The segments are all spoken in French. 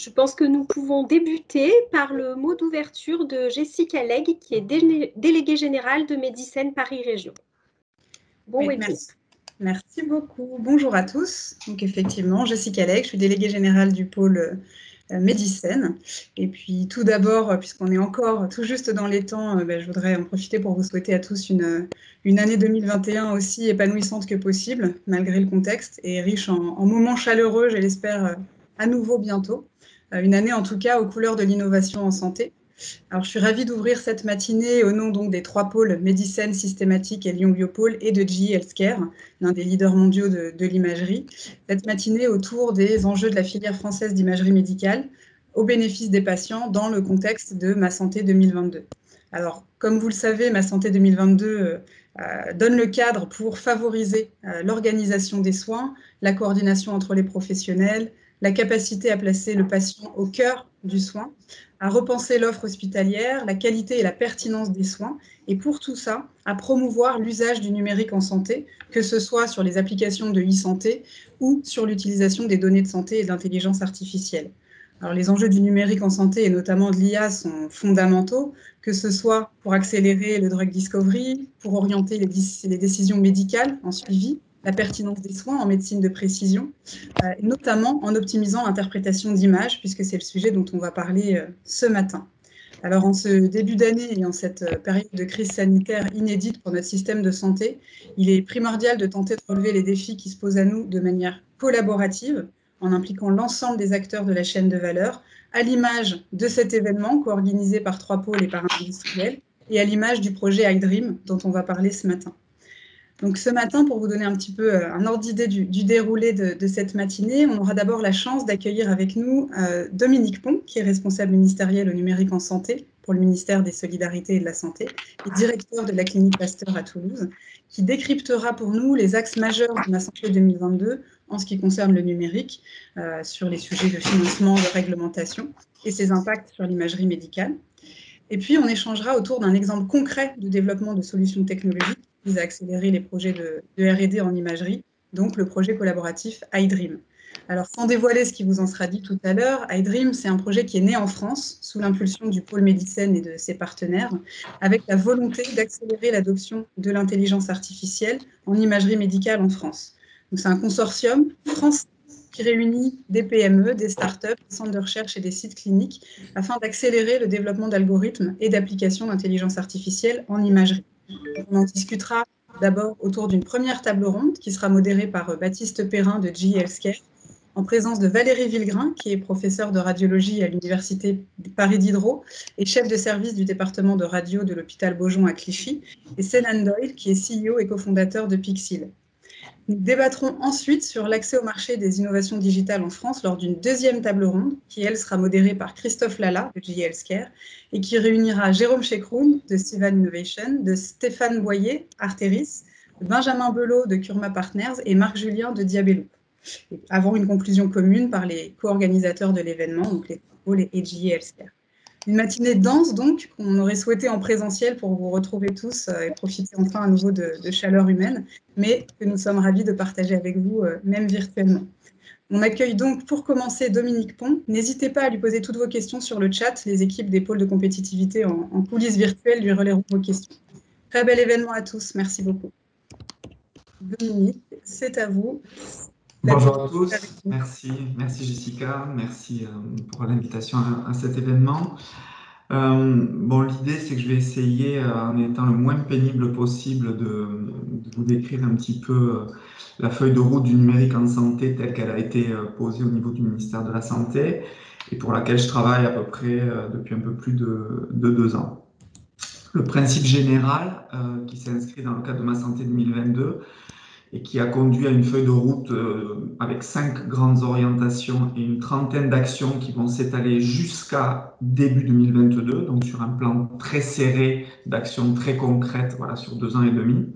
Je pense que nous pouvons débuter par le mot d'ouverture de Jessica Legge, qui est déléguée générale de Médicène Paris Région. Bon Oui, merci beaucoup. Bonjour à tous. Donc effectivement, Jessica Legge, je suis déléguée générale du pôle Médicène. Et puis tout d'abord, puisqu'on est encore tout juste dans les temps, je voudrais en profiter pour vous souhaiter à tous une année 2021 aussi épanouissante que possible, malgré le contexte, et riche en moments chaleureux, je l'espère, à nouveau bientôt. Une année en tout cas aux couleurs de l'innovation en santé. Alors, je suis ravie d'ouvrir cette matinée au nom donc des 3 pôles Médicène, Systématique et Lyon Biopôle et de GE Healthcare, l'un des leaders mondiaux de l'imagerie. Cette matinée autour des enjeux de la filière française d'imagerie médicale au bénéfice des patients dans le contexte de Ma Santé 2022. Alors, comme vous le savez, Ma Santé 2022 donne le cadre pour favoriser l'organisation des soins, la coordination entre les professionnels, la capacité à placer le patient au cœur du soin, à repenser l'offre hospitalière, la qualité et la pertinence des soins, et pour tout ça, à promouvoir l'usage du numérique en santé, que ce soit sur les applications de e-santé ou sur l'utilisation des données de santé et de l'intelligence artificielle. Alors, les enjeux du numérique en santé et notamment de l'IA sont fondamentaux, que ce soit pour accélérer le drug discovery, pour orienter les décisions médicales en suivi, la pertinence des soins en médecine de précision, notamment en optimisant l'interprétation d'images, puisque c'est le sujet dont on va parler ce matin. Alors, en ce début d'année et en cette période de crise sanitaire inédite pour notre système de santé, il est primordial de tenter de relever les défis qui se posent à nous de manière collaborative, en impliquant l'ensemble des acteurs de la chaîne de valeur, à l'image de cet événement co-organisé par 3 pôles et par un industriel, et à l'image du projet iDream dont on va parler ce matin. Donc ce matin, pour vous donner un petit peu un ordre d'idée du déroulé de cette matinée, on aura d'abord la chance d'accueillir avec nous Dominique Pont, qui est responsable ministériel au numérique en santé pour le ministère des Solidarités et de la Santé, et directeur de la clinique Pasteur à Toulouse, qui décryptera pour nous les axes majeurs de Ma Santé 2022 en ce qui concerne le numérique, sur les sujets de financement, de réglementation et ses impacts sur l'imagerie médicale. Et puis, on échangera autour d'un exemple concret de développement de solutions technologiques qui vise à accélérer les projets de R&D en imagerie, donc le projet collaboratif iDream. Alors, sans dévoiler ce qui vous en sera dit tout à l'heure, iDream, c'est un projet qui est né en France sous l'impulsion du pôle Médicène et de ses partenaires, avec la volonté d'accélérer l'adoption de l'intelligence artificielle en imagerie médicale en France. Donc, c'est un consortium français qui réunit des PME, des startups, des centres de recherche et des sites cliniques afin d'accélérer le développement d'algorithmes et d'applications d'intelligence artificielle en imagerie. On en discutera d'abord autour d'une première table ronde qui sera modérée par Baptiste Perrin de GE Healthcare, en présence de Valérie Villegrain, qui est professeure de radiologie à l'Université Paris Diderot et chef de service du département de radio de l'hôpital Beaujon à Clichy, et Senan Doyle, qui est CEO et cofondateur de Pixil. Nous débattrons ensuite sur l'accès au marché des innovations digitales en France lors d'une deuxième table ronde, qui, elle, sera modérée par Christophe Lalla de GE Healthcare et qui réunira Jérôme Chekroun de Stevan Innovation, de Stéphane Boyer, Arteris, de Benjamin Belot de Kurma Partners et Marc Julien de Diabello, avant une conclusion commune par les co-organisateurs de l'événement, donc les pôles et GE Healthcare. Une matinée dense, donc, qu'on aurait souhaité en présentiel pour vous retrouver tous et profiter enfin à nouveau de chaleur humaine, mais que nous sommes ravis de partager avec vous, même virtuellement. On accueille donc, pour commencer, Dominique Pont. N'hésitez pas à lui poser toutes vos questions sur le chat. Les équipes des pôles de compétitivité en coulisses virtuelles lui relayeront vos questions. Très bel événement à tous. Merci beaucoup. Dominique, c'est à vous. Bonjour à tous, merci Jessica, merci pour l'invitation à cet événement. L'idée c'est que je vais essayer, en étant le moins pénible possible, de vous décrire un petit peu la feuille de route du numérique en santé telle qu'elle a été posée au niveau du ministère de la Santé et pour laquelle je travaille à peu près depuis un peu plus de 2 ans. Le principe général qui s'inscrit dans le cadre de Ma Santé 2022 et qui a conduit à une feuille de route avec 5 grandes orientations et une trentaine d'actions qui vont s'étaler jusqu'à début 2022, donc sur un plan très serré d'actions très concrètes, voilà, sur 2 ans et demi.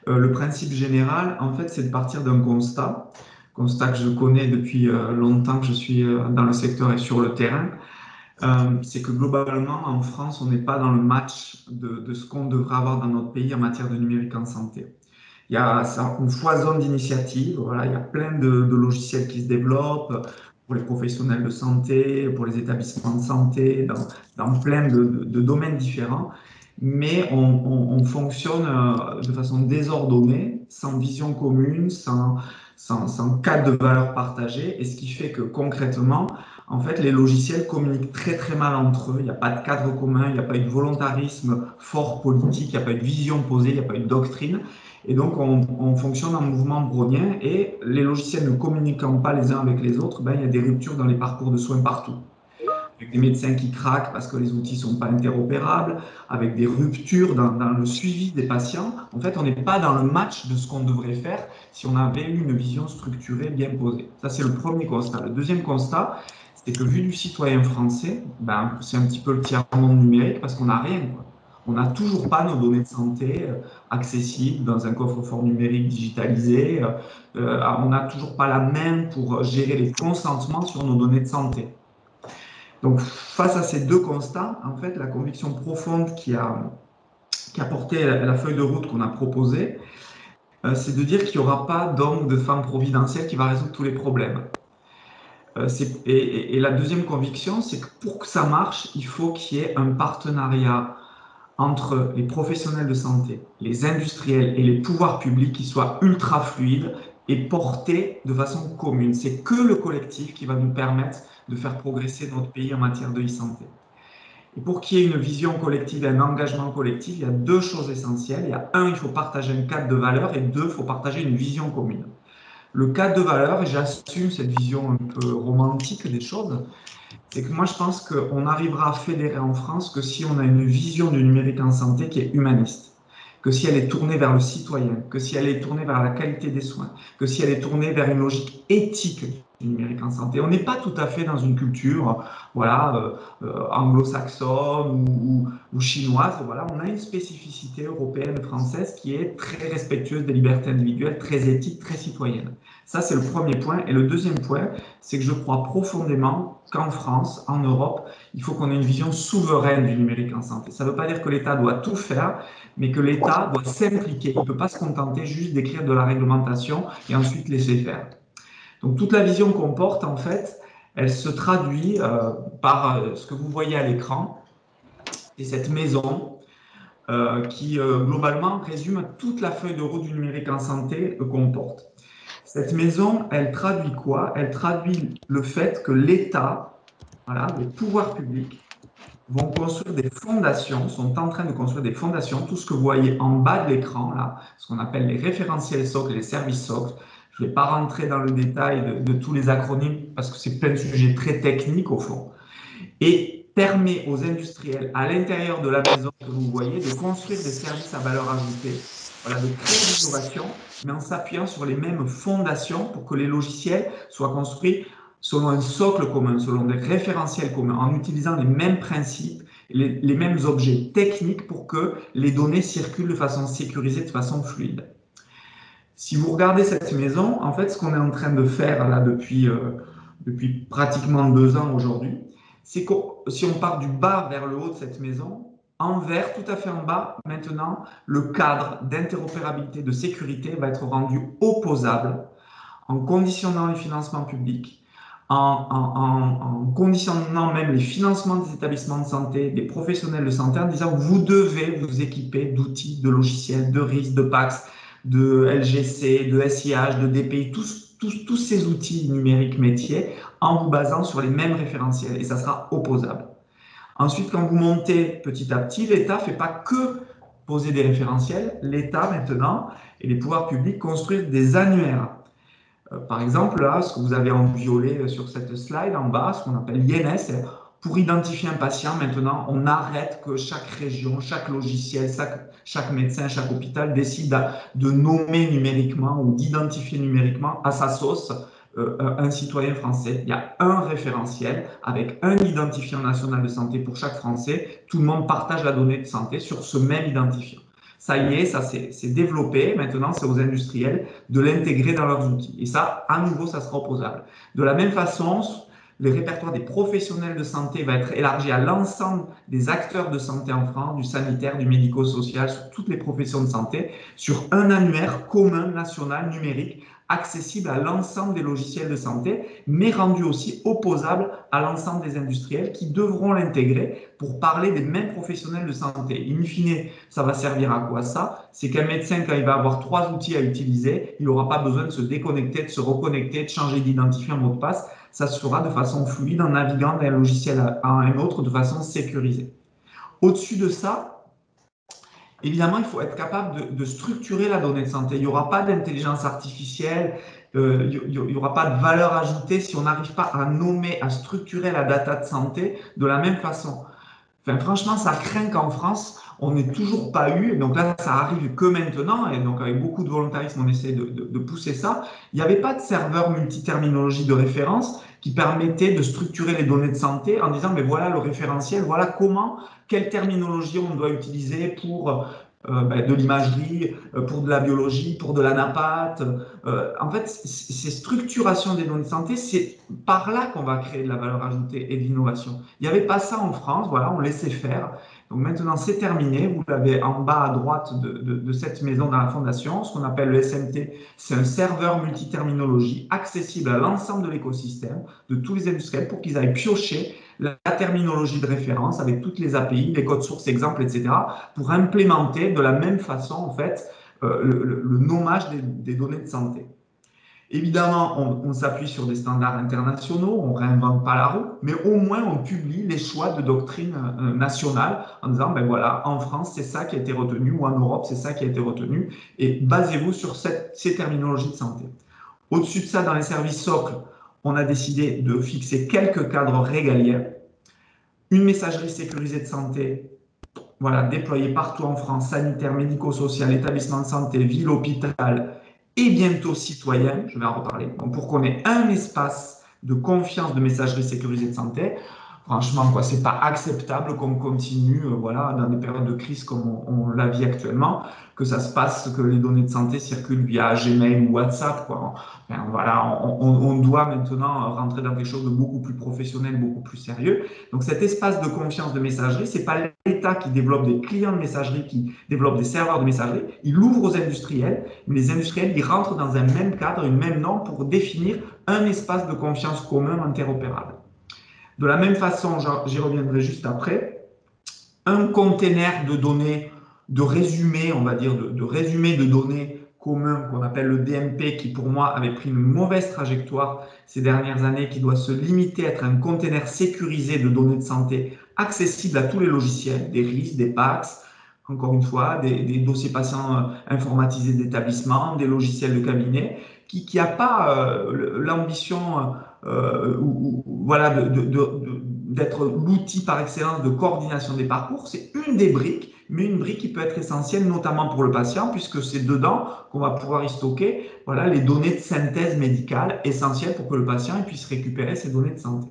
Le principe général, en fait, c'est de partir d'un constat que je connais depuis longtemps que je suis dans le secteur et sur le terrain. C'est que globalement, en France, on n'est pas dans le match de ce qu'on devrait avoir dans notre pays en matière de numérique en santé. Il y a une foison d'initiatives, voilà, il y a plein de logiciels qui se développent. pour les professionnels de santé, pour les établissements de santé, dans plein de domaines différents. Mais on fonctionne de façon désordonnée, sans vision commune, sans cadre de valeur partagé, et ce qui fait que concrètement, en fait, les logiciels communiquent très très mal entre eux. Il n'y a pas de cadre commun, il n'y a pas eu de volontarisme fort politique, il n'y a pas eu de vision posée, il n'y a pas eu de doctrine. Et donc, on fonctionne en mouvement brownien, et les logiciels ne communiquant pas les uns avec les autres, ben, il y a des ruptures dans les parcours de soins partout. Avec des médecins qui craquent parce que les outils ne sont pas interopérables, avec des ruptures dans le suivi des patients. En fait, on n'est pas dans le match de ce qu'on devrait faire si on avait eu une vision structurée bien posée. Ça, c'est le premier constat. Le deuxième constat, c'est que vu du citoyen français, ben, c'est un petit peu le tiers-monde numérique parce qu'on n'a rien, quoi. On n'a toujours pas nos données de santé accessibles dans un coffre-fort numérique digitalisé. On n'a toujours pas la main pour gérer les consentements sur nos données de santé. Donc, face à ces deux constats, en fait, la conviction profonde qui a porté la feuille de route qu'on a proposée, c'est de dire qu'il n'y aura pas d'homme ou de femme providentielle qui va résoudre tous les problèmes. Et la deuxième conviction, c'est que pour que ça marche, il faut qu'il y ait un partenariat entre les professionnels de santé, les industriels et les pouvoirs publics qui soit ultra fluide et porté de façon commune. C'est que le collectif qui va nous permettre de faire progresser notre pays en matière de e-santé. Et pour qu'il y ait une vision collective et un engagement collectif, il y a deux choses essentielles. Il y a un, il faut partager un cadre de valeurs, et deux, il faut partager une vision commune. Le cadre de valeurs, et j'assume cette vision un peu romantique des choses, c'est que moi je pense qu'on arrivera à fédérer en France que si on a une vision du numérique en santé qui est humaniste, que si elle est tournée vers le citoyen, que si elle est tournée vers la qualité des soins, que si elle est tournée vers une logique éthique du numérique en santé. On n'est pas tout à fait dans une culture voilà, anglo-saxonne ou chinoise. Voilà, on a une spécificité européenne, française, qui est très respectueuse des libertés individuelles, très éthique, très citoyenne. Ça, c'est le premier point. Et le deuxième point, c'est que je crois profondément qu'en France, en Europe, il faut qu'on ait une vision souveraine du numérique en santé. Ça ne veut pas dire que l'État doit tout faire, mais que l'État doit s'impliquer. Il ne peut pas se contenter juste d'écrire de la réglementation et ensuite laisser faire. Donc toute la vision qu'on porte, en fait, elle se traduit par ce que vous voyez à l'écran. C'est cette maison qui, globalement, résume toute la feuille de route du numérique en santé qu'on porte. Cette maison, elle traduit quoi? Elle traduit le fait que l'État, voilà, les pouvoirs publics, vont construire des fondations, sont en train de construire des fondations. Tout ce que vous voyez en bas de l'écran, là, ce qu'on appelle les référentiels socles et les services socles. Je ne vais pas rentrer dans le détail de tous les acronymes parce que c'est plein de sujets très techniques au fond. Et permet aux industriels à l'intérieur de la maison que vous voyez de construire des services à valeur ajoutée, voilà, de créer des innovations, mais en s'appuyant sur les mêmes fondations pour que les logiciels soient construits selon un socle commun, selon des référentiels communs, en utilisant les mêmes principes, les mêmes objets techniques pour que les données circulent de façon sécurisée, de façon fluide. Si vous regardez cette maison, en fait, ce qu'on est en train de faire là depuis pratiquement 2 ans aujourd'hui, c'est que si on part du bas vers le haut de cette maison, en vert, tout à fait en bas, maintenant, le cadre d'interopérabilité, de sécurité va être rendu opposable en conditionnant les financements publics, en conditionnant même les financements des établissements de santé, des professionnels de santé, en disant vous devez vous équiper d'outils, de logiciels, de RIS, de PACS, de LGC, de SIH, de DPI, tous ces outils numériques métiers en vous basant sur les mêmes référentiels, et ça sera opposable. Ensuite, quand vous montez petit à petit, l'État ne fait pas que poser des référentiels, l'État maintenant et les pouvoirs publics construisent des annuaires. Par exemple, là, ce que vous avez en violet sur cette slide en bas, ce qu'on appelle l'INS, pour identifier un patient, maintenant, on arrête que chaque région, chaque logiciel, chaque médecin, chaque hôpital décide de nommer numériquement ou d'identifier numériquement à sa sauce un citoyen français. Il y a un référentiel avec un identifiant national de santé pour chaque Français. Tout le monde partage la donnée de santé sur ce même identifiant. Ça y est, ça s'est développé. Maintenant, c'est aux industriels de l'intégrer dans leurs outils. Et ça, à nouveau, ça sera opposable. De la même façon, le répertoire des professionnels de santé va être élargi à l'ensemble des acteurs de santé en France, du sanitaire, du médico-social, sur toutes les professions de santé, sur un annuaire commun national numérique accessible à l'ensemble des logiciels de santé, mais rendu aussi opposable à l'ensemble des industriels qui devront l'intégrer pour parler des mêmes professionnels de santé. In fine, ça va servir à quoi ça? C'est qu'un médecin, quand il va avoir 3 outils à utiliser, il n'aura pas besoin de se déconnecter, de se reconnecter, de changer d'identifiant mot de passe. Ça se fera de façon fluide en naviguant d'un logiciel à un autre de façon sécurisée. Au-dessus de ça, évidemment, il faut être capable de structurer la donnée de santé. Il n'y aura pas d'intelligence artificielle, il n'y aura pas de valeur ajoutée si on n'arrive pas à nommer, à structurer la data de santé de la même façon. Enfin, franchement, ça craint qu'en France, on n'ait toujours pas eu, donc là, ça arrive que maintenant, et donc avec beaucoup de volontarisme, on essaie de pousser ça. Il n'y avait pas de serveur multiterminologie de référence qui permettait de structurer les données de santé en disant, mais voilà le référentiel, voilà comment, quelle terminologie on doit utiliser pour de l'imagerie, pour de la biologie, pour de la napate. En fait, ces structurations des données de santé, c'est par là qu'on va créer de la valeur ajoutée et de l'innovation. Il n'y avait pas ça en France, voilà, on laissait faire. Donc maintenant, c'est terminé. Vous l'avez en bas à droite de cette maison dans la fondation. Ce qu'on appelle le SMT, c'est un serveur multiterminologie accessible à l'ensemble de l'écosystème, de tous les industriels, pour qu'ils aillent piocher la terminologie de référence avec toutes les API, les codes sources, exemples, etc., pour implémenter de la même façon, en fait, le nommage des données de santé. Évidemment, on s'appuie sur des standards internationaux, on ne réinvente pas la roue, mais au moins on publie les choix de doctrine nationale en disant, ben voilà, en France, c'est ça qui a été retenu, ou en Europe, c'est ça qui a été retenu, et basez-vous sur ces terminologies de santé. Au-dessus de ça, dans les services socles, on a décidé de fixer quelques cadres régaliens. Une messagerie sécurisée de santé, voilà, déployée partout en France, sanitaire, médico-social, établissement de santé, ville, hôpital, et bientôt citoyen, je vais en reparler, donc pour qu'on ait un espace de confiance de messagerie sécurisée de santé. Franchement, quoi, c'est pas acceptable qu'on continue, voilà, dans des périodes de crise comme on la vit actuellement, que ça se passe, que les données de santé circulent via Gmail ou WhatsApp, quoi. Enfin, voilà, on doit maintenant rentrer dans quelque chose de beaucoup plus professionnel, beaucoup plus sérieux. Donc, cet espace de confiance de messagerie, c'est pas l'État qui développe des clients de messagerie, qui développe des serveurs de messagerie. Il l'ouvre aux industriels, mais les industriels, ils rentrent dans un même cadre, une même norme pour définir un espace de confiance commun interopérable. De la même façon, j'y reviendrai juste après, un container de données, de résumé, on va dire, de résumé de données commun qu'on appelle le DMP, qui pour moi avait pris une mauvaise trajectoire ces dernières années, qui doit se limiter à être un container sécurisé de données de santé accessible à tous les logiciels, des RIS, des PACS, encore une fois, des dossiers patients informatisés d'établissement, des logiciels de cabinet, qui n'a pas l'ambition voilà, d'être l'outil par excellence de coordination des parcours. C'est une des briques, mais une brique qui peut être essentielle, notamment pour le patient, puisque c'est dedans qu'on va pouvoir y stocker voilà, les données de synthèse médicale essentielles pour que le patient puisse récupérer ses données de santé.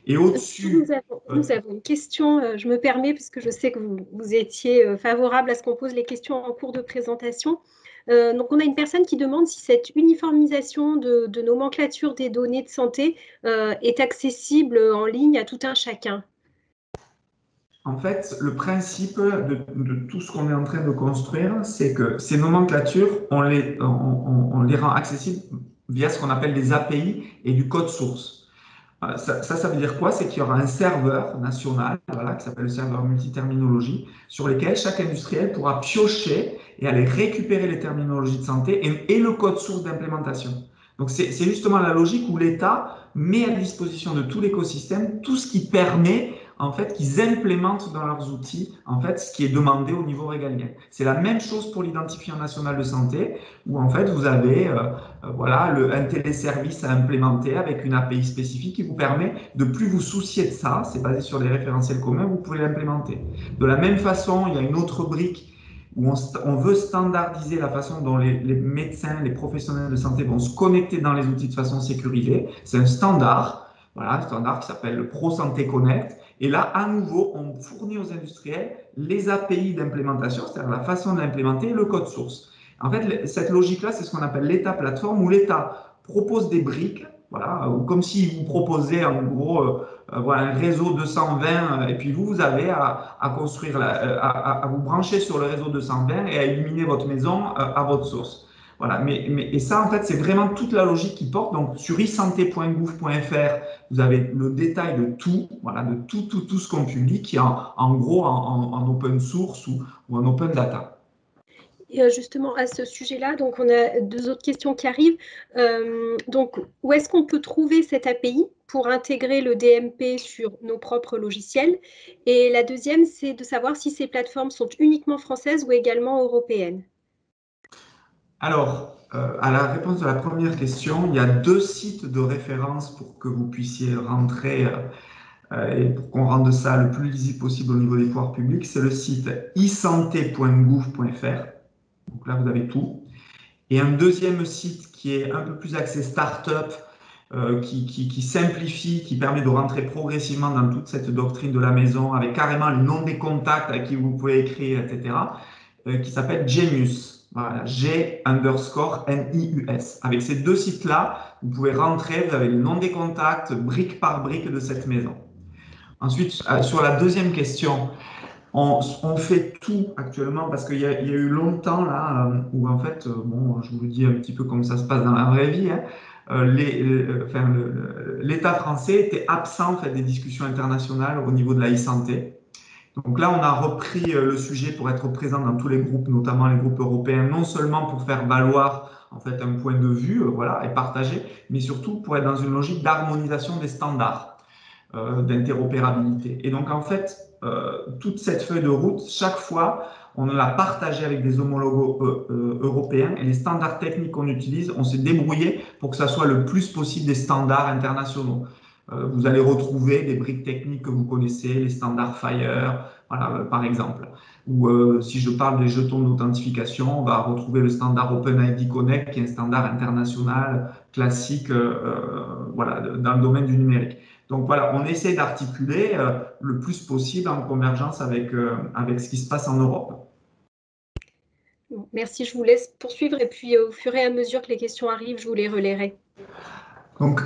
Et au-dessus… Nous avons une question, je me permets, parce que je sais que vous étiez favorable à ce qu'on pose les questions en cours de présentation. Donc, on a une personne qui demande si cette uniformisation de nomenclature des données de santé est accessible en ligne à tout un chacun. En fait, le principe de tout ce qu'on est en train de construire, c'est que ces nomenclatures, on les rend accessibles via ce qu'on appelle des API et du code source. Ça veut dire quoi? C'est qu'il y aura un serveur national, voilà, qui s'appelle le serveur multiterminologie, sur lequel chaque industriel pourra piocher et aller récupérer les terminologies de santé et le code source d'implémentation. Donc, c'est justement la logique où l'État met à disposition de tout l'écosystème tout ce qui permet en fait qu'ils implémentent dans leurs outils en fait ce qui est demandé au niveau régalien. C'est la même chose pour l'identifiant national de santé où en fait vous avez voilà, un téléservice à implémenter avec une API spécifique qui vous permet de plus vous soucier de ça, c'est basé sur des référentiels communs, vous pouvez l'implémenter. De la même façon, il y a une autre brique où on veut standardiser la façon dont les médecins, les professionnels de santé vont se connecter dans les outils de façon sécurisée. C'est un standard, voilà, un standard qui s'appelle le ProSanté Connect. Et là, à nouveau, on fournit aux industriels les API d'implémentation, c'est-à-dire la façon d'implémenter le code source. En fait, cette logique-là, c'est ce qu'on appelle l'État plateforme, où l'État propose des briques, voilà, comme s'il vous proposait en gros voilà, un réseau 220, et puis vous avez à construire, à vous brancher sur le réseau 220 et à illuminer votre maison à votre source. Voilà, et ça, en fait, c'est vraiment toute la logique qui porte. Donc, sur isanté.gouv.fr, vous avez le détail de tout, voilà, de tout ce qu'on publie, qui est en gros en open source ou en open data. Et justement, à ce sujet-là, donc on a 2 autres questions qui arrivent. Donc, où est-ce qu'on peut trouver cette API pour intégrer le DMP sur nos propres logiciels? Et la deuxième, c'est de savoir si ces plateformes sont uniquement françaises ou également européennes. Alors, à la réponse de la première question, il y a 2 sites de référence pour que vous puissiez rentrer et pour qu'on rende ça le plus lisible possible au niveau des pouvoirs publics. C'est le site isanté.gouv.fr. Donc là, vous avez tout. Et un deuxième site qui est un peu plus axé start-up, qui simplifie, qui permet de rentrer progressivement dans toute cette doctrine de la maison, avec carrément le nom des contacts à qui vous pouvez écrire, etc., qui s'appelle Genius. Voilà, G_NIUS. Avec ces 2 sites-là, vous pouvez rentrer, vous avez le nom des contacts, brique par brique de cette maison. Ensuite, sur la deuxième question, on fait tout actuellement parce qu'il y a eu longtemps là où en fait, bon, je vous le dis un petit peu comme ça se passe dans la vraie vie, hein, l'État français était absent en fait, des discussions internationales au niveau de la e-santé. Donc là, on a repris le sujet pour être présent dans tous les groupes, notamment les groupes européens, non seulement pour faire valoir en fait un point de vue, voilà, et partager, mais surtout pour être dans une logique d'harmonisation des standards, d'interopérabilité. Et donc en fait, toute cette feuille de route, chaque fois, on l'a partagée avec des homologues européens et les standards techniques qu'on utilise, on s'est débrouillé pour que ça soit le plus possible des standards internationaux. Vous allez retrouver des briques techniques que vous connaissez, les standards FHIR, voilà, par exemple. Ou si je parle des jetons d'authentification, on va retrouver le standard OpenID Connect, qui est un standard international classique voilà, dans le domaine du numérique. Donc voilà, on essaie d'articuler le plus possible en convergence avec ce qui se passe en Europe. Merci, je vous laisse poursuivre et puis au fur et à mesure que les questions arrivent, je vous les relayerai. Donc,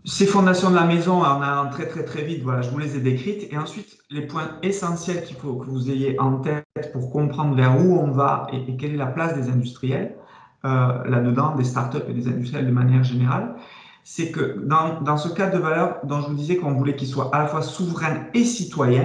ces fondations de la maison, en allant très vite, voilà, je vous les ai décrites. Et ensuite, les points essentiels qu'il faut que vous ayez en tête pour comprendre vers où on va et quelle est la place des industriels là-dedans, des startups et des industriels de manière générale, c'est que dans ce cadre de valeur dont je vous disais qu'on voulait qu'il soit à la fois souverain et citoyen,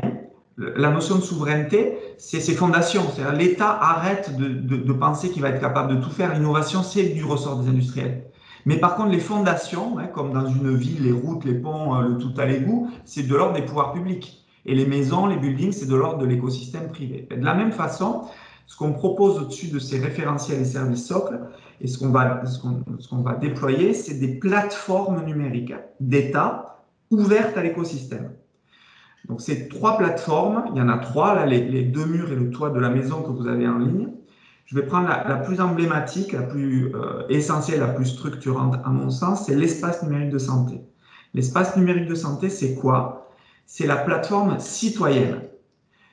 la notion de souveraineté, c'est ses fondations. C'est-à-dire l'État arrête de penser qu'il va être capable de tout faire. L'innovation, c'est du ressort des industriels. Mais par contre, les fondations, hein, comme dans une ville, les routes, les ponts, le tout à l'égout, c'est de l'ordre des pouvoirs publics. Et les maisons, les buildings, c'est de l'ordre de l'écosystème privé. Et de la même façon, ce qu'on propose au-dessus de ces référentiels et services socles, et ce qu'on va déployer, c'est des plateformes numériques d'État ouvertes à l'écosystème. Donc ces 3 plateformes, il y en a 3, là, les 2 murs et le toit de la maison que vous avez en ligne. Je vais prendre la plus emblématique, la plus essentielle, la plus structurante à mon sens, c'est l'espace numérique de santé. L'espace numérique de santé, c'est quoi? C'est la plateforme citoyenne.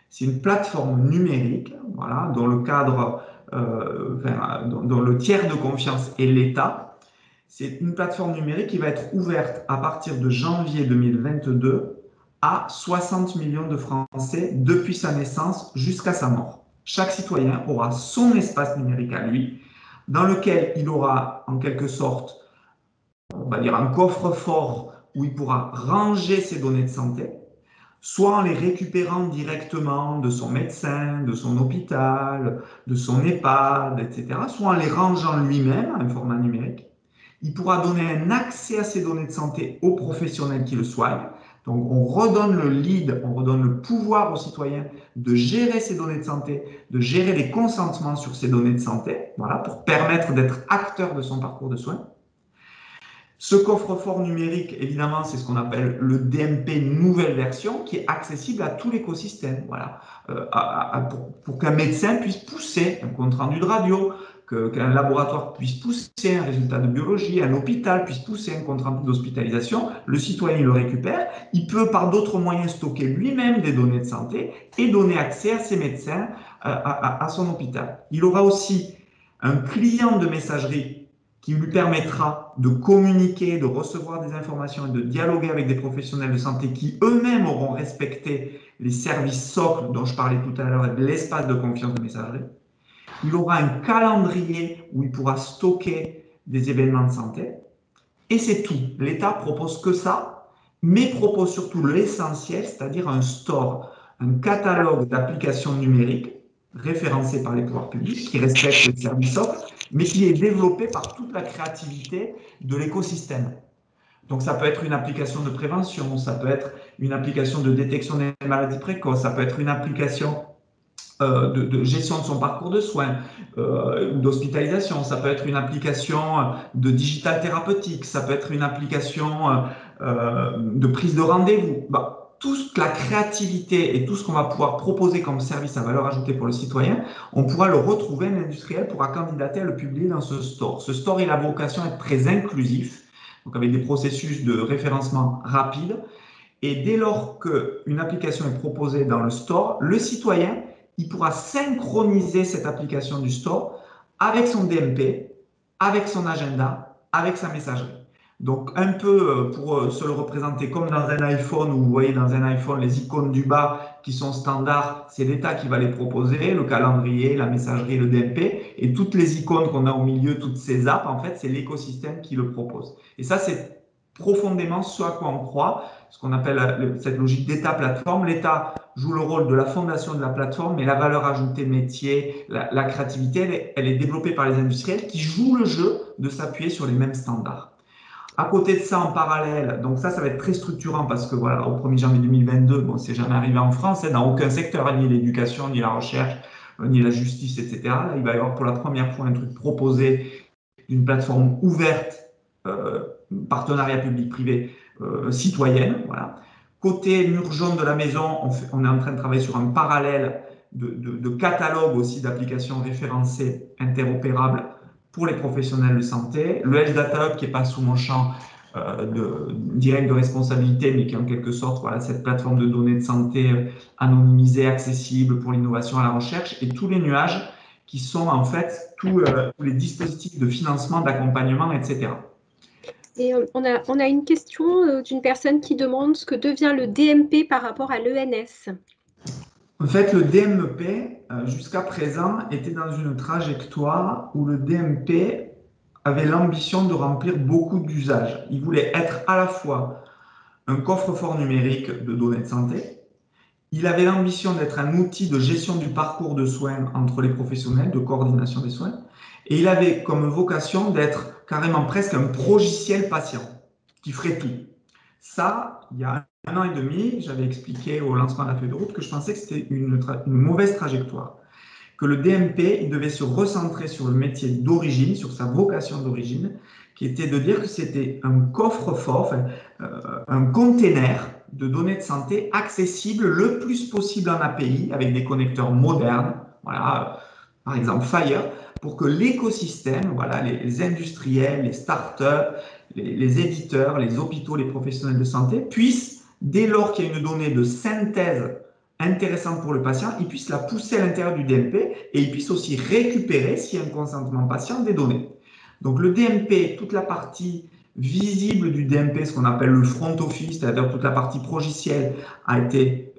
C'est une plateforme numérique, voilà, dont le cadre, dont le tiers de confiance est l'État. C'est une plateforme numérique qui va être ouverte à partir de janvier 2022 à 60 millions de Français depuis sa naissance jusqu'à sa mort. Chaque citoyen aura son espace numérique à lui, dans lequel il aura en quelque sorte, on va dire, un coffre-fort où il pourra ranger ses données de santé, soit en les récupérant directement de son médecin, de son hôpital, de son EHPAD, etc., soit en les rangeant lui-même à un format numérique. Il pourra donner un accès à ces données de santé aux professionnels qui le soignent. Donc, on redonne le lead, on redonne le pouvoir aux citoyens de gérer ces données de santé, de gérer les consentements sur ces données de santé, voilà, pour permettre d'être acteur de son parcours de soins. Ce coffre-fort numérique, évidemment, c'est ce qu'on appelle le DMP nouvelle version, qui est accessible à tout l'écosystème. Voilà, pour qu'un médecin puisse pousser un compte-rendu de radio, qu'un laboratoire puisse pousser un résultat de biologie, un hôpital puisse pousser un compte-rendu d'hospitalisation, le citoyen il le récupère, il peut par d'autres moyens stocker lui-même des données de santé et donner accès à ses médecins, à son hôpital. Il aura aussi un client de messagerie qui lui permettra de communiquer, de recevoir des informations et de dialoguer avec des professionnels de santé qui eux-mêmes auront respecté les services socles dont je parlais tout à l'heure et de l'espace de confiance de messagerie. il aura un calendrier où il pourra stocker des événements de santé, et c'est tout. L'État propose que ça, mais propose surtout l'essentiel, c'est-à-dire un store, un catalogue d'applications numériques référencées par les pouvoirs publics, qui respectent les services offres, mais qui est développé par toute la créativité de l'écosystème. Donc ça peut être une application de prévention, ça peut être une application de détection des maladies précoces, ça peut être une application de gestion de son parcours de soins ou d'hospitalisation, ça peut être une application de digital thérapeutique, ça peut être une application de prise de rendez-vous. Bah, toute la créativité et tout ce qu'on va pouvoir proposer comme service à valeur ajoutée pour le citoyen, on pourra le retrouver, l'industriel pourra candidater à le publier dans ce store. Ce store, il a vocation à être très inclusif, donc avec des processus de référencement rapides. Et dès lors qu'une application est proposée dans le store, le citoyen, il pourra synchroniser cette application du store avec son DMP, avec son agenda, avec sa messagerie. Donc, un peu pour se le représenter comme dans un iPhone, où vous voyez dans un iPhone les icônes du bas qui sont standards, c'est l'État qui va les proposer, le calendrier, la messagerie, le DMP, et toutes les icônes qu'on a au milieu, toutes ces apps, en fait, c'est l'écosystème qui le propose. Et ça, c'est profondément ce à quoi on croit, ce qu'on appelle cette logique d'État-plateforme. L'État joue le rôle de la fondation de la plateforme, mais la valeur ajoutée métier, la créativité, elle est développée par les industriels qui jouent le jeu de s'appuyer sur les mêmes standards. À côté de ça, en parallèle, donc ça va être très structurant parce que voilà, au 1er janvier 2022, bon, c'est jamais arrivé en France, dans aucun secteur, ni l'éducation, ni la recherche, ni la justice, etc. Là, il va y avoir pour la première fois un truc proposé d'une plateforme ouverte, partenariat public-privé, citoyenne. Voilà. Côté mur jaune de la maison, on est en train de travailler sur un parallèle de catalogue aussi d'applications référencées interopérables pour les professionnels de santé. Le Health Data Hub qui n'est pas sous mon champ direct de responsabilité, mais qui est en quelque sorte voilà, cette plateforme de données de santé anonymisée, accessible pour l'innovation à la recherche, et tous les nuages qui sont en fait tous les dispositifs de financement, d'accompagnement, etc. Et on a une question d'une personne qui demande ce que devient le DMP par rapport à l'ENS. En fait, le DMP, jusqu'à présent, était dans une trajectoire où le DMP avait l'ambition de remplir beaucoup d'usages. Il voulait être à la fois un coffre-fort numérique de données de santé, il avait l'ambition d'être un outil de gestion du parcours de soins entre les professionnels, de coordination des soins, et il avait comme vocation d'être carrément presque un progiciel patient qui ferait tout. Ça, il y a 1 an et demi, j'avais expliqué au lancement de la feuille de route que je pensais que c'était une mauvaise trajectoire, que le DMP, il devait se recentrer sur le métier d'origine, sur sa vocation d'origine, qui était de dire que c'était un coffre-fort, un container de données de santé accessible le plus possible en API, avec des connecteurs modernes, voilà, par exemple Fire, pour que l'écosystème, voilà, les industriels, les startups, les éditeurs, les hôpitaux, les professionnels de santé puissent, dès lors qu'il y a une donnée de synthèse intéressante pour le patient, ils puissent la pousser à l'intérieur du DMP et ils puissent aussi récupérer, s'il y a un consentement patient, des données. Donc le DMP, toute la partie visible du DMP, ce qu'on appelle le front office, c'est-à-dire toute la partie progicielle, a été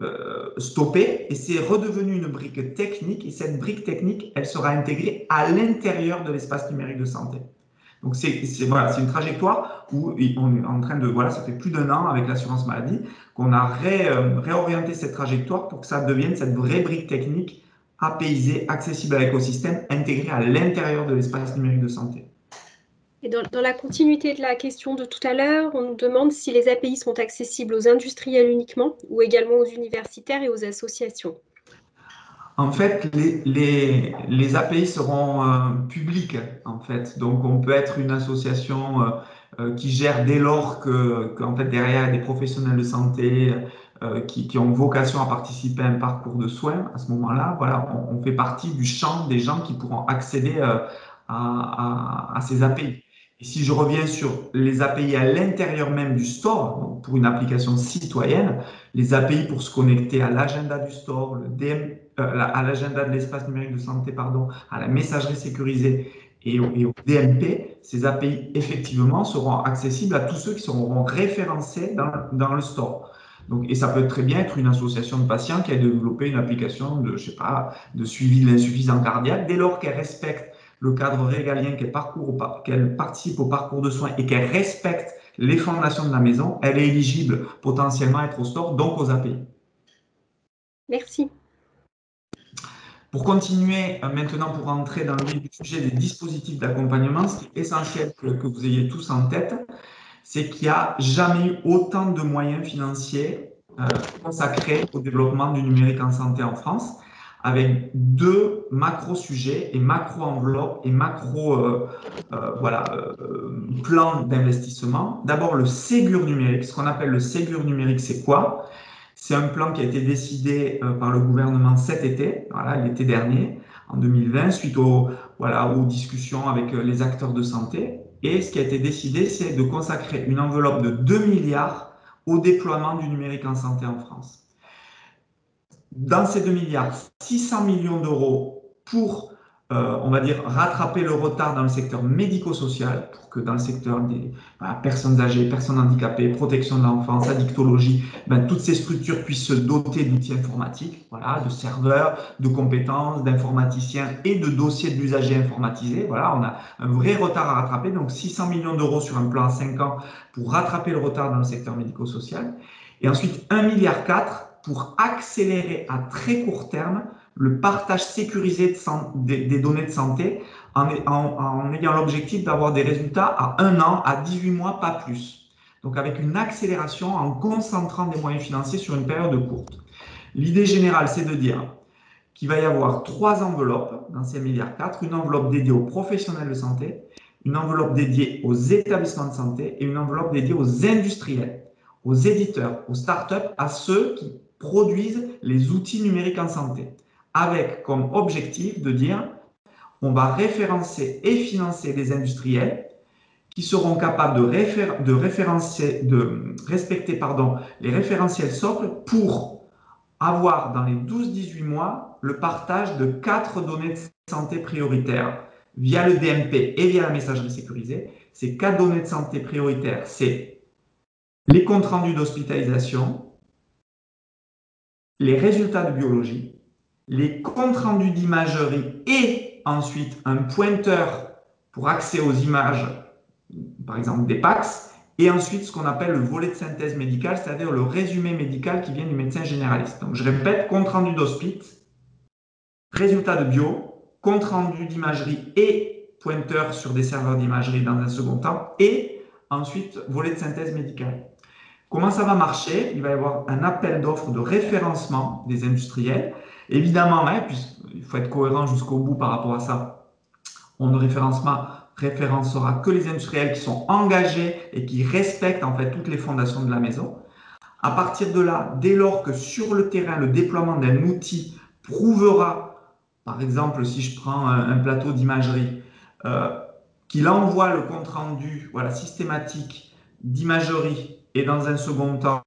stoppée et c'est redevenu une brique technique. Et cette brique technique, elle sera intégrée à l'intérieur de l'espace numérique de santé. Donc voilà, c'est une trajectoire où on est en train de, voilà, ça fait plus d'1 an avec l'assurance maladie qu'on a réorienté cette trajectoire pour que ça devienne cette vraie brique technique apaisée, accessible à l'écosystème, intégrée à l'intérieur de l'espace numérique de santé. Et dans la continuité de la question de tout à l'heure, on nous demande si les API sont accessibles aux industriels uniquement ou également aux universitaires et aux associations. En fait, les API seront publiques, en fait. Donc, on peut être une association qui gère dès lors qu'en fait, derrière, il y a des professionnels de santé qui ont vocation à participer à un parcours de soins. À ce moment-là, voilà, on fait partie du champ des gens qui pourront accéder à ces API. Et si je reviens sur les API à l'intérieur même du store, donc pour une application citoyenne, les API pour se connecter à l'agenda du store, à l'agenda de l'espace numérique de santé, pardon, à la messagerie sécurisée et au DMP, ces API effectivement seront accessibles à tous ceux qui seront référencés dans le store. Donc, et ça peut très bien être une association de patients qui a développé une application de, je sais pas, de suivi de l'insuffisance cardiaque. Dès lors qu'elle respecte le cadre régalien, qu'elle participe au parcours de soins et qu'elle respecte les fondations de la maison, elle est éligible potentiellement à être au STOR, donc aux API. Merci. Pour continuer maintenant, pour entrer dans le vif du sujet des dispositifs d'accompagnement, ce qui est essentiel que vous ayez tous en tête, c'est qu'il n'y a jamais eu autant de moyens financiers consacrés au développement du numérique en santé en France, avec deux macro-sujets et macro-enveloppes et plans d'investissement. D'abord, le Ségur numérique. Ce qu'on appelle le Ségur numérique, c'est quoi? C'est un plan qui a été décidé par le gouvernement cet été, voilà, l'été dernier, en 2020, suite aux discussions avec les acteurs de santé. Et ce qui a été décidé, c'est de consacrer une enveloppe de 2 milliards au déploiement du numérique en santé en France. Dans ces 2 milliards, 600 millions d'euros pour, on va dire, rattraper le retard dans le secteur médico-social, pour que dans le secteur des personnes âgées, personnes handicapées, protection de l'enfance, addictologie, toutes ces structures puissent se doter d'outils informatiques, voilà, de serveurs, de compétences, d'informaticiens et de dossiers de l'usager informatisés. Voilà, on a un vrai retard à rattraper, donc 600 millions d'euros sur un plan à 5 ans pour rattraper le retard dans le secteur médico-social. Et ensuite, 1,4 milliard pour accélérer à très court terme le partage sécurisé des données de santé en ayant l'objectif d'avoir des résultats à 1 an, à 18 mois, pas plus. Donc avec une accélération en concentrant des moyens financiers sur une période courte. L'idée générale, c'est de dire qu'il va y avoir 3 enveloppes dans ces 1,4 milliard, une enveloppe dédiée aux professionnels de santé, une enveloppe dédiée aux établissements de santé et une enveloppe dédiée aux industriels, aux éditeurs, aux startups, à ceux qui produisent les outils numériques en santé, avec comme objectif de dire on va référencer et financer des industriels qui seront capables de respecter les référentiels socles pour avoir dans les 12-18 mois le partage de 4 données de santé prioritaires via le DMP et via la messagerie sécurisée. Ces 4 données de santé prioritaires, c'est les comptes rendus d'hospitalisation, les résultats de biologie, les comptes rendus d'imagerie et ensuite un pointeur pour accès aux images, par exemple des PACS, et ensuite ce qu'on appelle le volet de synthèse médicale, c'est-à-dire le résumé médical qui vient du médecin généraliste. Donc je répète, compte rendu d'hospice, résultats de bio, compte rendu d'imagerie et pointeur sur des serveurs d'imagerie dans un second temps, et ensuite volet de synthèse médicale. Comment ça va marcher? Il va y avoir un appel d'offres de référencement des industriels. Évidemment, puisqu'il faut être cohérent jusqu'au bout par rapport à ça, on ne référencera que les industriels qui sont engagés et qui respectent en fait toutes les fondations de la maison. À partir de là, dès lors que sur le terrain, le déploiement d'un outil prouvera, par exemple, si je prends un plateau d'imagerie, qu'il envoie le compte rendu systématique d'imagerie et dans un second temps,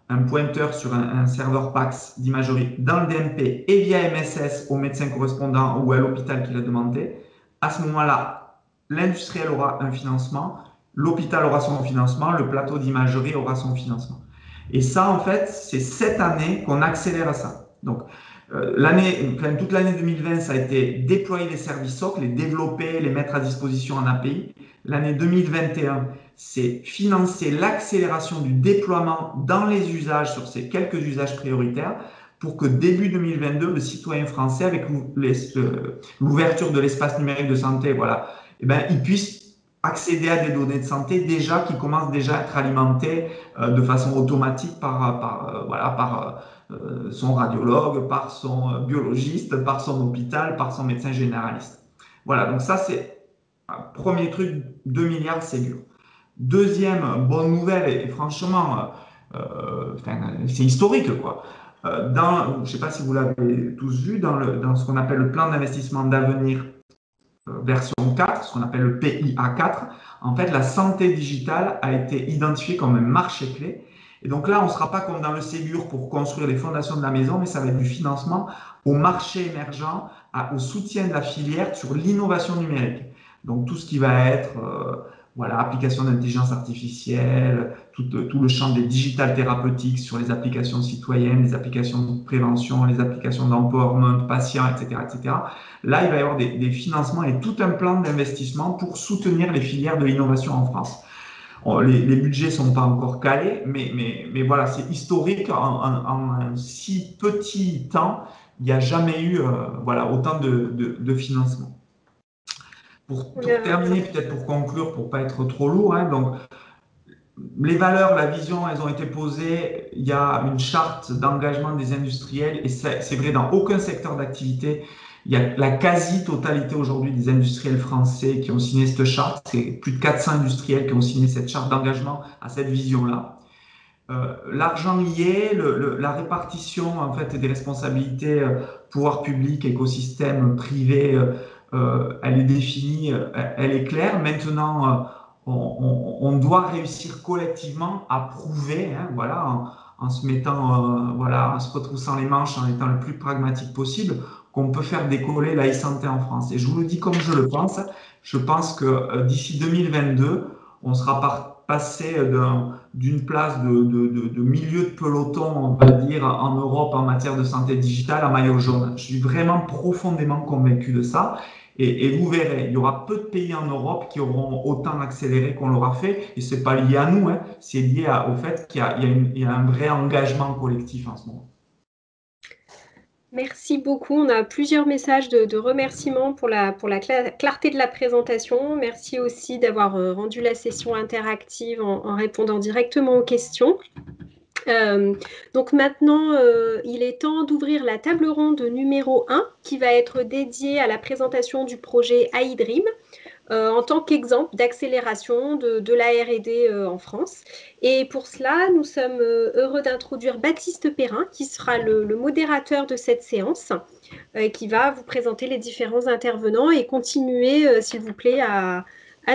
un pointeur sur un serveur PACS d'imagerie dans le DMP et via MSS au médecin correspondant ou à l'hôpital qui l'a demandé, à ce moment-là, l'industriel aura un financement, l'hôpital aura son financement, le plateau d'imagerie aura son financement. Et ça, en fait, c'est cette année qu'on accélère ça. Donc, toute l'année 2020, ça a été déployer les services socles, les développer, les mettre à disposition en API. L'année 2021, c'est financer l'accélération du déploiement dans les usages sur ces quelques usages prioritaires pour que début 2022, le citoyen français, avec l'ouverture de l'espace numérique de santé, il puisse accéder à des données de santé qui commencent déjà à être alimentées de façon automatique par son radiologue, par son biologiste, par son hôpital, par son médecin généraliste. Voilà, donc ça c'est un premier truc, 2 milliards Ségur. Deuxième bonne nouvelle, et franchement, c'est historique, quoi. Je ne sais pas si vous l'avez tous vu, dans ce qu'on appelle le plan d'investissement d'avenir version 4, ce qu'on appelle le PIA 4, en fait, la santé digitale a été identifiée comme un marché clé. Et donc là, on ne sera pas comme dans le Ségur pour construire les fondations de la maison, mais ça va être du financement au marché émergent, au soutien de la filière sur l'innovation numérique. Donc tout ce qui va être voilà, application d'intelligence artificielle, tout le champ des digital thérapeutiques sur les applications citoyennes, les applications de prévention, les applications d'empowerment, patients, etc., etc. Là, il va y avoir des financements et tout un plan d'investissement pour soutenir les filières de l'innovation en France. Les budgets ne sont pas encore calés, mais voilà, c'est historique. En un si petit temps, il n'y a jamais eu voilà, autant de financement. Pour terminer, peut-être pour conclure, pour ne pas être trop lourd, hein, donc, les valeurs, la vision, elles ont été posées. Il y a une charte d'engagement des industriels et c'est vrai dans aucun secteur d'activité. Il y a la quasi-totalité aujourd'hui des industriels français qui ont signé cette charte. C'est plus de 400 industriels qui ont signé cette charte d'engagement à cette vision-là. L'argent y est, la répartition en fait des responsabilités, pouvoir public, écosystème privé, elle est définie, elle est claire. Maintenant, on doit réussir collectivement à prouver, hein, voilà, en se mettant, voilà, en se retroussant les manches, en étant le plus pragmatique possible, qu'on peut faire décoller la e-santé en France. Et je vous le dis comme je le pense. Je pense que d'ici 2022, on sera passé d'une place de milieu de peloton, on va dire, en Europe en matière de santé digitale à maillot jaune. Je suis vraiment profondément convaincu de ça. Et vous verrez, il y aura peu de pays en Europe qui auront autant accéléré qu'on l'aura fait. Et ce n'est pas lié à nous, hein, c'est lié au fait qu'il y a un vrai engagement collectif en ce moment. Merci beaucoup. On a plusieurs messages de remerciements pour la clarté de la présentation. Merci aussi d'avoir rendu la session interactive en répondant directement aux questions. Donc maintenant, il est temps d'ouvrir la table ronde numéro 1 qui va être dédiée à la présentation du projet iDream. En tant qu'exemple d'accélération de la R&D en France. Et pour cela, nous sommes heureux d'introduire Baptiste Perrin, qui sera le modérateur de cette séance, et qui va vous présenter les différents intervenants et continuer, s'il vous plaît, à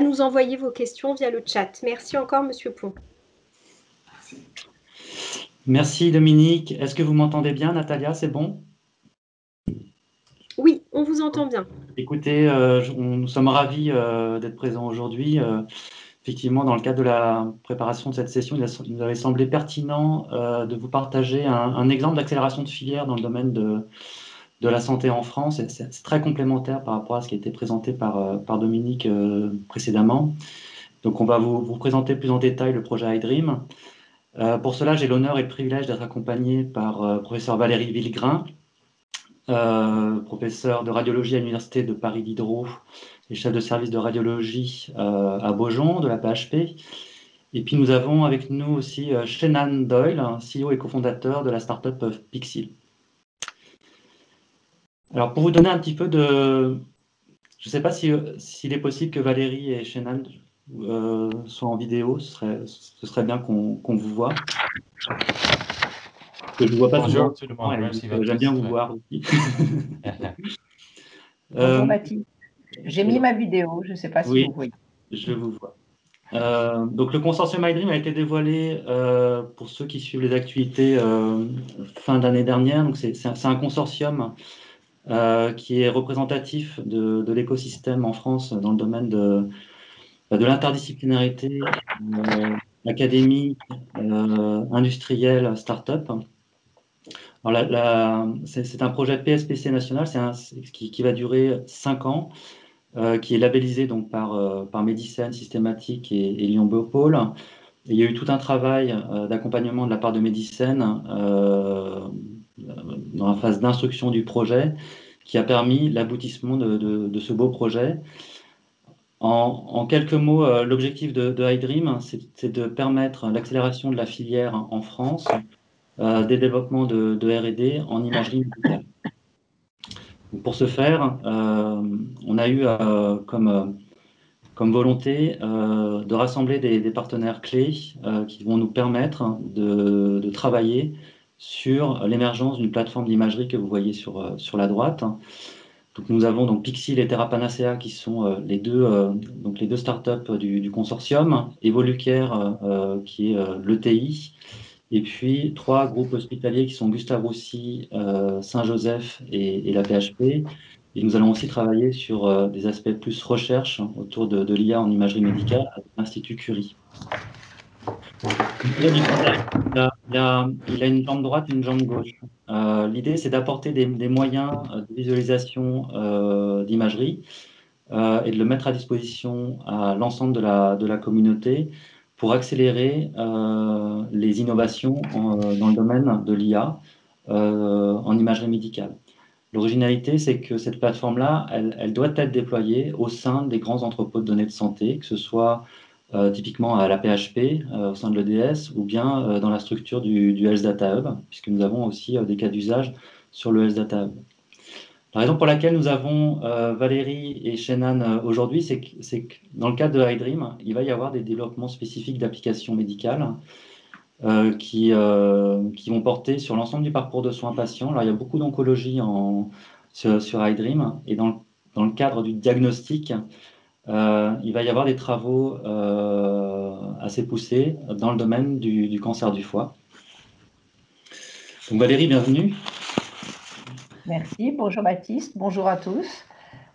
nous envoyer vos questions via le chat. Merci encore, Monsieur Pont. Merci Dominique. Est-ce que vous m'entendez bien, Natalia? C'est bon? Oui, on vous entend bien. Écoutez, nous sommes ravis d'être présents aujourd'hui. Effectivement, dans le cadre de la préparation de cette session, il nous avait semblé pertinent de vous partager un exemple d'accélération de filière dans le domaine de la santé en France. C'est très complémentaire par rapport à ce qui a été présenté par Dominique précédemment. Donc, on va vous présenter plus en détail le projet iDream. Pour cela, j'ai l'honneur et le privilège d'être accompagné par professeur Valérie Villegrain, professeur de radiologie à l'Université de Paris Diderot et chef de service de radiologie à Beaujon de la PHP. Et puis nous avons avec nous aussi Shenan Doyle, CEO et cofondateur de la startup Pixil. Alors pour vous donner un petit peu de... Je ne sais pas s'il est possible que Valérie et Shenan soient en vidéo, ce serait bien qu'on vous voit. Que je ne vois pas. Bonjour tout le monde, merci Baptiste. J'aime bien vous voir aussi. Bonjour Baptiste. J'ai mis ma vidéo, je ne sais pas si vous voyez. Je vous vois. Donc le consortium iDream a été dévoilé pour ceux qui suivent les actualités fin d'année dernière. Donc c'est un consortium qui est représentatif de l'écosystème en France dans le domaine de l'interdisciplinarité, académique, industrielle, start-up. C'est un projet PSPC national qui va durer 5 ans, qui est labellisé donc par Medicène, Systématique et Lyon Biopôle. Et il y a eu tout un travail d'accompagnement de la part de Medicène dans la phase d'instruction du projet qui a permis l'aboutissement de ce beau projet. En quelques mots, l'objectif de iDream, c'est de permettre l'accélération de la filière en France, des développements de R&D en imagerie médicale. Pour ce faire, on a eu comme volonté de rassembler des partenaires clés qui vont nous permettre de travailler sur l'émergence d'une plateforme d'imagerie que vous voyez sur la droite. Donc, nous avons donc Pixil et Terra Panacea qui sont les deux startups du consortium, Evolucare qui est l'ETI, et puis 3 groupes hospitaliers qui sont Gustave Roussy, Saint-Joseph et la PHP, Et nous allons aussi travailler sur des aspects plus recherche autour de l'IA en imagerie médicale à l'Institut Curie. Il a une jambe droite et une jambe gauche. L'idée, c'est d'apporter des moyens de visualisation d'imagerie et de le mettre à disposition à l'ensemble de la communauté pour accélérer les innovations dans le domaine de l'IA en imagerie médicale. L'originalité, c'est que cette plateforme-là, elle doit être déployée au sein des grands entrepôts de données de santé, que ce soit typiquement à la PHP, au sein de l'EDS, ou bien dans la structure du Health Data Hub, puisque nous avons aussi des cas d'usage sur le Health Data Hub. La raison pour laquelle nous avons Valérie et Shenan aujourd'hui, c'est que dans le cadre de iDream, il va y avoir des développements spécifiques d'applications médicales qui vont porter sur l'ensemble du parcours de soins patients. Alors, il y a beaucoup d'oncologie sur iDream, et dans le cadre du diagnostic, il va y avoir des travaux assez poussés dans le domaine du cancer du foie. Donc Valérie, bienvenue. Merci, bonjour Baptiste, bonjour à tous.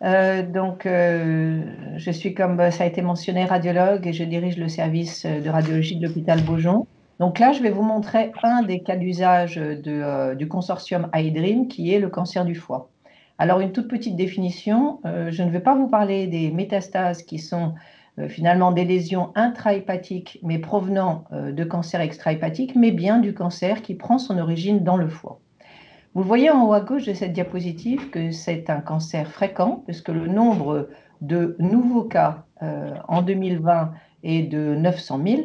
Je suis, comme ça a été mentionné, radiologue et je dirige le service de radiologie de l'hôpital Beaujon. Donc là, je vais vous montrer un des cas d'usage du consortium iDream qui est le cancer du foie. Alors, une toute petite définition, je ne vais pas vous parler des métastases qui sont finalement des lésions intrahépatiques mais provenant de cancer extrahépatique, mais bien du cancer qui prend son origine dans le foie. Vous voyez en haut à gauche de cette diapositive que c'est un cancer fréquent, puisque le nombre de nouveaux cas en 2020 est de 900 000.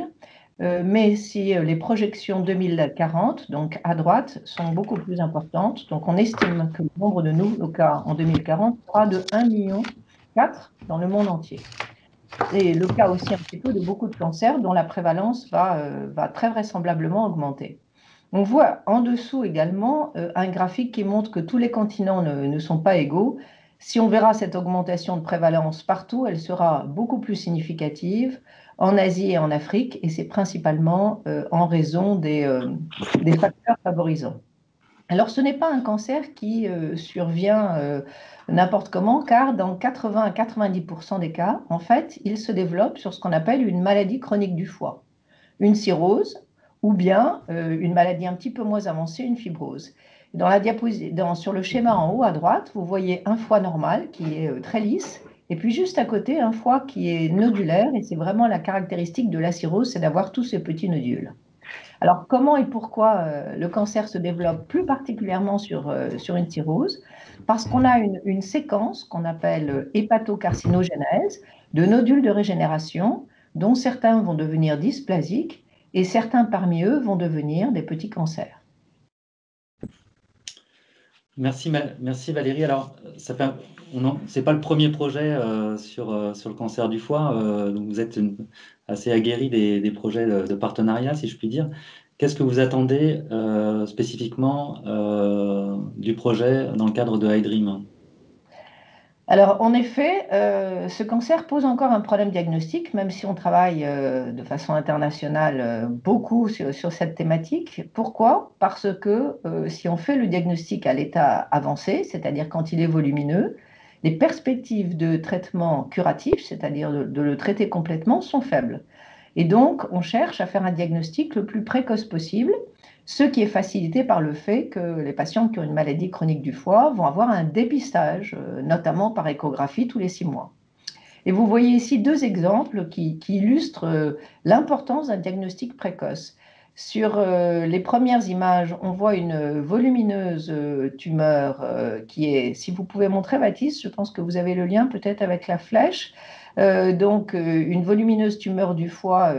Mais si les projections 2040, donc à droite, sont beaucoup plus importantes, donc on estime que le nombre de nouveaux cas en 2040 sera de 1,4 million dans le monde entier. Et le cas aussi un petit peu de beaucoup de cancers dont la prévalence va très vraisemblablement augmenter. On voit en dessous également un graphique qui montre que tous les continents ne sont pas égaux. Si on verra cette augmentation de prévalence partout, elle sera beaucoup plus significative en Asie et en Afrique, et c'est principalement en raison des facteurs favorisants. Alors, ce n'est pas un cancer qui survient n'importe comment, car dans 80 à 90% des cas, en fait, il se développe sur ce qu'on appelle une maladie chronique du foie, une cirrhose, ou bien une maladie un petit peu moins avancée, une fibrose. Sur le schéma en haut à droite, vous voyez un foie normal qui est très lisse, et puis juste à côté, un foie qui est nodulaire, et c'est vraiment la caractéristique de la cirrhose, c'est d'avoir tous ces petits nodules. Alors, comment et pourquoi le cancer se développe plus particulièrement sur une cirrhose? Parce qu'on a une séquence qu'on appelle hépatocarcinogénèse de nodules de régénération, dont certains vont devenir dysplasiques, et certains parmi eux vont devenir des petits cancers. Merci Valérie. Alors, c'est pas le premier projet sur le cancer du foie. Donc vous êtes assez aguerri des projets de partenariat, si je puis dire. Qu'est-ce que vous attendez spécifiquement du projet dans le cadre de iDream ? Alors, en effet, ce cancer pose encore un problème diagnostique, même si on travaille de façon internationale beaucoup sur cette thématique. Pourquoi? Parce que si on fait le diagnostic à l'état avancé, c'est-à-dire quand il est volumineux, les perspectives de traitement curatif, c'est-à-dire de le traiter complètement, sont faibles. Et donc, on cherche à faire un diagnostic le plus précoce possible, ce qui est facilité par le fait que les patients qui ont une maladie chronique du foie vont avoir un dépistage, notamment par échographie, tous les 6 mois. Et vous voyez ici 2 exemples qui illustrent l'importance d'un diagnostic précoce. Sur les premières images, on voit une volumineuse tumeur qui est, si vous pouvez montrer Baptiste, je pense que vous avez le lien peut-être avec la flèche, une volumineuse tumeur du foie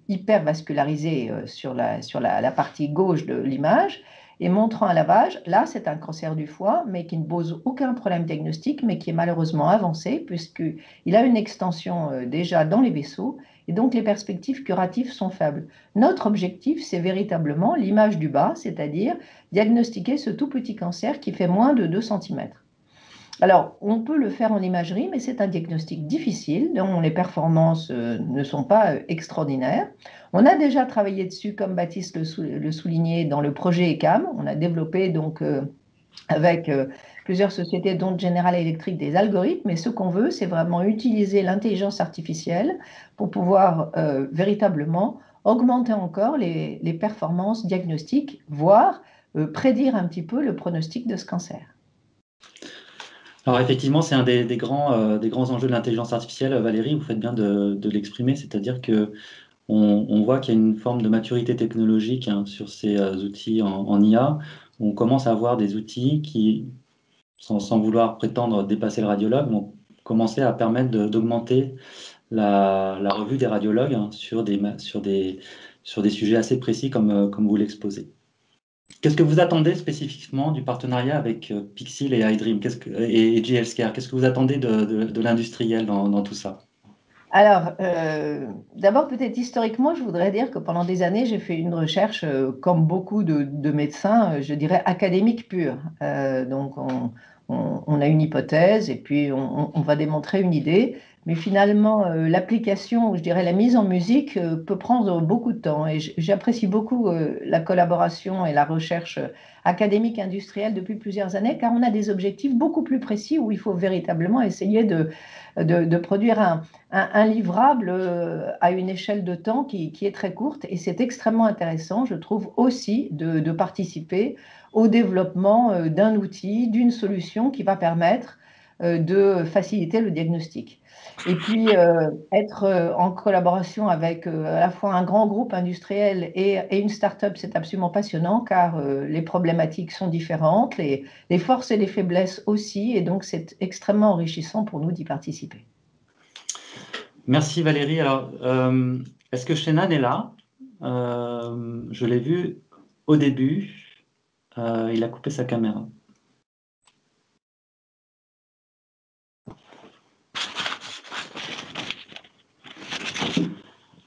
hypervascularisée sur la partie gauche de l'image et montrant un lavage. Là, c'est un cancer du foie, mais qui ne pose aucun problème diagnostique, mais qui est malheureusement avancé puisqu'il a une extension déjà dans les vaisseaux et donc les perspectives curatives sont faibles. Notre objectif, c'est véritablement l'image du bas, c'est-à-dire diagnostiquer ce tout petit cancer qui fait moins de 2 cm. Alors, on peut le faire en imagerie, mais c'est un diagnostic difficile, dont les performances ne sont pas extraordinaires. On a déjà travaillé dessus, comme Baptiste le soulignait, dans le projet ECAM. On a développé donc avec plusieurs sociétés, dont General Electric, des algorithmes. Et ce qu'on veut, c'est vraiment utiliser l'intelligence artificielle pour pouvoir véritablement augmenter encore les performances diagnostiques, voire prédire un petit peu le pronostic de ce cancer. Alors effectivement, c'est un des grands enjeux de l'intelligence artificielle. Valérie, vous faites bien de l'exprimer, c'est-à-dire que on voit qu'il y a une forme de maturité technologique sur ces outils en IA. On commence à avoir des outils qui, sans vouloir prétendre dépasser le radiologue, vont commencer à permettre d'augmenter la revue des radiologues sur des sujets assez précis comme vous l'exposez. Qu'est-ce que vous attendez spécifiquement du partenariat avec Pixil et iDream et JHealthcare? Qu'est-ce que vous attendez de l'industriel dans tout ça? Alors, d'abord, peut-être historiquement, je voudrais dire que pendant des années, j'ai fait une recherche, comme beaucoup de médecins, je dirais académique pure. Donc, on a une hypothèse et puis on va démontrer une idée. Mais finalement, l'application, ou je dirais la mise en musique, peut prendre beaucoup de temps. Et j'apprécie beaucoup la collaboration et la recherche académique industrielle depuis plusieurs années, car on a des objectifs beaucoup plus précis où il faut véritablement essayer de produire un livrable à une échelle de temps qui est très courte. Et c'est extrêmement intéressant, je trouve, aussi de participer au développement d'un outil, d'une solution qui va permettre de faciliter le diagnostic. Et puis, être en collaboration avec à la fois un grand groupe industriel et une start-up, c'est absolument passionnant, car les problématiques sont différentes, les forces et les faiblesses aussi, et donc c'est extrêmement enrichissant pour nous d'y participer. Merci Valérie. Alors, est-ce que Shenan est là? Je l'ai vu au début. Il a coupé sa caméra.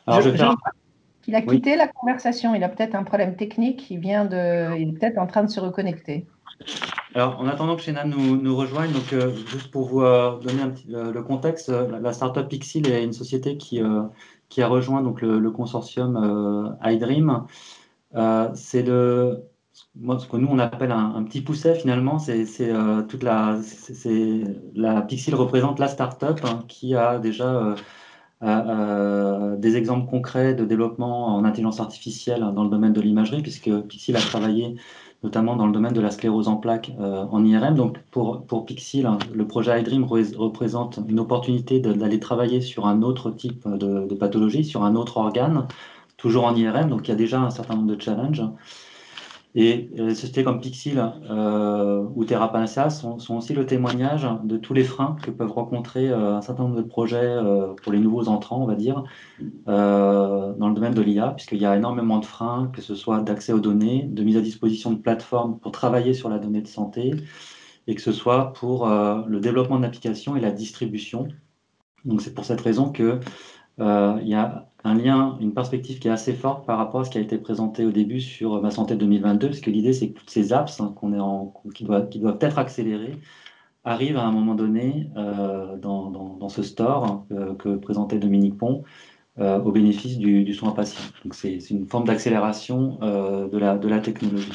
Alors, il a quitté la conversation. Il a peut-être un problème technique. Il est peut-être en train de se reconnecter. Alors, en attendant que Shenan nous rejoigne, donc, juste pour vous donner le contexte, la startup Pixil est une société qui a rejoint donc, le consortium iDream. C'est ce que nous on appelle un petit pousset finalement. La Pixil représente la startup qui a déjà des exemples concrets de développement en intelligence artificielle dans le domaine de l'imagerie, puisque Pixil a travaillé notamment dans le domaine de la sclérose en plaques en IRM. Donc pour Pixil, le projet iDream représente une opportunité d'aller travailler sur un autre type de pathologie, sur un autre organe, toujours en IRM. Donc il y a déjà un certain nombre de challenges. Et les sociétés comme Pixil ou TerraPanacea sont aussi le témoignage de tous les freins que peuvent rencontrer un certain nombre de projets pour les nouveaux entrants, on va dire, dans le domaine de l'IA, puisqu'il y a énormément de freins, que ce soit d'accès aux données, de mise à disposition de plateformes pour travailler sur la donnée de santé, et que ce soit pour le développement d'applications et la distribution. Donc c'est pour cette raison que il y a un lien, une perspective qui est assez forte par rapport à ce qui a été présenté au début sur Ma Santé 2022, parce que l'idée, c'est que toutes ces apps qui doivent être accélérées arrivent à un moment donné dans ce store que présentait Dominique Pont au bénéfice du soin patient. Donc c'est une forme d'accélération de la technologie.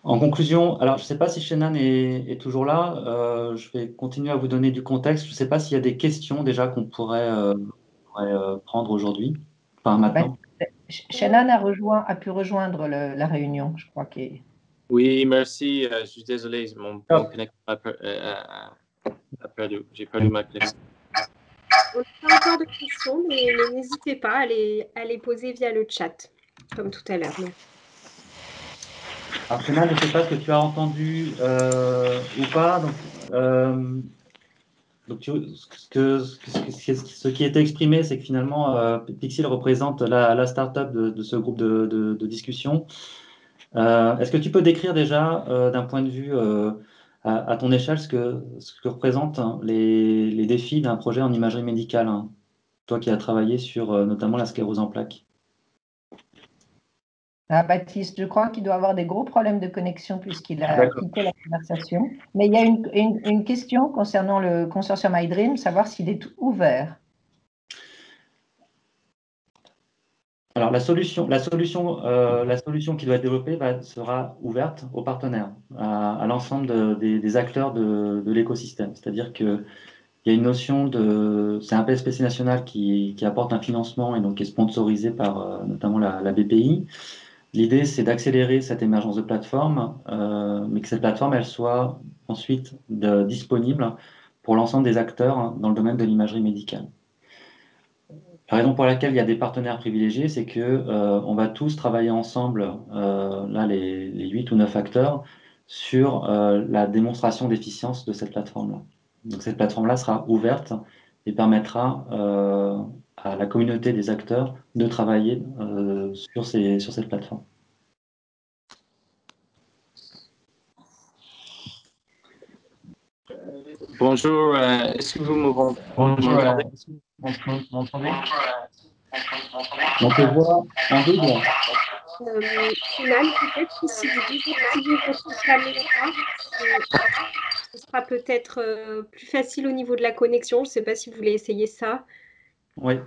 En conclusion, alors je ne sais pas si Shenan est toujours là, je vais continuer à vous donner du contexte. Je ne sais pas s'il y a des questions déjà qu'on pourrait prendre aujourd'hui, enfin maintenant. Shenan a pu rejoindre la réunion, je crois qu'il. Oui, merci. Je suis désolé, mon connexion a perdu. J'ai perdu ma connexion. On n'a pas encore de questions, mais n'hésitez pas à les poser via le chat, comme tout à l'heure. Alors, Shenan, je ne sais pas ce que tu as entendu ou pas. Donc, ce qui était exprimé, c'est que finalement, Pixil représente la start-up de ce groupe de discussion. Est-ce que tu peux décrire déjà, d'un point de vue à ton échelle, ce que représentent les défis d'un projet en imagerie médicale, toi qui as travaillé sur notamment la sclérose en plaques? Baptiste, je crois qu'il doit avoir des gros problèmes de connexion puisqu'il a quitté la conversation. Mais il y a une question concernant le consortium iDream, savoir s'il est ouvert. Alors, la solution qui doit être développée sera ouverte aux partenaires, à l'ensemble des acteurs de l'écosystème. C'est-à-dire qu'il y a une notion c'est un PSPC national qui apporte un financement et donc qui est sponsorisé par notamment la BPI. L'idée, c'est d'accélérer cette émergence de plateforme, mais que cette plateforme, elle soit ensuite disponible pour l'ensemble des acteurs dans le domaine de l'imagerie médicale. La raison pour laquelle il y a des partenaires privilégiés, c'est que on va tous travailler ensemble, là les 8 ou 9 acteurs, sur la démonstration d'efficience de cette plateforme-là. Donc cette plateforme-là sera ouverte et permettra à la communauté des acteurs de travailler sur cette plateforme. Bonjour, est-ce que vous m'entendez? Bonjour, est-ce que vous m'entendez? On te voit en double. Finale, peut-être que si vous désactivez votre caméra, ce sera peut-être plus facile au niveau de la connexion. Je ne sais pas si vous voulez essayer ça. Oui.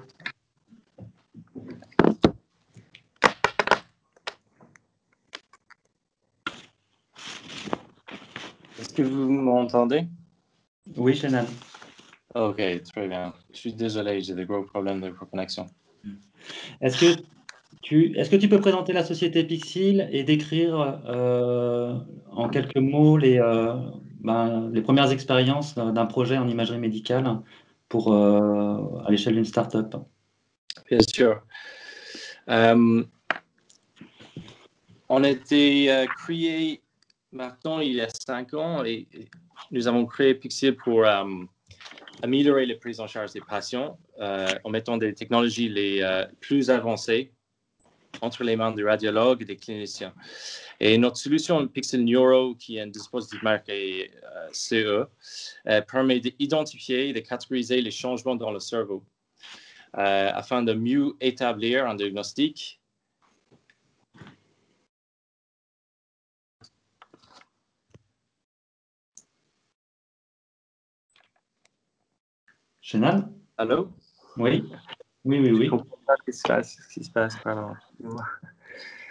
Est-ce que vous m'entendez? Oui, Shannon. Ok, très bien. Je suis désolé, j'ai des gros problèmes de connexion. Est-ce que tu peux présenter la société Pixil et décrire en quelques mots les premières expériences d'un projet en imagerie médicale à l'échelle d'une start-up? Bien sûr. On a été créé maintenant il y a 5 ans et nous avons créé Pixil pour améliorer la prise en charge des patients en mettant des technologies les plus avancées entre les mains des radiologues et des cliniciens. Et notre solution Pixil Neuro, qui est un dispositif marqué CE, permet d'identifier et de catégoriser les changements dans le cerveau afin de mieux établir un diagnostic. Shannon? Allô? Oui. Je ne comprends pas ce qui se passe. Pardon.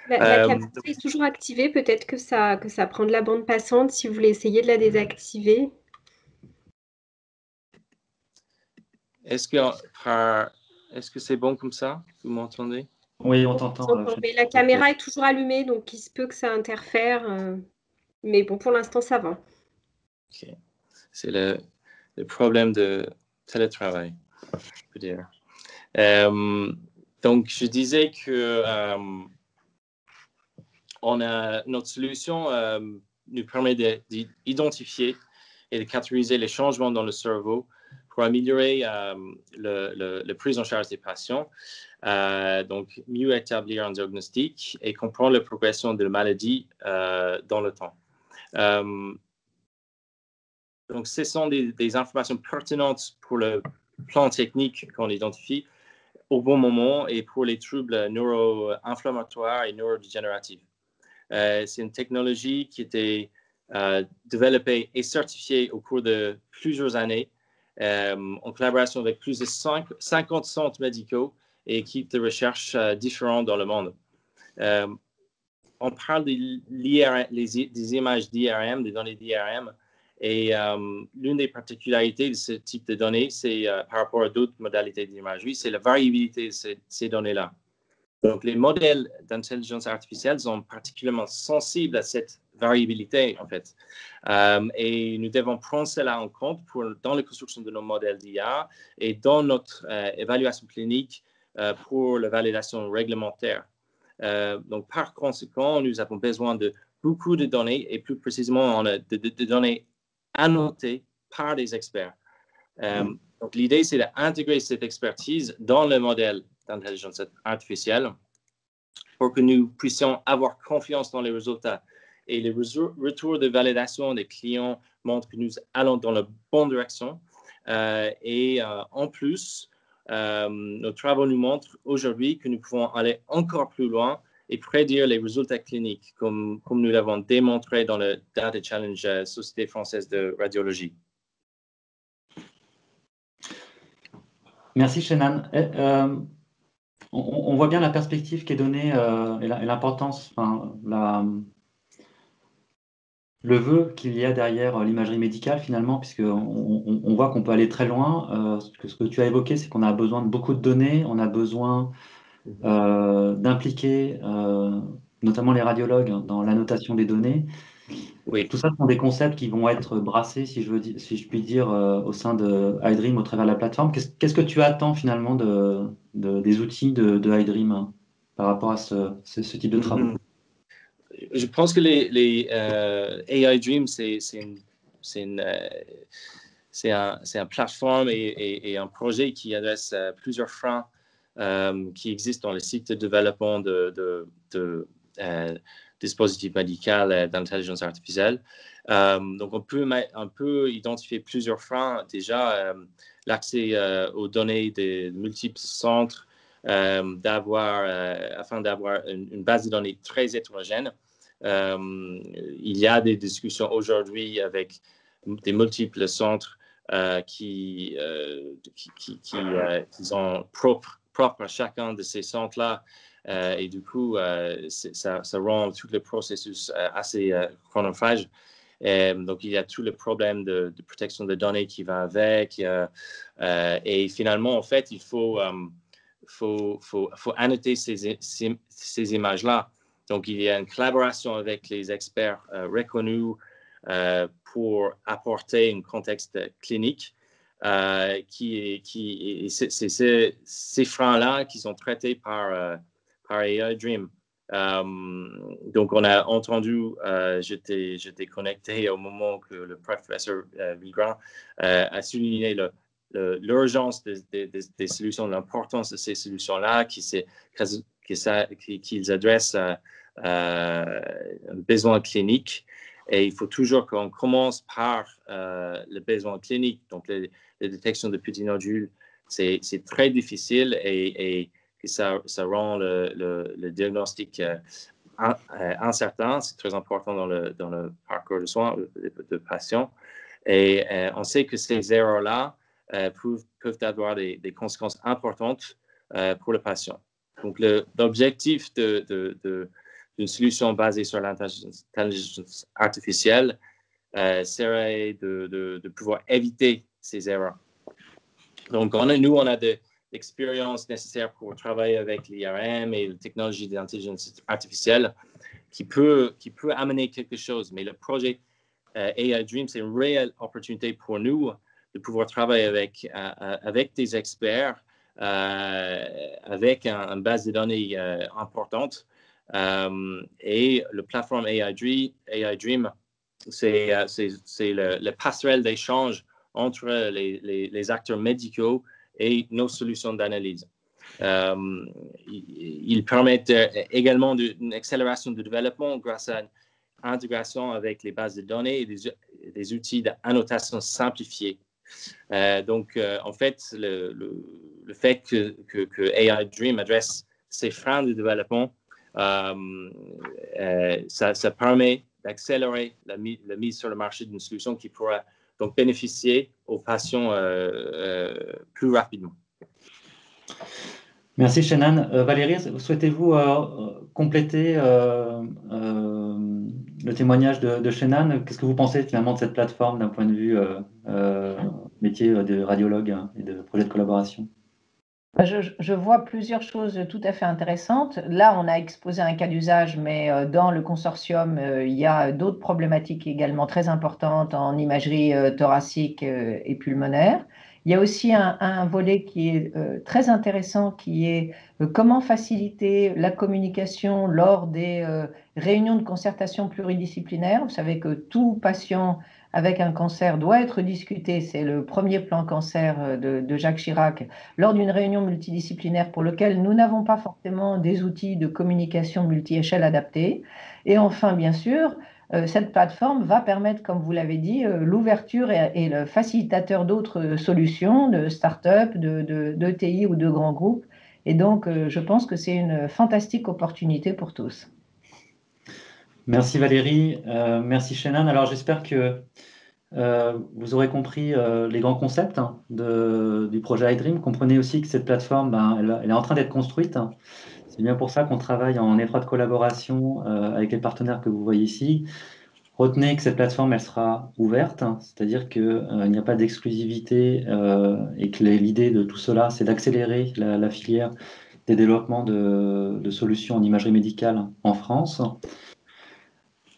La caméra est toujours activée. Peut-être que ça prend de la bande passante. Si vous voulez essayer de la désactiver. Est-ce que c'est bon comme ça? Vous m'entendez? Oui, on t'entend. Mais la caméra est toujours allumée, donc il se peut que ça interfère. Mais bon, pour l'instant, ça va. Ok. C'est le problème de télétravail, je peux dire. Donc, je disais que notre solution nous permet d'identifier et de catégoriser les changements dans le cerveau pour améliorer la prise en charge des patients, donc mieux établir un diagnostic et comprendre la progression de la maladie dans le temps. Donc, ce sont des informations pertinentes pour le plan technique qu'on identifie au bon moment et pour les troubles neuro-inflammatoires et neurodégénératifs. C'est une technologie qui était développée et certifiée au cours de plusieurs années en collaboration avec plus de 50 centres médicaux et équipes de recherche différentes dans le monde. On parle des images d'IRM, des données d'IRM, et l'une des particularités de ce type de données, c'est par rapport à d'autres modalités d'imagerie, c'est la variabilité de ces données-là. Donc, les modèles d'intelligence artificielle sont particulièrement sensibles à cette variabilité, en fait. Et nous devons prendre cela en compte dans la construction de nos modèles d'IA et dans notre évaluation clinique pour la validation réglementaire. Donc, par conséquent, nous avons besoin de beaucoup de données et plus précisément de données annotées par des experts. Donc, l'idée, c'est d'intégrer cette expertise dans le modèle d'intelligence artificielle pour que nous puissions avoir confiance dans les résultats. Et les retours de validation des clients montrent que nous allons dans la bonne direction. En plus, nos travaux nous montrent aujourd'hui que nous pouvons aller encore plus loin et prédire les résultats cliniques, comme nous l'avons démontré dans le Data Challenge Société française de radiologie. Merci, Shannon. On voit bien la perspective qui est donnée et l'importance, enfin, le vœu qu'il y a derrière l'imagerie médicale finalement, puisqu'on voit qu'on peut aller très loin. Ce que tu as évoqué, c'est qu'on a besoin de beaucoup de données, on a besoin d'impliquer notamment les radiologues dans l'annotation des données. Oui. Tout ça sont des concepts qui vont être brassés, si je puis dire, au sein de iDream au travers de la plateforme. Qu'est-ce que tu attends finalement des outils de iDream par rapport à ce type de travaux? Je pense que les AI Dream, c'est un plateforme et un projet qui adresse plusieurs freins qui existent dans le cycle de développement de dispositifs médicaux d'intelligence artificielle. Donc, on peut identifier plusieurs freins. Déjà, l'accès aux données de multiples centres, afin d'avoir une base de données très hétérogène. Il y a des discussions aujourd'hui avec des multiples centres qui sont propres à chacun de ces centres-là. Et du coup, ça rend tout le processus assez chronophage. Donc, il y a tout le problème de protection des données qui va avec. Et finalement, en fait, il faut annoter ces images-là. Donc, il y a une collaboration avec les experts reconnus pour apporter un contexte clinique. Ces freins-là qui sont traités par AI Dream. Donc, on a entendu, j'étais connecté au moment que le professeur Vigrand a souligné l'urgence des solutions, l'importance de ces solutions-là, qu'ils adressent un besoin clinique. Et il faut toujours qu'on commence par le besoin clinique. Donc, la détection de petits nodules, c'est très difficile et ça rend le diagnostic incertain. C'est très important dans le parcours de soins de patients. Et on sait que ces erreurs-là peuvent avoir des conséquences importantes pour le patient. Donc, l'objectif d'une solution basée sur l'intelligence artificielle serait de pouvoir éviter ces erreurs. Donc, nous, on a de l'expérience nécessaire pour travailler avec l'IRM et la technologie d'intelligence artificielle qui peut amener quelque chose. Mais le projet AI Dream, c'est une réelle opportunité pour nous de pouvoir travailler avec des experts, avec une base de données importante. Et la plateforme AI Dream, c'est le passerelle d'échange entre les acteurs médicaux et nos solutions d'analyse. Ils permettent également une accélération du développement grâce à une intégration avec les bases de données et des outils d'annotation simplifiés. Donc, en fait, le fait que AI Dream adresse ces freins de développement, ça permet d'accélérer la mise sur le marché d'une solution qui pourra donc bénéficier aux patients plus rapidement. Merci Shenan. Valérie, souhaitez-vous compléter le témoignage de Shenan? Qu'est-ce que vous pensez finalement de cette plateforme d'un point de vue métier de radiologue et de projet de collaboration? Je vois plusieurs choses tout à fait intéressantes. Là, on a exposé un cas d'usage, mais dans le consortium, il y a d'autres problématiques également très importantes en imagerie thoracique et pulmonaire. Il y a aussi un volet qui est très intéressant, qui est comment faciliter la communication lors des réunions de concertation pluridisciplinaire. Vous savez que tout patient avec un cancer doit être discuté, c'est le premier plan cancer de Jacques Chirac, lors d'une réunion multidisciplinaire pour laquelle nous n'avons pas forcément des outils de communication multi-échelle adaptés. Et enfin, bien sûr, cette plateforme va permettre, comme vous l'avez dit, l'ouverture et le facilitateur d'autres solutions, de start-up, d'ETI ou de grands groupes. Et donc, je pense que c'est une fantastique opportunité pour tous. Merci Valérie, merci Shenan. Alors j'espère que vous aurez compris les grands concepts du projet iDream. Comprenez aussi que cette plateforme, elle est en train d'être construite. C'est bien pour ça qu'on travaille en étroite collaboration avec les partenaires que vous voyez ici. Retenez que cette plateforme, elle sera ouverte, c'est-à-dire qu'il n'y a pas d'exclusivité et que l'idée de tout cela, c'est d'accélérer la filière des développements de solutions en imagerie médicale en France.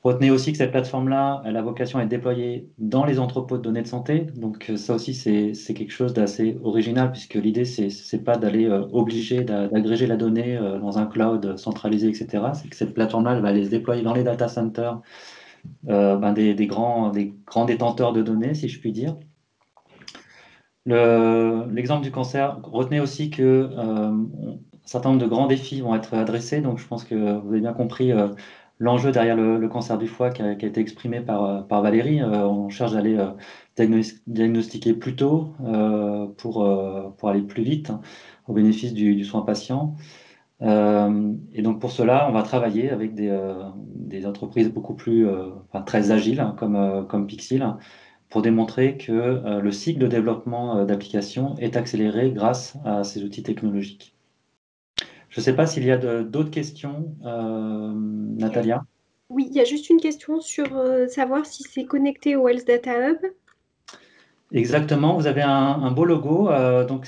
Retenez aussi que cette plateforme-là, elle a vocation à être déployée dans les entrepôts de données de santé. Donc ça aussi, c'est quelque chose d'assez original, puisque l'idée, c'est pas d'aller obliger d'agréger la donnée dans un cloud centralisé, etc. C'est que cette plateforme-là, elle va aller se déployer dans les data centers des grands détenteurs de données, si je puis dire. L'exemple du cancer, retenez aussi que un certain nombre de grands défis vont être adressés. Donc je pense que vous avez bien compris l'enjeu derrière le cancer du foie qui a été exprimé par Valérie. On cherche d'aller diagnostiquer plus tôt pour aller plus vite au bénéfice du soin patient. Et donc pour cela, on va travailler avec des entreprises beaucoup plus très agiles comme Pixil pour démontrer que le cycle de développement d'applications est accéléré grâce à ces outils technologiques. Je ne sais pas s'il y a d'autres questions, Natalia. Oui, il y a juste une question sur savoir si c'est connecté au Health Data Hub. Exactement, vous avez un beau logo, donc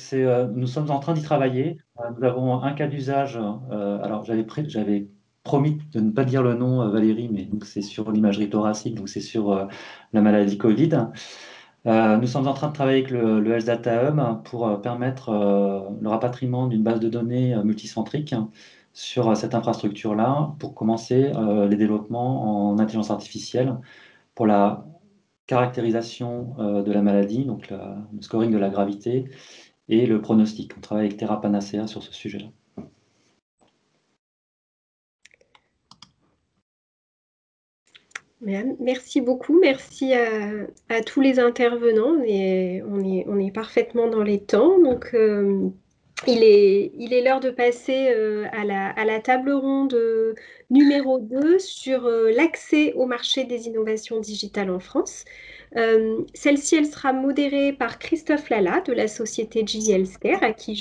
nous sommes en train d'y travailler. Nous avons un cas d'usage, alors j'avais promis de ne pas dire le nom, Valérie, mais c'est sur l'imagerie thoracique, donc c'est sur la maladie Covid. Nous sommes en train de travailler avec le Health Data Hub pour permettre le rapatriement d'une base de données multicentrique sur cette infrastructure-là, pour commencer les développements en intelligence artificielle pour la caractérisation de la maladie, donc le scoring de la gravité et le pronostic. On travaille avec Terra Panacea sur ce sujet-là. Merci beaucoup, merci à tous les intervenants. On est parfaitement dans les temps. Donc, il est l'heure de passer à la table ronde numéro 2 sur l'accès au marché des innovations digitales en France. Celle-ci, elle sera modérée par Christophe Lala de la société GE Healthcare, à qui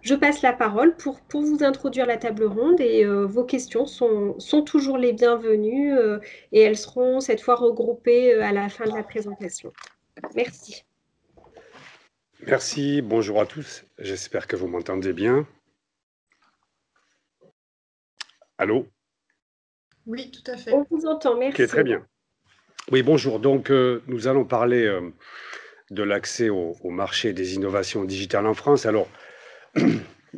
je passe la parole pour vous introduire la table ronde, et vos questions sont toujours les bienvenues et elles seront cette fois regroupées à la fin de la présentation. Merci. Merci, bonjour à tous. J'espère que vous m'entendez bien. Allô? Oui, tout à fait. On vous entend, merci. Ok, très bien. Oui, bonjour. Donc, nous allons parler de l'accès au marché des innovations digitales en France. Alors,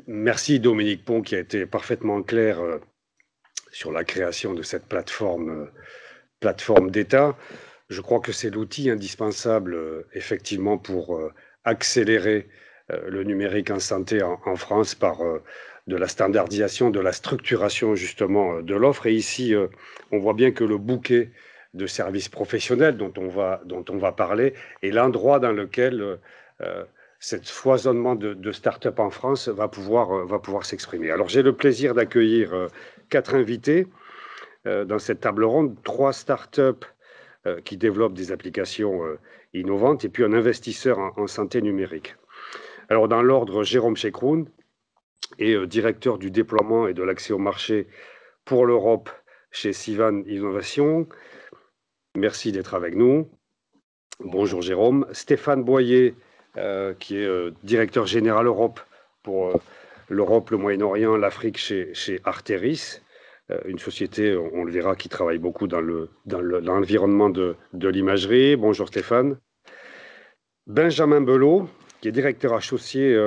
merci Dominique Pont qui a été parfaitement clair sur la création de cette plateforme d'État. Je crois que c'est l'outil indispensable effectivement pour accélérer le numérique en santé en France par de la standardisation, de la structuration justement de l'offre. Et ici, on voit bien que le bouquet de services professionnels dont on va parler est l'endroit dans lequel cet foisonnement de start-up en France va pouvoir s'exprimer. Alors j'ai le plaisir d'accueillir 4 invités dans cette table ronde, 3 start-up qui développent des applications innovantes et puis un investisseur en santé numérique. Alors dans l'ordre, Jérôme Chekroun est directeur du déploiement et de l'accès au marché pour l'Europe chez Sivan Innovation. Merci d'être avec nous. Bonjour Jérôme. Stéphane Boyer, qui est directeur général Europe pour l'Europe, le Moyen-Orient, l'Afrique chez Arteris, une société, on le verra, qui travaille beaucoup dans l'environnement de l'imagerie. Bonjour Stéphane. Benjamin Belot, qui est directeur associé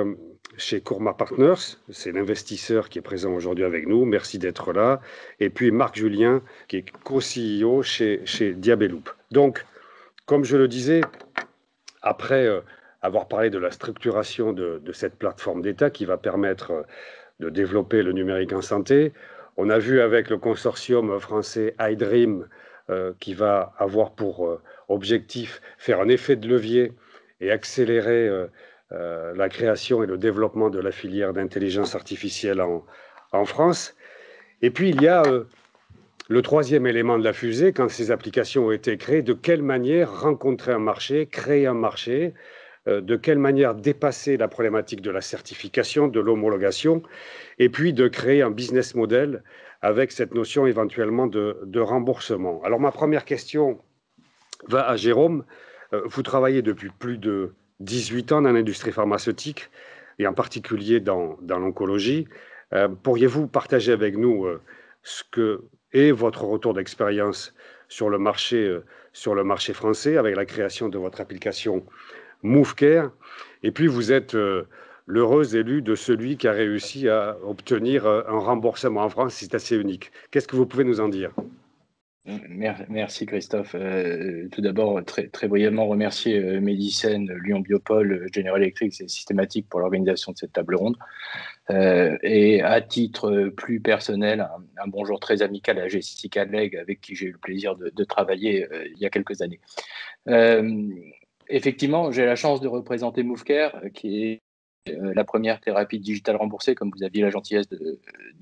chez Courma Partners, c'est l'investisseur qui est présent aujourd'hui avec nous, merci d'être là. Et puis Marc Julien, qui est co-CEO chez Diabeloop. Donc, comme je le disais, après avoir parlé de la structuration de cette plateforme d'État qui va permettre de développer le numérique en santé, on a vu avec le consortium français iDream qui va avoir pour objectif faire un effet de levier et accélérer la création et le développement de la filière d'intelligence artificielle en France. Et puis il y a le troisième élément de la fusée, quand ces applications ont été créées, de quelle manière rencontrer un marché, créer un marché, de quelle manière dépasser la problématique de la certification, de l'homologation, et puis de créer un business model avec cette notion éventuellement de remboursement. Alors ma première question va à Jérôme. Vous travaillez depuis plus de 18 ans dans l'industrie pharmaceutique, et en particulier dans l'oncologie. Pourriez-vous partager avec nous ce que est votre retour d'expérience sur le marché français avec la création de votre application MoveCare? Et puis, vous êtes l'heureux élu de celui qui a réussi à obtenir un remboursement en France. C'est assez unique. Qu'est-ce que vous pouvez nous en dire? Merci Christophe. Tout d'abord, très brièvement, remercier Medicine, Lyon Biopol, General Electric et Systématique pour l'organisation de cette table ronde. Et à titre plus personnel, un bonjour très amical à Jessica Legge, avec qui j'ai eu le plaisir de travailler il y a quelques années. Effectivement, j'ai la chance de représenter MoveCare, qui est la première thérapie digitale remboursée, comme vous aviez la gentillesse de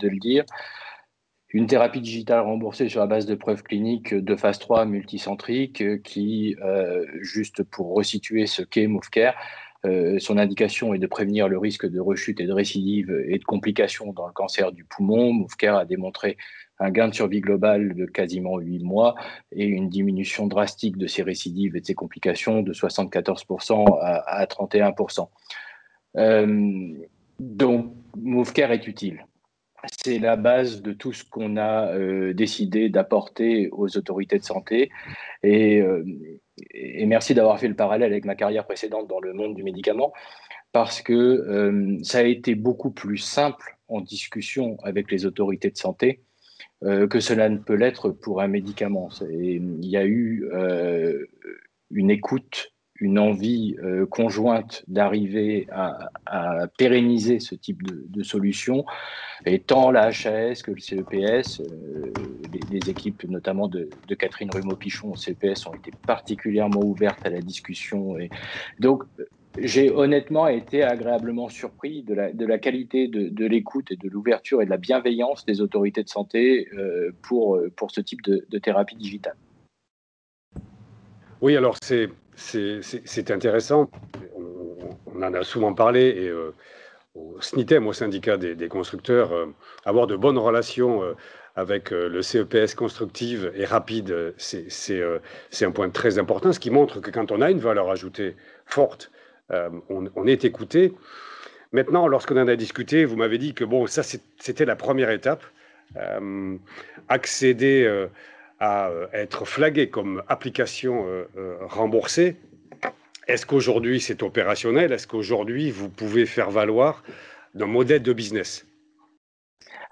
le dire. Une thérapie digitale remboursée sur la base de preuves cliniques de phase 3 multicentriques qui, juste pour resituer ce qu'est MoveCare, son indication est de prévenir le risque de rechute et de récidive et de complications dans le cancer du poumon. MoveCare a démontré un gain de survie global de quasiment 8 mois et une diminution drastique de ces récidives et de ces complications de 74% à 31%. Donc, MoveCare est utile. C'est la base de tout ce qu'on a décidé d'apporter aux autorités de santé. Et merci d'avoir fait le parallèle avec ma carrière précédente dans le monde du médicament, parce que ça a été beaucoup plus simple en discussion avec les autorités de santé que cela ne peut l'être pour un médicament. Il y a eu une écoute, une envie conjointe d'arriver à pérenniser ce type de solution. Et tant la HAS que le CEPS, les équipes notamment de Catherine Rumeau-Pichon au CEPS ont été particulièrement ouvertes à la discussion. Et donc, j'ai honnêtement été agréablement surpris de la qualité de l'écoute et de l'ouverture et de la bienveillance des autorités de santé pour ce type de thérapie digitale. Oui, alors c'est intéressant. On en a souvent parlé et au SNITEM, au syndicat des constructeurs, avoir de bonnes relations avec le CEPS constructive et rapide, c'est un point très important, ce qui montre que quand on a une valeur ajoutée forte, on est écouté. Maintenant, lorsqu'on en a discuté, vous m'avez dit que bon, ça c'était la première étape, accéder à être flagué comme application remboursée. Est-ce qu'aujourd'hui c'est opérationnel? Est-ce qu'aujourd'hui vous pouvez faire valoir d'un modèle de business?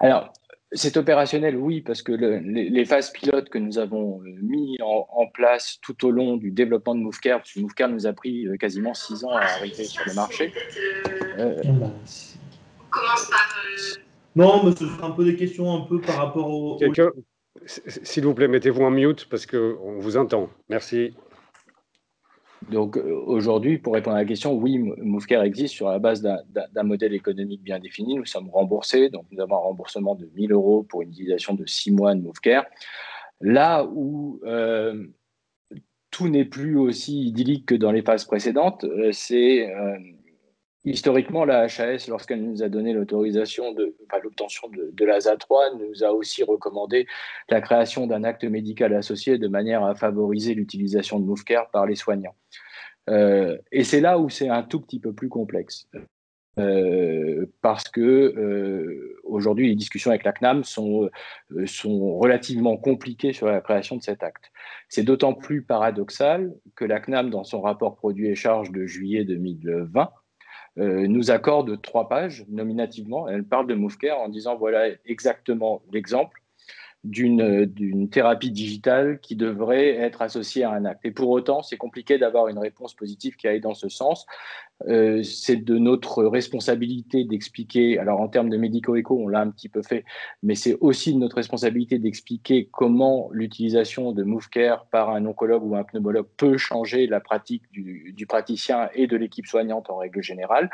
Alors, c'est opérationnel, oui, parce que les phases pilotes que nous avons mis en place tout au long du développement de MoveCare, parce que MoveCare nous a pris quasiment 6 ans à arriver sur le marché. On commence par... Non, mais ce sera un peu des questions un peu par rapport au... Quelqu'un, s'il vous plaît, mettez-vous en mute parce qu'on vous entend. Merci. Donc aujourd'hui, pour répondre à la question, oui, MoveCare existe sur la base d'un modèle économique bien défini. Nous sommes remboursés, donc nous avons un remboursement de 1 000 € pour une utilisation de 6 mois de MoveCare. Là où tout n'est plus aussi idyllique que dans les phases précédentes, c'est historiquement la HAS, lorsqu'elle nous a donné l'obtention de l'ASA 3, nous a aussi recommandé la création d'un acte médical associé de manière à favoriser l'utilisation de MoveCare par les soignants. Et c'est là où c'est un tout petit peu plus complexe. Parce que aujourd'hui, les discussions avec la CNAM sont relativement compliquées sur la création de cet acte. C'est d'autant plus paradoxal que la CNAM, dans son rapport produit et charge de juillet 2020, nous accorde 3 pages nominativement. Elle parle de MoveCare en disant voilà exactement l'exemple d'une thérapie digitale qui devrait être associée à un acte. Et pour autant, c'est compliqué d'avoir une réponse positive qui aille dans ce sens. C'est de notre responsabilité d'expliquer, alors en termes de médico-éco, on l'a un petit peu fait, mais c'est aussi de notre responsabilité d'expliquer comment l'utilisation de MoveCare par un oncologue ou un pneumologue peut changer la pratique du praticien et de l'équipe soignante en règle générale.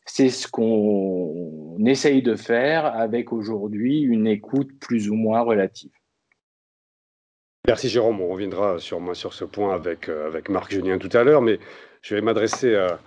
C'est ce qu'on essaye de faire avec aujourd'hui une écoute plus ou moins relative. Merci Jérôme, on reviendra sûrement sur ce point avec Marc Julien tout à l'heure, mais je vais m'adresser à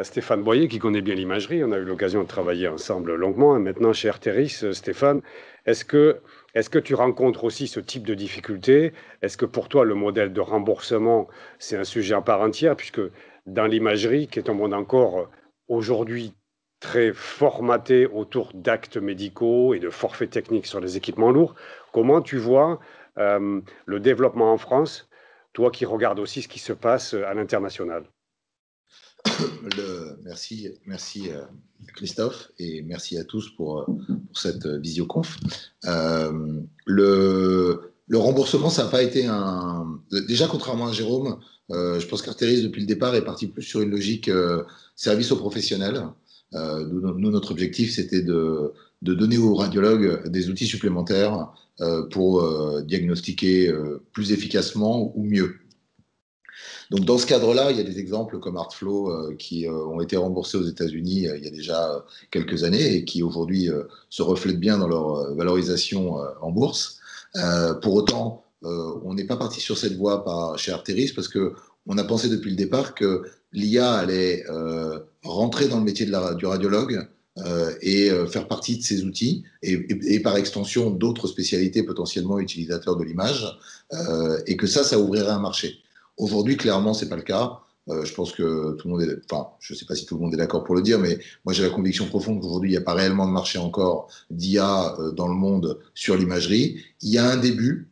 Stéphane Boyer qui connaît bien l'imagerie. On a eu l'occasion de travailler ensemble longuement. Et maintenant chez Arteris, Stéphane, est-ce que tu rencontres aussi ce type de difficultés? Est-ce que pour toi le modèle de remboursement c'est un sujet à part entière, puisque dans l'imagerie, qui est un monde encore aujourd'hui très formaté autour d'actes médicaux et de forfaits techniques sur les équipements lourds, comment tu vois le développement en France, toi qui regardes aussi ce qui se passe à l'international? Merci Christophe, et merci à tous pour cette visioconf. Le remboursement, ça n'a pas été un... Déjà, contrairement à Jérôme, je pense qu'Arteris, depuis le départ, est parti plus sur une logique service aux professionnels. Nous, notre objectif, c'était de donner aux radiologues des outils supplémentaires pour diagnostiquer plus efficacement ou mieux. Donc, dans ce cadre-là, il y a des exemples comme Artflow qui ont été remboursés aux États-Unis il y a déjà quelques années et qui aujourd'hui se reflètent bien dans leur valorisation en bourse. Pour autant, on n'est pas parti sur cette voie chez Arteris parce qu'on a pensé depuis le départ que l'IA allait rentrer dans le métier du radiologue et faire partie de ces outils et par extension d'autres spécialités potentiellement utilisateurs de l'image et que ça ouvrirait un marché. Aujourd'hui, clairement, c'est pas le cas. Je pense que tout le monde je sais pas si tout le monde est d'accord pour le dire, mais moi j'ai la conviction profonde qu'aujourd'hui il n'y a pas réellement de marché encore d'IA dans le monde sur l'imagerie. Il y a un début,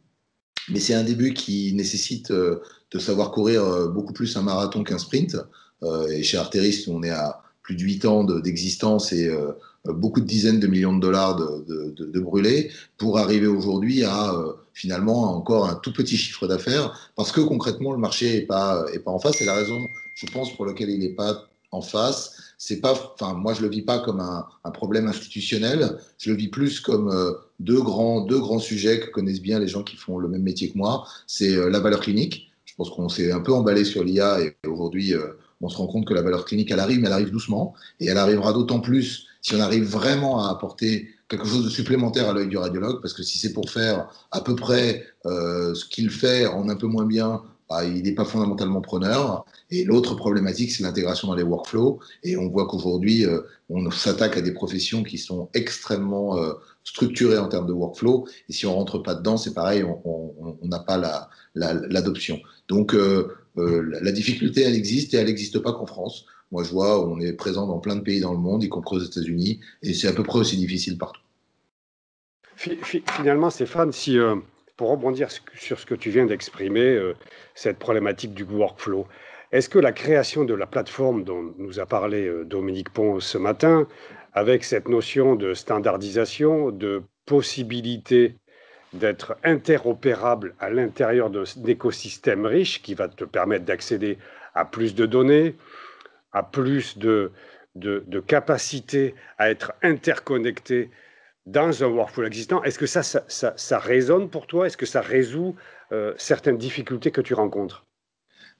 mais c'est un début qui nécessite de savoir courir beaucoup plus un marathon qu'un sprint. Et chez Arteris, on est à plus de 8 ans d'existence et beaucoup de dizaines de millions de dollars de brûlés pour arriver aujourd'hui à finalement encore un tout petit chiffre d'affaires parce que concrètement le marché est pas en face. Et la raison, je pense, pour laquelle il n'est pas en face, c'est pas, moi je le vis pas comme un problème institutionnel, je le vis plus comme deux grands sujets que connaissent bien les gens qui font le même métier que moi. C'est la valeur clinique. Je pense qu'on s'est un peu emballé sur l'IA et aujourd'hui on se rend compte que la valeur clinique elle arrive doucement et elle arrivera d'autant plus si on arrive vraiment à apporter quelque chose de supplémentaire à l'œil du radiologue, parce que si c'est pour faire à peu près ce qu'il fait en un peu moins bien, il n'est pas fondamentalement preneur. Et l'autre problématique, c'est l'intégration dans les workflows. Et on voit qu'aujourd'hui, on s'attaque à des professions qui sont extrêmement structurées en termes de workflow. Et si on rentre pas dedans, c'est pareil, on n'a pas l'adoption. Donc, la difficulté, elle existe et elle n'existe pas qu'en France. Moi, je vois, on est présent dans plein de pays dans le monde, y compris aux États-Unis, et c'est à peu près aussi difficile partout. Finalement, Stéphane, pour rebondir sur ce que tu viens d'exprimer, cette problématique du workflow, est-ce que la création de la plateforme dont nous a parlé Dominique Pont ce matin, avec cette notion de standardisation, de possibilité d'être interopérable à l'intérieur d'écosystèmes riches qui va te permettre d'accéder à plus de données, à plus de capacité à être interconnecté dans un workflow existant, est-ce que ça résonne pour toi? Est-ce que ça résout certaines difficultés que tu rencontres?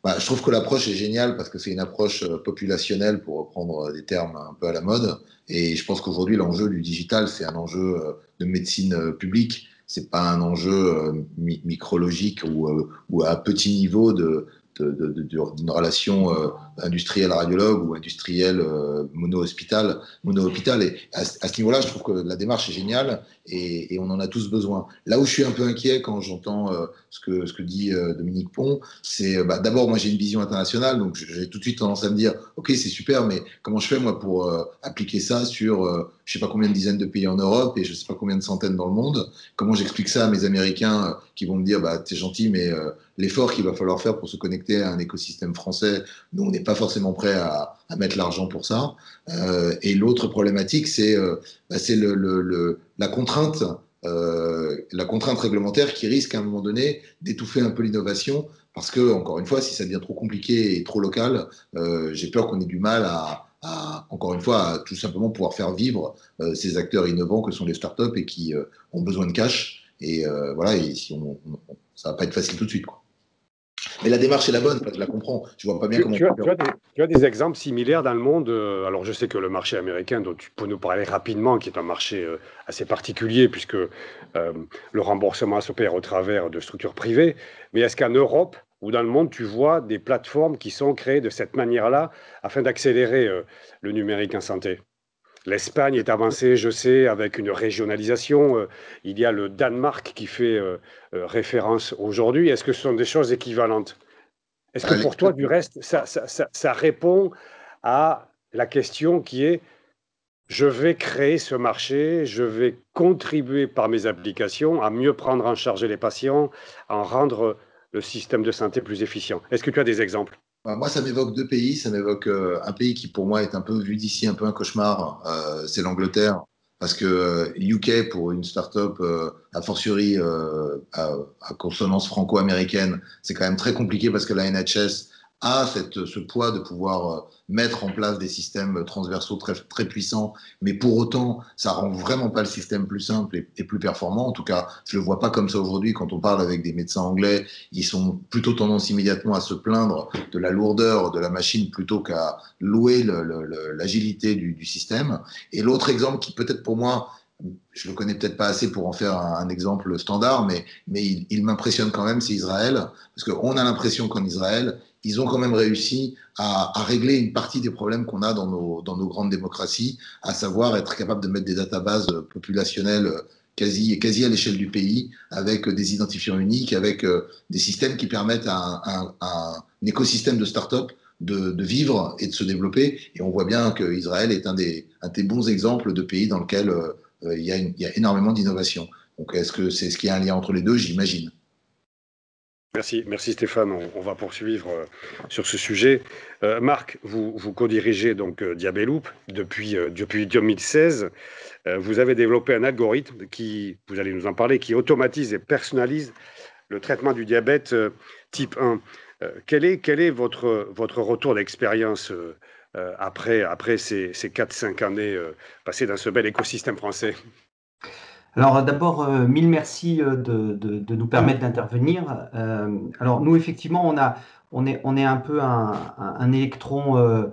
Je trouve que l'approche est géniale parce que c'est une approche populationnelle, pour reprendre des termes un peu à la mode. Et je pense qu'aujourd'hui, l'enjeu du digital, c'est un enjeu de médecine publique. C'est pas un enjeu micrologique ou à petit niveau d'une relation industrielle radiologue ou industrielle mono-hôpital. Et à ce niveau-là, je trouve que la démarche est géniale et on en a tous besoin. Là où je suis un peu inquiet quand j'entends ce que dit Dominique Pont, c'est d'abord, moi j'ai une vision internationale, donc j'ai tout de suite tendance à me dire, ok, c'est super, mais comment je fais moi pour appliquer ça sur je sais pas combien de dizaines de pays en Europe et je sais pas combien de centaines dans le monde? Comment j'explique ça à mes Américains qui vont me dire, t'es gentil, mais l'effort qu'il va falloir faire pour se connecter à un écosystème français, nous, on n'est pas forcément prêt à mettre l'argent pour ça. Et l'autre problématique, c'est la contrainte réglementaire qui risque à un moment donné d'étouffer un peu l'innovation, parce que, encore une fois, si ça devient trop compliqué et trop local, j'ai peur qu'on ait du mal encore une fois, à tout simplement pouvoir faire vivre ces acteurs innovants que sont les startups et qui ont besoin de cash. Et voilà, et si ça va pas être facile tout de suite, quoi. Mais la démarche est la bonne, je la comprends. Je vois pas bien comment. Tu as des exemples similaires dans le monde. Alors, je sais que le marché américain, dont tu peux nous parler rapidement, qui est un marché assez particulier, puisque le remboursement s'opère au travers de structures privées. Mais est-ce qu'en Europe ou dans le monde, tu vois des plateformes qui sont créées de cette manière-là afin d'accélérer le numérique en santé? L'Espagne est avancée, je sais, avec une régionalisation. Il y a le Danemark qui fait référence aujourd'hui. Est-ce que ce sont des choses équivalentes? Est-ce que pour toi, du reste, ça répond à la question qui est je vais créer ce marché, je vais contribuer par mes applications à mieux prendre en charge les patients, à en rendre le système de santé plus efficient? Est-ce que tu as des exemples? Moi, ça m'évoque deux pays. Ça m'évoque un pays qui, pour moi, est un peu vu d'ici, un peu un cauchemar. C'est l'Angleterre. Parce que UK, pour une start-up, a fortiori à consonance franco-américaine, c'est quand même très compliqué parce que la NHS a ce poids de pouvoir mettre en place des systèmes transversaux très, très puissants, mais pour autant, ça rend vraiment pas le système plus simple et plus performant. En tout cas, je le vois pas comme ça aujourd'hui. Quand on parle avec des médecins anglais, ils sont plutôt tendance immédiatement à se plaindre de la lourdeur de la machine plutôt qu'à louer l'agilité du système. Et l'autre exemple qui peut-être pour moi, je le connais peut-être pas assez pour en faire un exemple standard, mais il m'impressionne quand même, c'est Israël, parce qu'on a l'impression qu'en Israël, ils ont quand même réussi à régler une partie des problèmes qu'on a dans nos grandes démocraties, à savoir être capable de mettre des databases populationnelles quasi à l'échelle du pays, avec des identifiants uniques, avec des systèmes qui permettent à un écosystème de start-up de vivre et de se développer. Et on voit bien qu'Israël est un des bons exemples de pays dans lequel il y a énormément d'innovation. Donc, est-ce qu'il y a un lien entre les deux? J'imagine. Merci Stéphane. On va poursuivre sur ce sujet. Marc, vous co-dirigez donc Diabeloop depuis 2016. Vous avez développé un algorithme qui, vous allez nous en parler, qui automatise et personnalise le traitement du diabète type 1. Quel est votre retour d'expérience après ces 4-5 années passées dans ce bel écosystème français? Alors d'abord, mille merci de nous permettre d'intervenir. Alors nous, effectivement, on est un peu un électron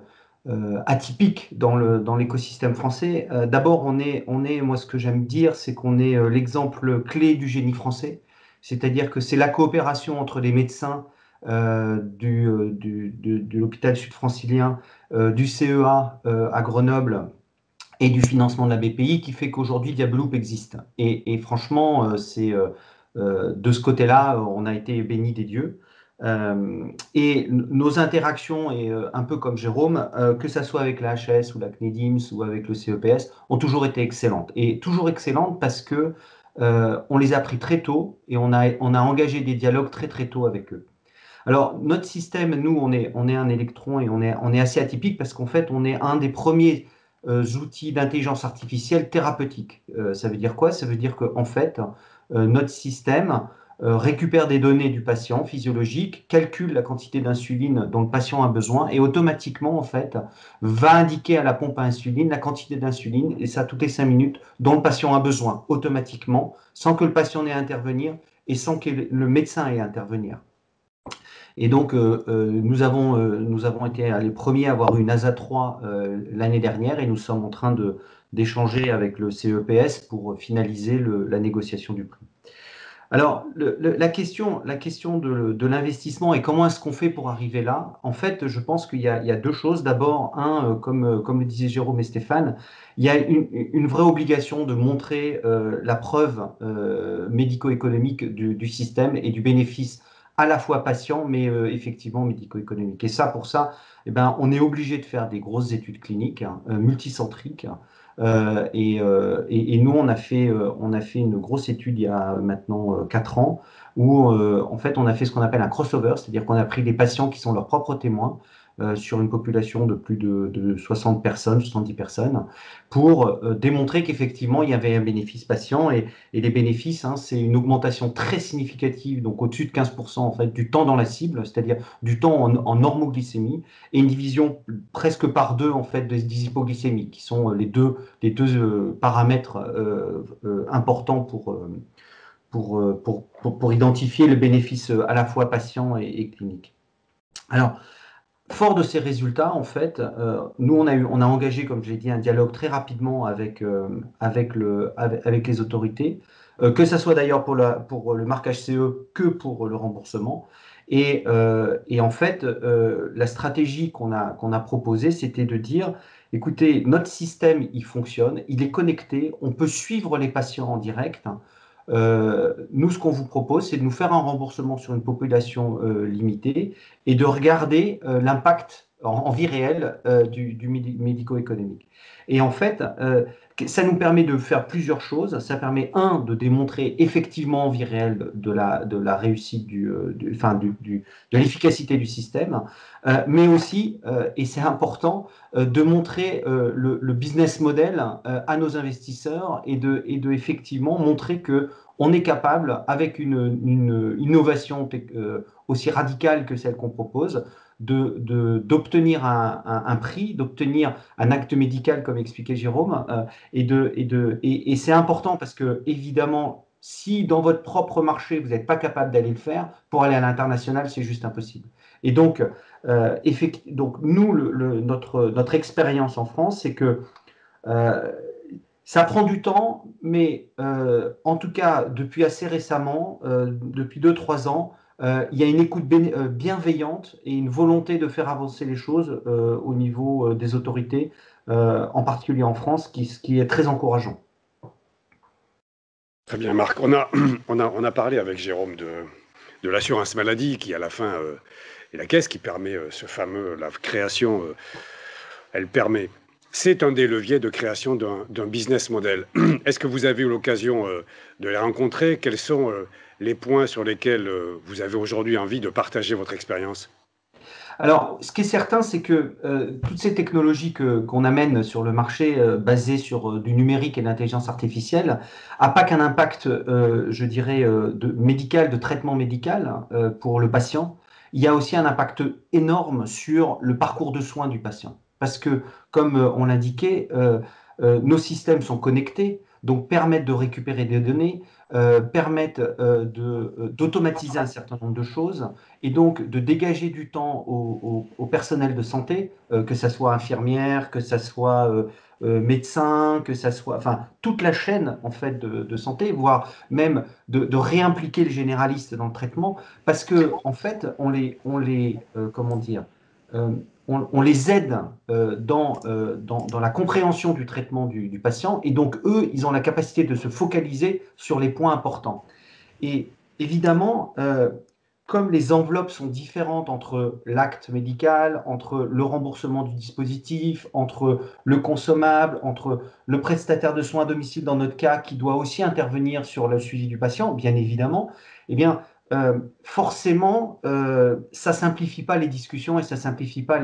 atypique dans l'écosystème français. D'abord, moi ce que j'aime dire, c'est qu'on est l'exemple clé du génie français. C'est-à-dire que c'est la coopération entre les médecins de l'hôpital sud-francilien, du CEA à Grenoble, et du financement de la BPI qui fait qu'aujourd'hui Diabeloop existe. Et franchement, de ce côté-là, on a été bénis des dieux. Et nos interactions, et un peu comme Jérôme, que ça soit avec la HAS ou la CNEDIMS ou avec le CEPS, ont toujours été excellentes. Et toujours excellentes parce que on les a pris très tôt et on a engagé des dialogues très très tôt avec eux. Alors, notre système, nous, on est un électron et on est assez atypique parce qu'en fait, on est un des premiers outils d'intelligence artificielle thérapeutique. Ça veut dire quoi? Ça veut dire qu'en fait, notre système récupère des données du patient physiologique, calcule la quantité d'insuline dont le patient a besoin et automatiquement, en fait, va indiquer à la pompe à insuline la quantité d'insuline, et ça toutes les 5 minutes, dont le patient a besoin, automatiquement, sans que le patient n'ait à intervenir et sans que le médecin ait à intervenir. Et donc, nous avons été les premiers à avoir une ASA 3 l'année dernière et nous sommes en train d'échanger avec le CEPS pour finaliser la négociation du prix. Alors, la question de l'investissement et comment est-ce qu'on fait pour arriver là, en fait, je pense qu'il y a deux choses. D'abord, comme le disaient Jérôme et Stéphane, il y a une vraie obligation de montrer la preuve médico-économique du système et du bénéfice à la fois patient, mais effectivement médico-économique. Et ça, pour ça, eh ben, on est obligé de faire des grosses études cliniques multicentriques. Et nous, on a fait une grosse étude il y a maintenant 4 ans, où en fait, on a fait ce qu'on appelle un crossover, c'est-à-dire qu'on a pris des patients qui sont leurs propres témoins, sur une population de plus de 60 personnes, 70 personnes, pour démontrer qu'effectivement, il y avait un bénéfice patient. Et les bénéfices, c'est une augmentation très significative, donc au-dessus de 15% en fait, du temps dans la cible, c'est-à-dire du temps en normoglycémie, et une division presque par 2 en fait, des hypoglycémies, qui sont les deux paramètres importants pour identifier le bénéfice à la fois patient et clinique. Alors, fort de ces résultats, en fait, nous, on a engagé, comme je l'ai dit, un dialogue très rapidement avec les autorités, que ce soit d'ailleurs pour le marquage CE que pour le remboursement. Et en fait, la stratégie qu'on a proposée, c'était de dire, écoutez, notre système, il fonctionne, il est connecté, on peut suivre les patients en direct. Nous, ce qu'on vous propose, c'est de nous faire un remboursement sur une population limitée et de regarder l'impact en vie réelle du médico-économique. Et en fait, ça nous permet de faire plusieurs choses. Ça permet, de démontrer effectivement en vie réelle de la réussite de l'efficacité du système, mais aussi, et c'est important, de montrer le business model à nos investisseurs et de effectivement montrer que on est capable, avec une innovation aussi radicale que celle qu'on propose, d'obtenir un prix, d'obtenir un acte médical, comme expliquait Jérôme, et c'est important parce que, évidemment, si dans votre propre marché, vous n'êtes pas capable d'aller le faire, pour aller à l'international, c'est juste impossible. Et donc, nous, notre expérience en France, c'est que ça prend du temps, mais en tout cas, depuis assez récemment, depuis 2-3 ans, il y a une écoute bienveillante et une volonté de faire avancer les choses au niveau des autorités, en particulier en France, qui est très encourageant. Très bien, Marc. On a parlé avec Jérôme de l'assurance maladie qui, à la fin, est la caisse qui permet la création, elle permet. C'est un des leviers de création d'un business model. Est-ce que vous avez eu l'occasion de les rencontrer? Quels sont les points sur lesquels vous avez aujourd'hui envie de partager votre expérience? Alors, ce qui est certain, c'est que toutes ces technologies qu'on amène sur le marché basées sur du numérique et de l'intelligence artificielle n'a pas qu'un impact, je dirais, médical, de traitement médical pour le patient. Il y a aussi un impact énorme sur le parcours de soins du patient. Parce que, comme on l'indiquait, nos systèmes sont connectés, donc permettent de récupérer des données, permettent d'automatiser un certain nombre de choses et donc de dégager du temps au personnel de santé, que ce soit infirmière, que ce soit médecin, que ce soit, enfin, toute la chaîne en fait de santé, voire même de réimpliquer les généralistes dans le traitement, parce que en fait, on les comment dire, on les aide dans la compréhension du traitement du patient, et donc eux, ils ont la capacité de se focaliser sur les points importants. Et évidemment, comme les enveloppes sont différentes entre l'acte médical, entre le remboursement du dispositif, entre le consommable, entre le prestataire de soins à domicile dans notre cas, qui doit aussi intervenir sur le suivi du patient, bien évidemment, eh bien, forcément, ça simplifie pas les discussions et ça simplifie pas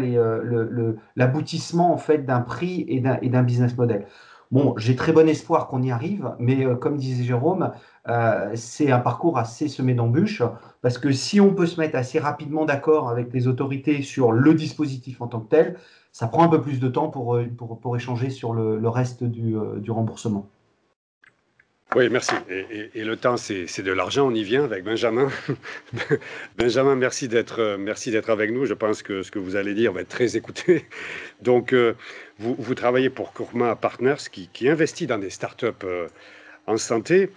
l'aboutissement en fait d'un prix et d'un business model. Bon, j'ai très bon espoir qu'on y arrive, mais comme disait Jérôme, c'est un parcours assez semé d'embûches, parce que si on peut se mettre assez rapidement d'accord avec les autorités sur le dispositif en tant que tel, ça prend un peu plus de temps pour échanger sur le reste du remboursement. Oui, merci. Et le temps, c'est de l'argent. On y vient avec Benjamin. Benjamin, merci d'être avec nous. Je pense que ce que vous allez dire va être très écouté. Donc, vous travaillez pour Kurma Partners, qui investit dans des startups en santé.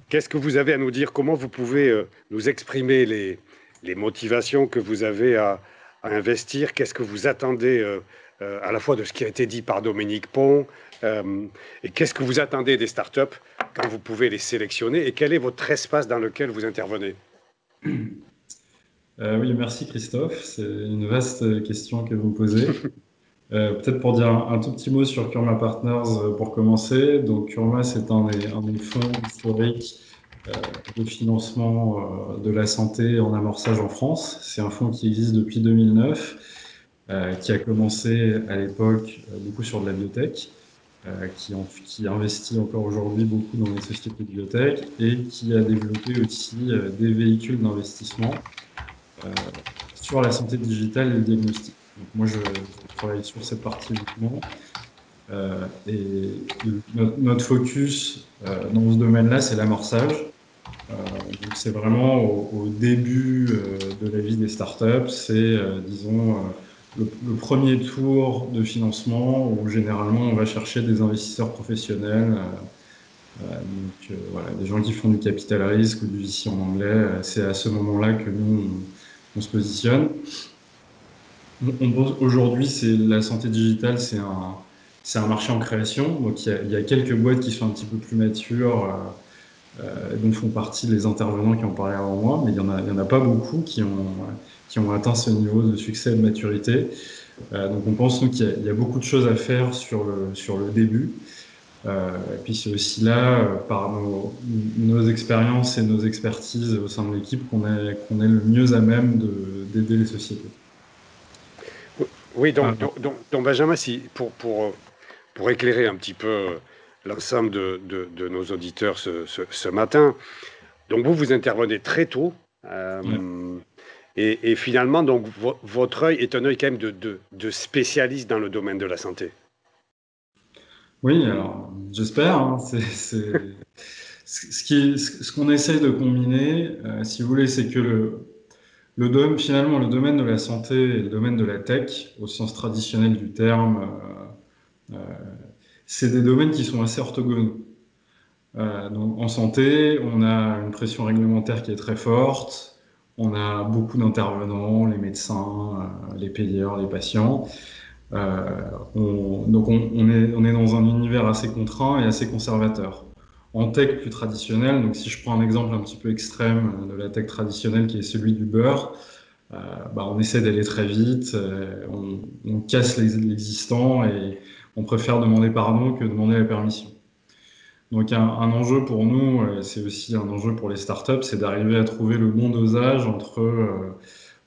Qu'est-ce que vous avez à nous dire? Comment vous pouvez nous exprimer les motivations que vous avez à investir? Qu'est-ce que vous attendez à la fois de ce qui a été dit par Dominique Pont, et qu'est-ce que vous attendez des startups quand vous pouvez les sélectionner, et quel est votre espace dans lequel vous intervenez? Oui, merci Christophe. C'est une vaste question que vous posez. Peut-être pour dire un tout petit mot sur Kurma Partners pour commencer. Donc Kurma, c'est un des fonds historiques de financement de la santé en amorçage en France. C'est un fonds qui existe depuis 2009, qui a commencé à l'époque beaucoup sur de la biotech, qui investit encore aujourd'hui beaucoup dans les sociétés de biotech et qui a développé aussi des véhicules d'investissement sur la santé digitale et le diagnostic. Donc moi, je travaille sur cette partie uniquement. Et notre focus dans ce domaine-là, c'est l'amorçage. Donc c'est vraiment au début de la vie des startups, c'est, disons, le premier tour de financement où généralement on va chercher des investisseurs professionnels, voilà, des gens qui font du capital risque ou du VC en anglais. C'est à ce moment-là que nous, on se positionne. Aujourd'hui, la santé digitale, c'est un marché en création. Donc il y a quelques boîtes qui sont un petit peu plus matures, dont font partie les intervenants qui ont parlé avant moi, mais il y en a pas beaucoup qui ont atteint ce niveau de succès et de maturité. Donc on pense nous qu'il y a beaucoup de choses à faire sur le début. Et puis c'est aussi là, par nos expériences et nos expertises au sein de l'équipe, qu'on est le mieux à même d'aider les sociétés. Oui, donc Benjamin, si, pour éclairer un petit peu l'ensemble de nos auditeurs ce matin, donc vous intervenez très tôt, et finalement, donc, votre œil est un œil quand même de spécialiste dans le domaine de la santé. Oui, alors j'espère. Hein, ce qu'on essaie de combiner, si vous voulez, c'est que finalement, le domaine de la santé et le domaine de la tech, au sens traditionnel du terme, c'est des domaines qui sont assez orthogonaux. Donc, en santé, on a une pression réglementaire qui est très forte, on a beaucoup d'intervenants, les médecins, les payeurs, les patients. Donc on est dans un univers assez contraint et assez conservateur. En tech plus traditionnelle, donc si je prends un exemple un petit peu extrême de la tech traditionnelle qui est celui du beurre, on essaie d'aller très vite, on casse l'existant et on préfère demander pardon que demander la permission. Donc un enjeu pour nous, c'est aussi un enjeu pour les startups, c'est d'arriver à trouver le bon dosage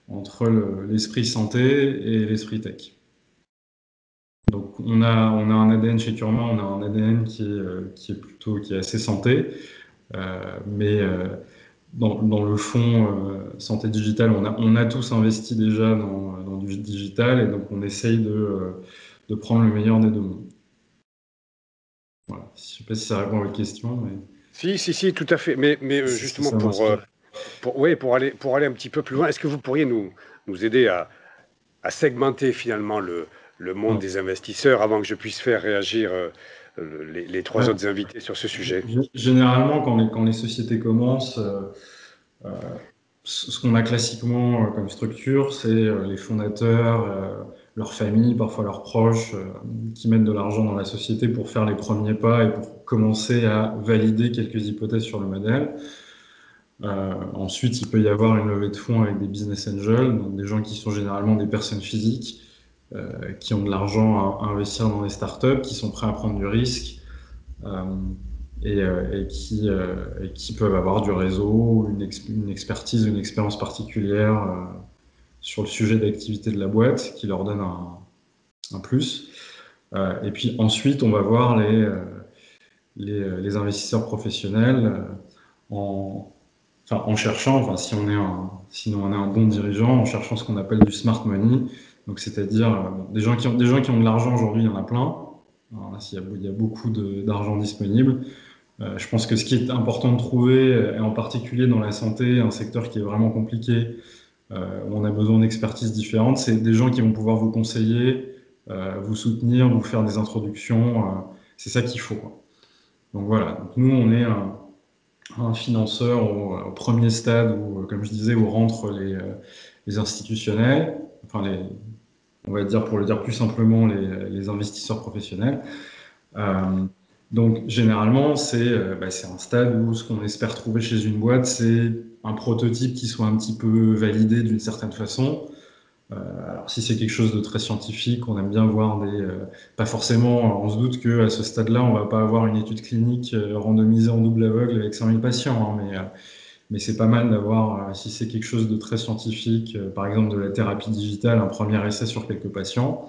entre l'esprit santé et l'esprit tech. Donc on a un ADN chez Kurma, on a un ADN qui est assez santé, mais dans le fond santé digitale, on a tous investi déjà dans du digital, et donc on essaye de prendre le meilleur des deux mondes. Voilà. Je ne sais pas si ça répond à votre question. Mais... Si, tout à fait. Mais justement, pour aller un petit peu plus loin, est-ce que vous pourriez nous aider à segmenter finalement le monde des investisseurs avant que je puisse faire réagir les trois autres invités sur ce sujet? Généralement, quand les sociétés commencent, ce qu'on a classiquement comme structure, c'est les fondateurs, leurs familles, parfois leurs proches, qui mettent de l'argent dans la société pour faire les premiers pas et pour commencer à valider quelques hypothèses sur le modèle. Ensuite, il peut y avoir une levée de fonds avec des business angels, donc des gens qui sont généralement des personnes physiques, qui ont de l'argent à investir dans des startups, qui sont prêts à prendre du risque, et qui peuvent avoir du réseau, une expertise, une expérience particulière sur le sujet d'activité de la boîte qui leur donne un plus. Et puis ensuite, on va voir les investisseurs professionnels en cherchant, si on est un bon dirigeant, en cherchant ce qu'on appelle du smart money. Donc c'est-à-dire des gens qui ont de l'argent aujourd'hui, il y en a plein. Alors là, il y a beaucoup d'argent disponible. Je pense que ce qui est important de trouver, et en particulier dans la santé, un secteur qui est vraiment compliqué, où on a besoin d'expertises différentes, c'est des gens qui vont pouvoir vous conseiller, vous soutenir, vous faire des introductions. C'est ça qu'il faut, quoi. Donc voilà, donc nous on est un financeur au premier stade où, comme je disais, où rentrent les institutionnels, on va dire, pour le dire plus simplement, les investisseurs professionnels. Donc généralement, c'est un stade où ce qu'on espère trouver chez une boîte, c'est un prototype qui soit un petit peu validé d'une certaine façon. Alors si c'est quelque chose de très scientifique, on aime bien voir pas forcément, on se doute qu'à ce stade-là, on va pas avoir une étude clinique randomisée en double aveugle avec 100 000 patients, hein, mais c'est pas mal d'avoir, si c'est quelque chose de très scientifique, par exemple de la thérapie digitale, un premier essai sur quelques patients.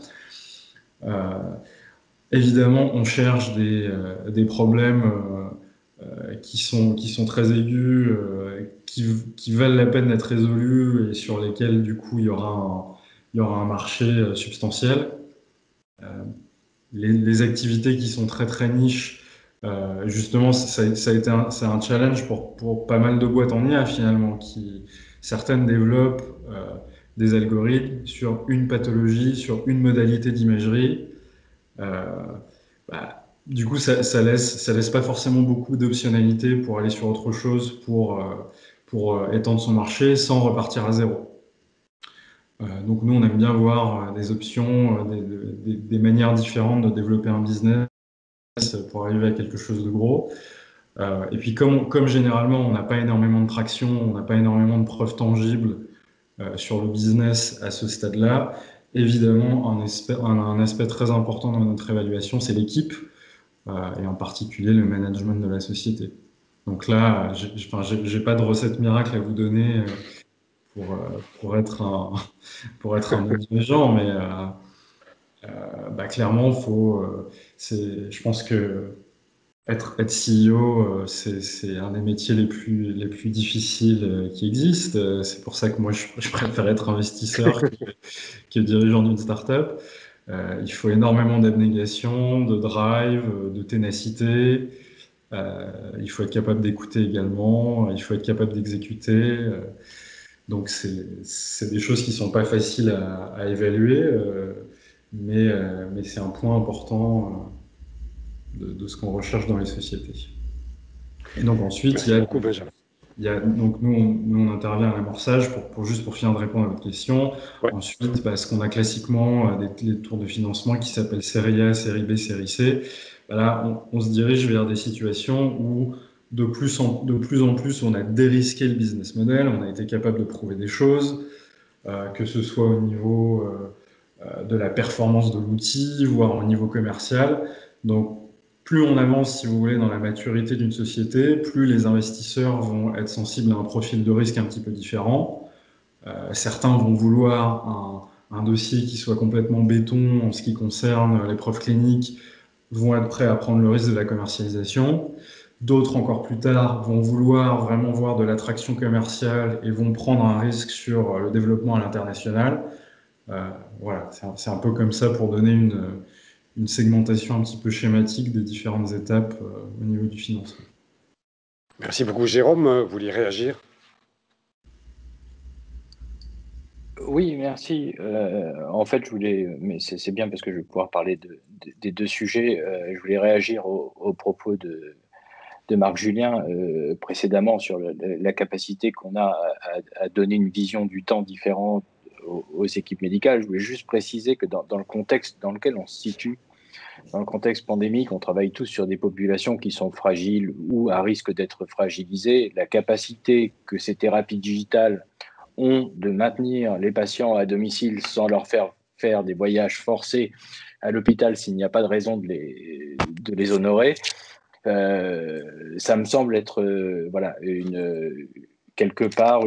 Évidemment, on cherche des problèmes qui sont très aigus, qui valent la peine d'être résolus et sur lesquels, du coup, il y aura un marché substantiel. Les activités qui sont très très niches, Justement, c'est un challenge pour pas mal de boîtes en IA finalement, certaines développent des algorithmes sur une pathologie, sur une modalité d'imagerie. Du coup, ça laisse pas forcément beaucoup d'optionnalité pour aller sur autre chose, pour étendre son marché sans repartir à zéro. Donc nous, on aime bien voir des options, des manières différentes de développer un business pour arriver à quelque chose de gros. Et puis comme généralement, on n'a pas énormément de traction, on n'a pas énormément de preuves tangibles sur le business à ce stade-là, évidemment, un aspect très important dans notre évaluation, c'est l'équipe, et en particulier le management de la société. Donc là, j'ai pas de recette miracle à vous donner pour être un bon dirigeant, mais clairement, je pense que être CEO, c'est un des métiers les plus difficiles qui existent. C'est pour ça que moi, je préfère être investisseur que dirigeant d'une start-up. Il faut énormément d'abnégation, de drive, de ténacité. Il faut être capable d'écouter également. Il faut être capable d'exécuter. Donc, c'est des choses qui ne sont pas faciles à évaluer, mais c'est un point important de ce qu'on recherche dans les sociétés. Et donc ensuite, donc nous on intervient à l'amorçage juste pour finir de répondre à votre question. Ouais. Ensuite, ce qu'on a classiquement les tours de financement qui s'appellent série A, série B, série C. Là, on se dirige vers des situations où de plus en plus on a dérisqué le business model, on a été capable de prouver des choses, que ce soit au niveau de la performance de l'outil, voire au niveau commercial. Donc plus on avance, si vous voulez, dans la maturité d'une société, plus les investisseurs vont être sensibles à un profil de risque un petit peu différent. Certains vont vouloir un dossier qui soit complètement béton en ce qui concerne les preuves cliniques, vont être prêts à prendre le risque de la commercialisation. D'autres, encore plus tard, vont vouloir vraiment voir de l'attraction commerciale et vont prendre un risque sur le développement à l'international. Voilà, c'est un peu comme ça pour donner une segmentation un petit peu schématique des différentes étapes au niveau du financement. Merci beaucoup. Jérôme, vous vouliez réagir? Oui, merci. En fait, mais c'est bien parce que je vais pouvoir parler des deux sujets. Je voulais réagir aux propos de Marc Julien précédemment sur la capacité qu'on a à donner une vision du temps différente aux équipes médicales. Je voulais juste préciser que dans le contexte dans lequel on se situe, dans le contexte pandémique, on travaille tous sur des populations qui sont fragiles ou à risque d'être fragilisées. La capacité que ces thérapies digitales ont de maintenir les patients à domicile sans leur faire des voyages forcés à l'hôpital s'il n'y a pas de raison de les honorer, ça me semble être quelque part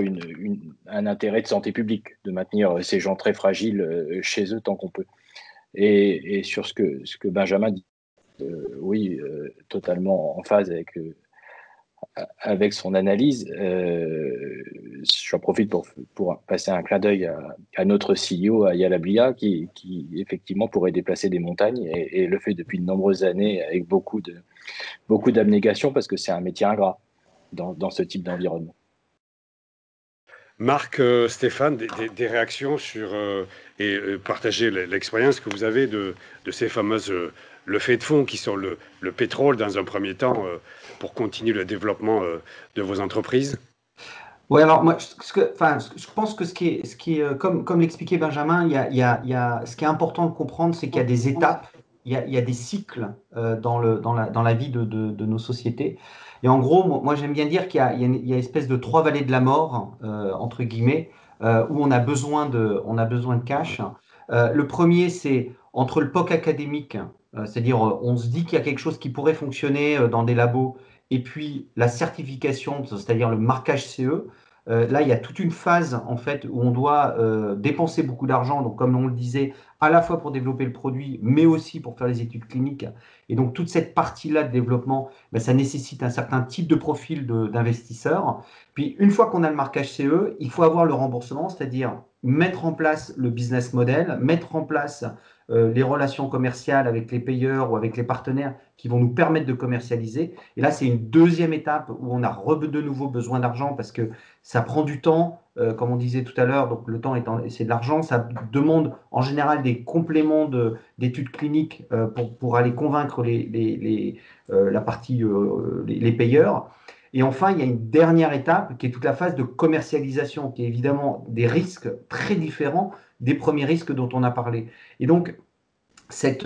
un intérêt de santé publique de maintenir ces gens très fragiles chez eux tant qu'on peut. Et sur ce que Benjamin dit, oui, totalement en phase avec son analyse. J'en profite pour passer un clin d'œil à notre CEO, à Yala Blia, qui effectivement pourrait déplacer des montagnes et le fait depuis de nombreuses années avec beaucoup d'abnégation parce que c'est un métier ingrat dans ce type d'environnement. Marc, Stéphane, des réactions sur et partager l'expérience que vous avez de ces fameuses levées de fonds qui sont le pétrole dans un premier temps pour continuer le développement de vos entreprises? Oui, alors moi, je pense que ce qui est comme l'expliquait Benjamin, ce qui est important de comprendre, c'est qu'il y a des étapes, il y a des cycles dans la vie de nos sociétés. Et en gros, moi j'aime bien dire qu'il y a une espèce de 3 vallées de la mort, entre guillemets, où on a besoin de cash. Le premier, c'est entre le POC académique, c'est-à-dire on se dit qu'il y a quelque chose qui pourrait fonctionner dans des labos, et puis la certification, c'est-à-dire le marquage CE. Là, il y a toute une phase en fait où on doit dépenser beaucoup d'argent, donc comme on le disait, à la fois pour développer le produit, mais aussi pour faire les études cliniques. Et donc toute cette partie-là de développement, ça nécessite un certain type de profil d'investisseur. Puis une fois qu'on a le marquage CE, il faut avoir le remboursement, c'est-à-dire mettre en place le business model, mettre en place les relations commerciales avec les payeurs ou avec les partenaires qui vont nous permettre de commercialiser. Et là, c'est une deuxième étape où on a de nouveau besoin d'argent parce que ça prend du temps, comme on disait tout à l'heure, donc le temps c'est de l'argent, ça demande en général des compléments d'études cliniques pour aller convaincre la partie, les payeurs. Et enfin, il y a une dernière étape qui est toute la phase de commercialisation, qui est évidemment des risques très différents des premiers risques dont on a parlé. Et donc, ces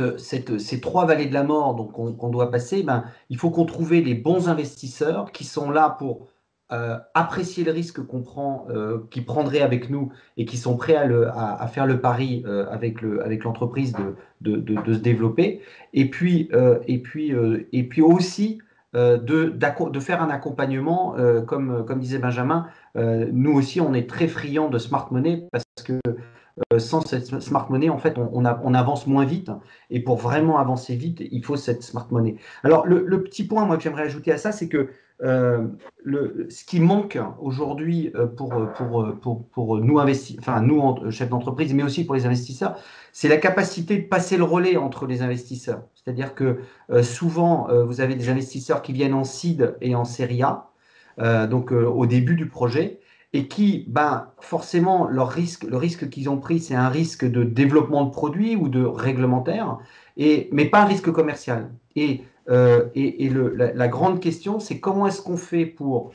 3 vallées de la mort qu'on doit passer, il faut qu'on trouve les bons investisseurs qui sont là pour apprécier le risque qu'on prend, qu'ils prendraient avec nous et qui sont prêts à faire le pari avec l'entreprise de se développer. Et puis aussi de faire un accompagnement, comme disait Benjamin, nous aussi on est très friands de smart money parce que sans cette smart money, en fait, on avance moins vite. Et pour vraiment avancer vite, il faut cette smart money. Alors, le petit point, moi, que j'aimerais ajouter à ça, c'est que ce qui manque aujourd'hui pour nous chefs d'entreprise, mais aussi pour les investisseurs, c'est la capacité de passer le relais entre les investisseurs. C'est-à-dire que souvent, vous avez des investisseurs qui viennent en seed et en série A, donc au début du projet, et qui, forcément, le risque qu'ils ont pris, c'est un risque de développement de produits ou de réglementaire, mais pas un risque commercial. Et la grande question, c'est comment est-ce qu'on fait pour,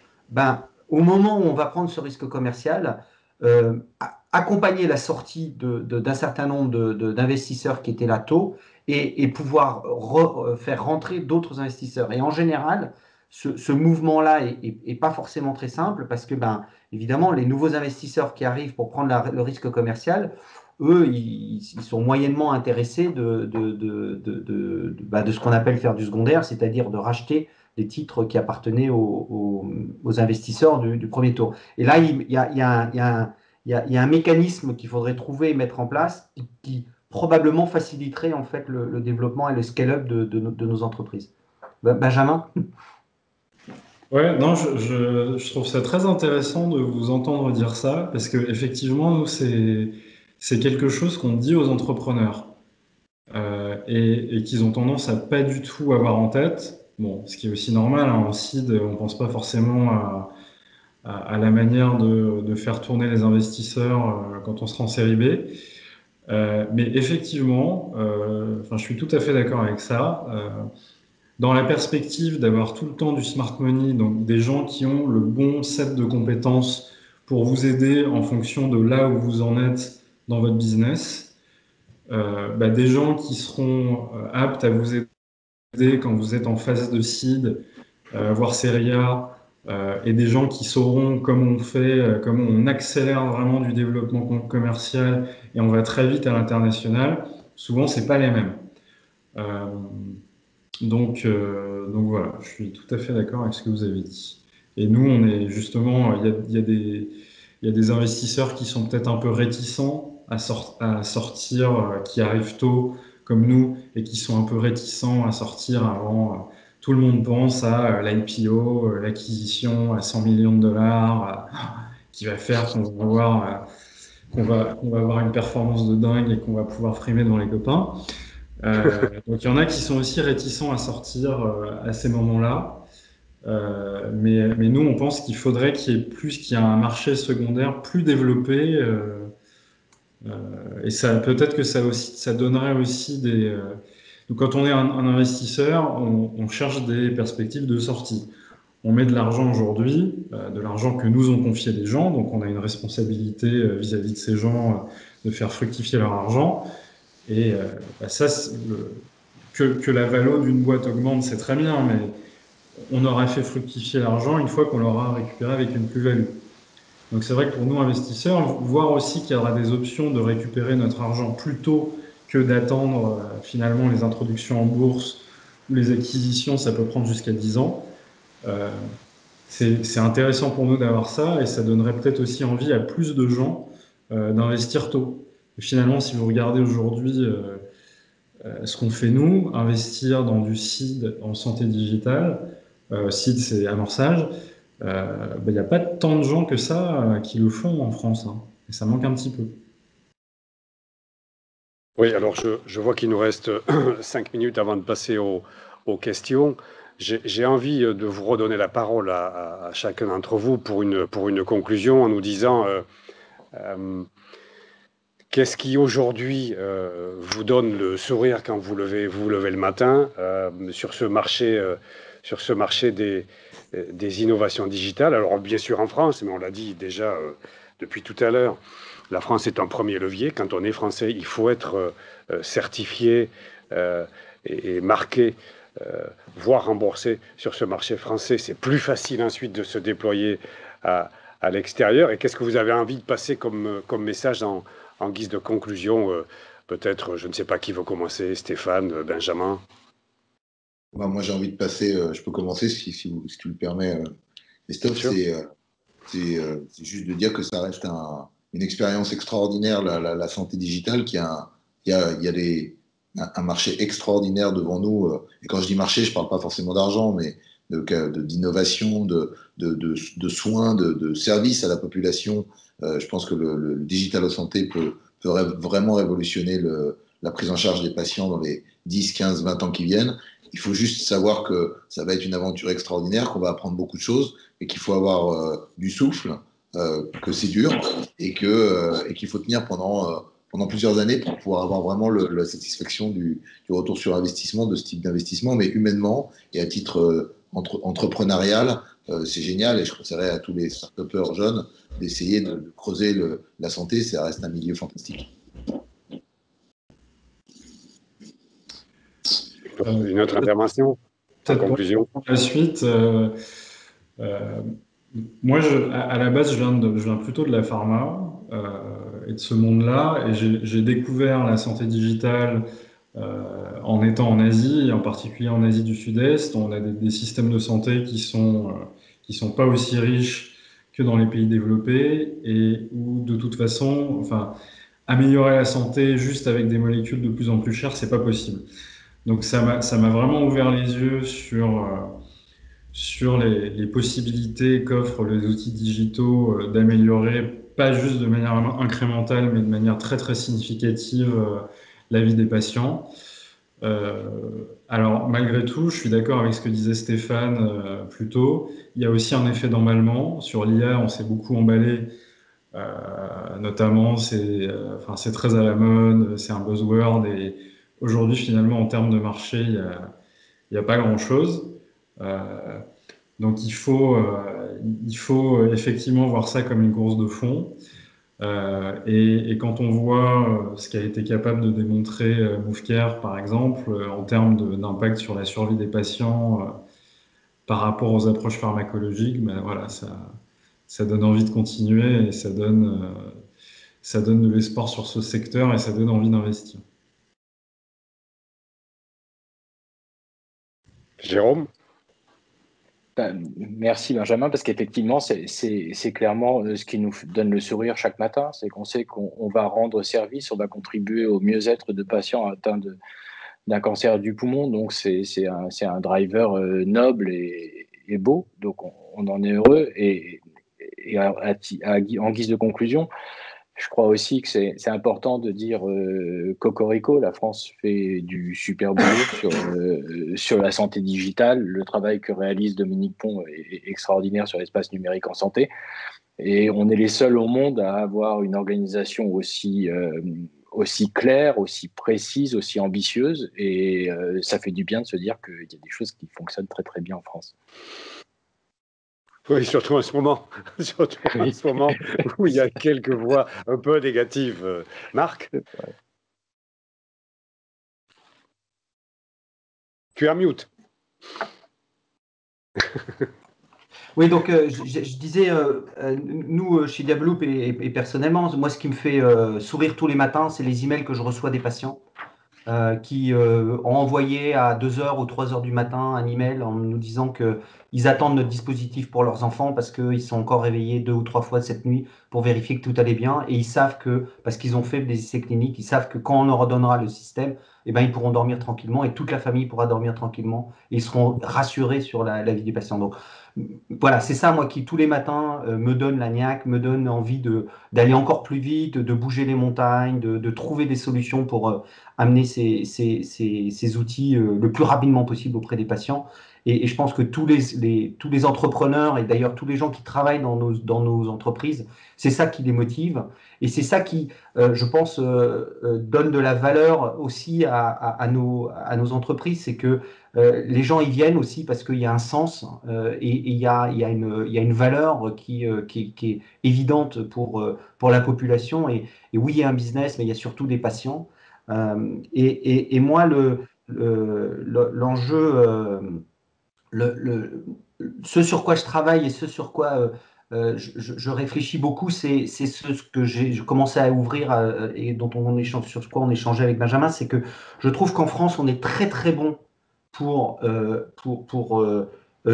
au moment où on va prendre ce risque commercial, accompagner la sortie d'un certain nombre d'investisseurs qui étaient là tôt et pouvoir faire rentrer d'autres investisseurs. Et en général, ce mouvement-là est pas forcément très simple parce que, évidemment, les nouveaux investisseurs qui arrivent pour prendre le risque commercial, eux, ils sont moyennement intéressés de ce qu'on appelle faire du secondaire, c'est-à-dire de racheter des titres qui appartenaient aux investisseurs du premier tour. Et là, il y a un mécanisme qu'il faudrait trouver et mettre en place qui probablement faciliterait en fait le développement et le scale-up de nos entreprises. Benjamin ? Ouais, non, je trouve ça très intéressant de vous entendre dire ça, parce que effectivement, nous, c'est quelque chose qu'on dit aux entrepreneurs et qu'ils ont tendance à pas du tout avoir en tête. Bon, ce qui est aussi normal, hein, en seed, on pense pas forcément à la manière de faire tourner les investisseurs quand on sera en série B. Mais effectivement, je suis tout à fait d'accord avec ça. Dans la perspective d'avoir tout le temps du smart money, donc des gens qui ont le bon set de compétences pour vous aider en fonction de là où vous en êtes dans votre business, des gens qui seront aptes à vous aider quand vous êtes en phase de seed, voire série A, et des gens qui sauront comment on fait, comment on accélère vraiment du développement commercial et on va très vite à l'international, souvent c'est pas les mêmes. Donc voilà, je suis tout à fait d'accord avec ce que vous avez dit. Et nous, on est justement, il y a des investisseurs qui sont peut-être un peu réticents à sortir, qui arrivent tôt comme nous et qui sont un peu réticents à sortir avant. Tout le monde pense à l'IPO, l'acquisition à 100 millions de dollars, qui va faire qu'on va avoir une performance de dingue et qu'on va pouvoir frimer devant les copains. Donc il y en a qui sont aussi réticents à sortir à ces moments-là. Mais nous, on pense qu'il faudrait qu'il y ait un marché secondaire plus développé. Et peut-être que ça donnerait aussi donc quand on est un investisseur, on cherche des perspectives de sortie. On met de l'argent aujourd'hui, de l'argent que nous ont confié les gens, donc on a une responsabilité vis-à-vis de ces gens de faire fructifier leur argent. Et ça, que la valo d'une boîte augmente, c'est très bien, mais on aura fait fructifier l'argent une fois qu'on l'aura récupéré avec une plus-value. Donc c'est vrai que pour nous, investisseurs, voir aussi qu'il y aura des options de récupérer notre argent plus tôt que d'attendre finalement les introductions en bourse ou les acquisitions, ça peut prendre jusqu'à 10 ans. C'est intéressant pour nous d'avoir ça et ça donnerait peut-être aussi envie à plus de gens d'investir tôt. Et finalement, si vous regardez aujourd'hui ce qu'on fait nous, investir dans du seed en santé digitale, seed c'est amorçage, il n'y a pas tant de gens que ça qui le font en France, hein, et ça manque un petit peu. Oui, alors je vois qu'il nous reste 5 minutes avant de passer aux questions. J'ai envie de vous redonner la parole à chacun d'entre vous pour une conclusion en nous disant qu'est-ce qui aujourd'hui vous donne le sourire quand vous levez le matin sur ce marché des innovations digitales. Alors bien sûr en France, mais on l'a dit déjà depuis tout à l'heure, la France est un premier levier. Quand on est français, il faut être certifié et marqué, voire remboursé sur ce marché français. C'est plus facile ensuite de se déployer à l'extérieur. Et qu'est-ce que vous avez envie de passer comme message en guise de conclusion? Peut-être, je ne sais pas qui veut commencer, Stéphane, Benjamin. Moi, j'ai envie de passer, je peux commencer si tu le permets, Christophe. C'est juste de dire que ça reste une expérience extraordinaire, la santé digitale, il y a un marché extraordinaire devant nous. Et quand je dis marché, je ne parle pas forcément d'argent, mais d'innovation, de soins, de services à la population. Je pense que le digital santé peut vraiment révolutionner la prise en charge des patients dans les 10, 15, 20 ans qui viennent. Il faut juste savoir que ça va être une aventure extraordinaire, qu'on va apprendre beaucoup de choses, mais qu'il faut avoir du souffle, que c'est dur et qu'il faut tenir pendant plusieurs années pour pouvoir avoir vraiment la satisfaction du retour sur investissement de ce type d'investissement. Mais humainement et à titre entrepreneurial, c'est génial, et je conseillerais à tous les start-upers jeunes d'essayer de creuser la santé. Ça reste un milieu fantastique. Une autre intervention en conclusion. La suite, moi, à la base, je viens plutôt de la pharma et de ce monde-là, et j'ai découvert la santé digitale en étant en Asie, et en particulier en Asie du Sud-Est. On a des systèmes de santé qui sont pas aussi riches que dans les pays développés, et où de toute façon, améliorer la santé juste avec des molécules de plus en plus chères, c'est pas possible. Donc ça m'a vraiment ouvert les yeux sur les possibilités qu'offrent les outils digitaux d'améliorer, pas juste de manière incrémentale, mais de manière très très significative la vie des patients. Alors malgré tout, je suis d'accord avec ce que disait Stéphane plus tôt. Il y a aussi un effet d'emballement. Sur l'IA, on s'est beaucoup emballé. Notamment, c'est très à la mode, c'est un buzzword, et aujourd'hui, finalement, en termes de marché, il n'y a pas grand-chose. Donc, il faut effectivement voir ça comme une course de fond. Et quand on voit ce qu'a été capable de démontrer Moufcare, par exemple, en termes d'impact sur la survie des patients par rapport aux approches pharmacologiques, ben voilà, ça donne envie de continuer, et ça donne de l'espoir sur ce secteur, et ça donne envie d'investir. Jérôme? Merci Benjamin, parce qu'effectivement, c'est clairement ce qui nous donne le sourire chaque matin, c'est qu'on sait qu'on va rendre service, on va contribuer au mieux-être de patients atteints d'un cancer du poumon. Donc c'est un driver noble et beau, donc on en est heureux. Et en guise de conclusion, je crois aussi que c'est important de dire cocorico, la France fait du super boulot sur la santé digitale. Le travail que réalise Dominique Pont est extraordinaire sur l'espace numérique en santé. Et on est les seuls au monde à avoir une organisation aussi claire, aussi précise, aussi ambitieuse. Et ça fait du bien de se dire qu'il y a des choses qui fonctionnent très très bien en France. Oui, surtout en ce moment, où il y a quelques voix un peu négatives. Marc? Tu es en mute. Oui, donc je disais, nous, chez Diabloop et personnellement, moi, ce qui me fait sourire tous les matins, c'est les emails que je reçois des patients qui ont envoyé à 2h ou 3h du matin un email en nous disant qu'ils attendent notre dispositif pour leurs enfants parce qu'ils sont encore réveillés 2 ou 3 fois cette nuit pour vérifier que tout allait bien, et ils savent que, parce qu'ils ont fait des essais cliniques, ils savent que quand on leur redonnera le système, eh ben, ils pourront dormir tranquillement, et toute la famille pourra dormir tranquillement, et ils seront rassurés sur la vie du patient. Donc, voilà, c'est ça, moi, qui tous les matins me donne la niaque, me donne envie d'aller encore plus vite, de bouger les montagnes, de trouver des solutions pour amener ces outils le plus rapidement possible auprès des patients. Et je pense que tous les entrepreneurs, et d'ailleurs tous les gens qui travaillent dans nos entreprises, c'est ça qui les motive. Et c'est ça qui, je pense, donne de la valeur aussi à nos entreprises. C'est que les gens y viennent aussi parce qu'il y a un sens et il y a une valeur qui est évidente pour la population. Et oui, il y a un business, mais il y a surtout des patients. Et moi, l'enjeu, ce sur quoi je travaille et ce sur quoi je réfléchis beaucoup, c'est ce que j'ai commencé à ouvrir et dont on échange, sur quoi on échangeait avec Benjamin, c'est que je trouve qu'en France, on est très très bon pour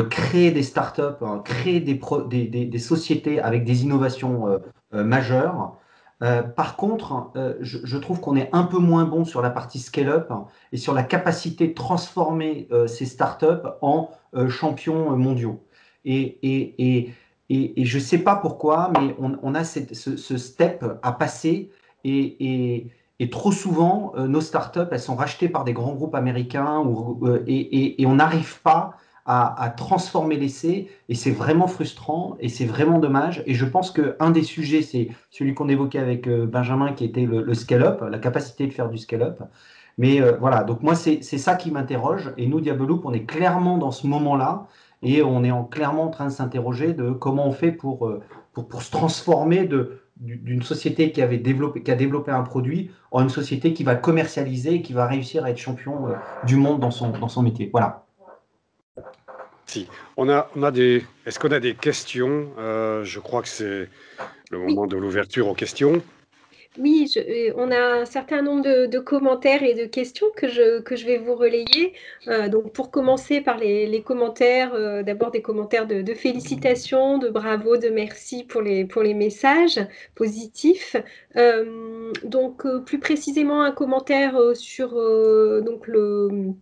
créer des startups, hein, créer des sociétés avec des innovations majeures. Par contre, je trouve qu'on est un peu moins bon sur la partie scale-up et sur la capacité de transformer ces startups en champions mondiaux. Et je ne sais pas pourquoi, mais on a ce step à passer et trop souvent, nos startups, elles sont rachetées par des grands groupes américains et on n'arrive pas à transformer l'essai et c'est vraiment frustrant et c'est vraiment dommage. Et je pense qu'un des sujets, c'est celui qu'on évoquait avec Benjamin qui était le scale-up, la capacité de faire du scale-up. Mais voilà, donc moi, c'est ça qui m'interroge. Et nous, Diabeloop, on est clairement dans ce moment-là et on est clairement en train de s'interroger de comment on fait pour se transformer d'une société qui a développé un produit en une société qui va commercialiser et qui va réussir à être champion du monde dans son métier. Voilà. Si. Est-ce qu'on a des questions? Je crois que c'est le moment de l'ouverture aux questions. Oui, on a un certain nombre de commentaires et de questions que je vais vous relayer. Donc, pour commencer par les commentaires, d'abord des commentaires de félicitations, de bravo, de merci pour les messages positifs. Donc, plus précisément, un commentaire sur donc le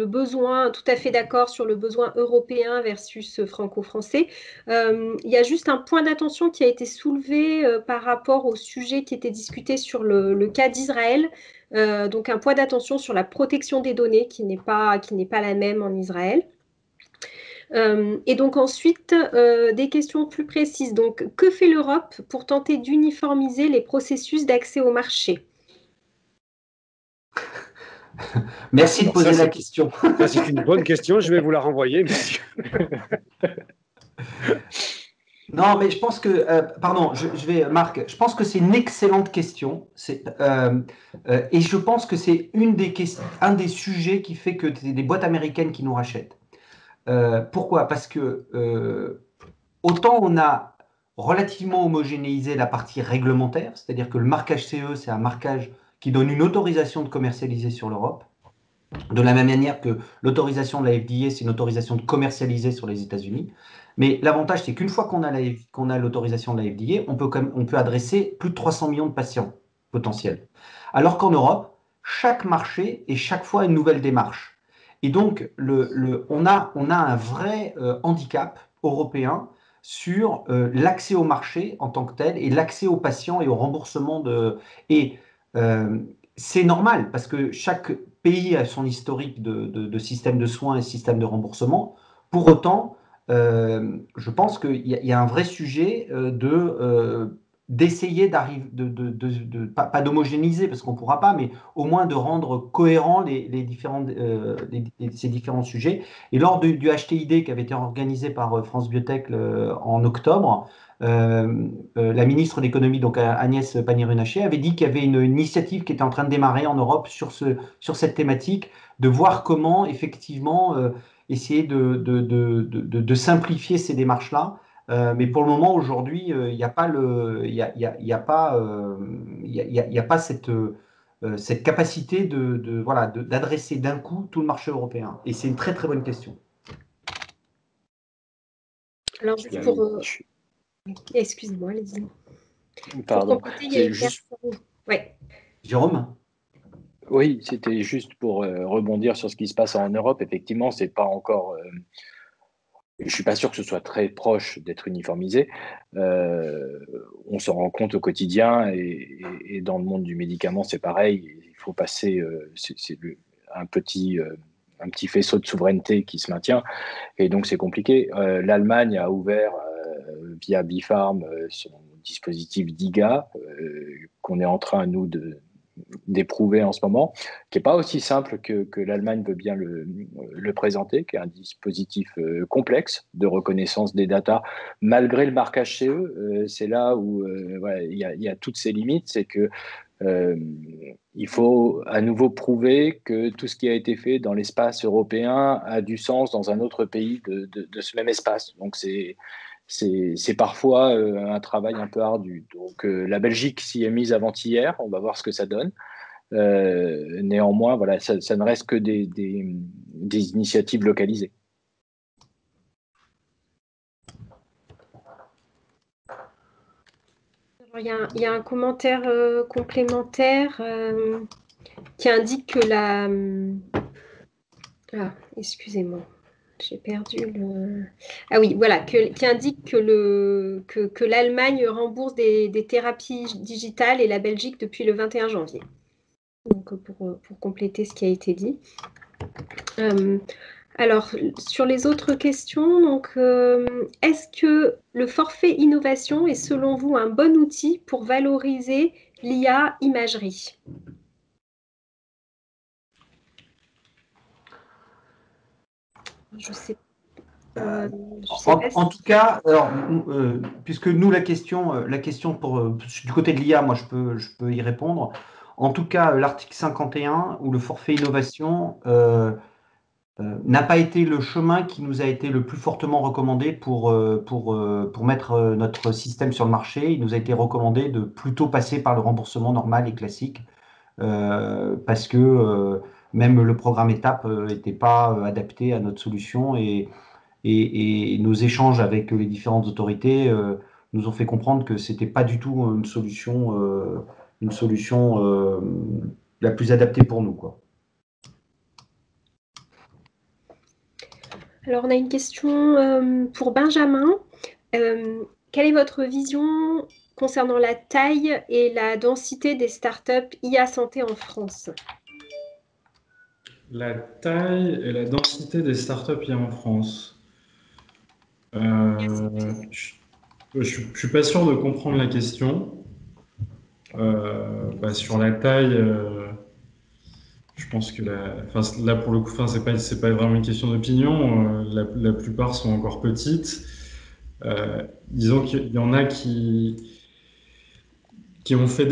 besoin, tout à fait d'accord sur le besoin européen versus franco-français. Il y a juste un point d'attention qui a été soulevé par rapport au sujet qui était discuté sur le cas d'Israël. Donc un point d'attention sur la protection des données qui n'est pas la même en Israël. Et donc ensuite, des questions plus précises. Donc, que fait l'Europe pour tenter d'uniformiser les processus d'accès au marché ? Merci de poser la question. C'est une bonne question, je vais vous la renvoyer, monsieur. Non, mais je pense que, pardon, Marc, je pense que c'est une excellente question. Et je pense que c'est un des sujets qui fait que c'est des boîtes américaines qui nous rachètent. Pourquoi? Parce que autant on a relativement homogénéisé la partie réglementaire, c'est-à-dire que le marquage CE, c'est un marquage qui donne une autorisation de commercialiser sur l'Europe. De la même manière que l'autorisation de la FDA, c'est une autorisation de commercialiser sur les États-Unis. Mais l'avantage, c'est qu'une fois qu'on a l'autorisation de la FDA, on peut adresser plus de 300 millions de patients potentiels. Alors qu'en Europe, chaque marché est chaque fois une nouvelle démarche. Et donc, on a un vrai handicap européen sur l'accès au marché en tant que tel et l'accès aux patients et au remboursement c'est normal parce que chaque pays a son historique de système de soins et système de remboursement. Pour autant, je pense qu'il y a un vrai sujet d'essayer d'arriver, pas d'homogénéiser parce qu'on ne pourra pas, mais au moins de rendre cohérents ces différents sujets. Et lors du HTID qui avait été organisé par France Biotech en octobre, la ministre de l'économie, donc Agnès Pannier-Runacher, avait dit qu'il y avait une initiative qui était en train de démarrer en Europe sur cette thématique, de voir comment effectivement essayer de simplifier ces démarches-là. Mais pour le moment, aujourd'hui, il n'y a pas cette capacité d'adresser d'un coup tout le marché européen. Et c'est une très très bonne question. Alors, juste pour... Excusez-moi, allez-y. Pardon. C'est juste... Ouais. Jérôme ? Oui, c'était juste pour rebondir sur ce qui se passe en Europe. Effectivement, c'est pas encore je ne suis pas sûr que ce soit très proche d'être uniformisé. On se rend compte au quotidien et dans le monde du médicament, c'est pareil. Il faut passer, un petit faisceau de souveraineté qui se maintient et donc c'est compliqué. L'Allemagne a ouvert via Bipharm son dispositif DIGA qu'on est en train, nous, d'éprouver en ce moment, qui n'est pas aussi simple que l'Allemagne veut bien le présenter, qui est un dispositif complexe de reconnaissance des datas, malgré le marquage CE. C'est là où il y a toutes ces limites, c'est que il faut à nouveau prouver que tout ce qui a été fait dans l'espace européen a du sens dans un autre pays de ce même espace. Donc c'est parfois un travail un peu ardu. Donc la Belgique s'y est mise avant-hier, on va voir ce que ça donne. Néanmoins, voilà, ça ne reste que des initiatives localisées. Il y a un commentaire complémentaire qui indique que la... Ah, excusez-moi. J'ai perdu le... Ah oui, voilà, qui indique que l'Allemagne rembourse des thérapies digitales et la Belgique depuis le 21 janvier. Donc, pour compléter ce qui a été dit. Alors, sur les autres questions, donc, est-ce que le forfait innovation est selon vous un bon outil pour valoriser l'IA imagerie ? Je sais. En tout cas, alors, puisque nous, la question du côté de l'IA, moi, je peux y répondre. En tout cas, l'article 51 ou le forfait innovation n'a pas été le chemin qui nous a été le plus fortement recommandé pour mettre notre système sur le marché. Il nous a été recommandé de plutôt passer par le remboursement normal et classique parce que même le programme étape n'était pas adapté à notre solution et nos échanges avec les différentes autorités nous ont fait comprendre que ce n'était pas du tout une solution la plus adaptée pour nous, quoi. Alors, on a une question pour Benjamin. Quelle est votre vision concernant la taille et la densité des startups IA Santé en France ? La taille et la densité des startups IA en France. Je ne suis pas sûr de comprendre la question. Sur la taille, je pense que là, pour le coup, c'est pas vraiment une question d'opinion. La plupart sont encore petites. Disons qu'il y en a qui ont fait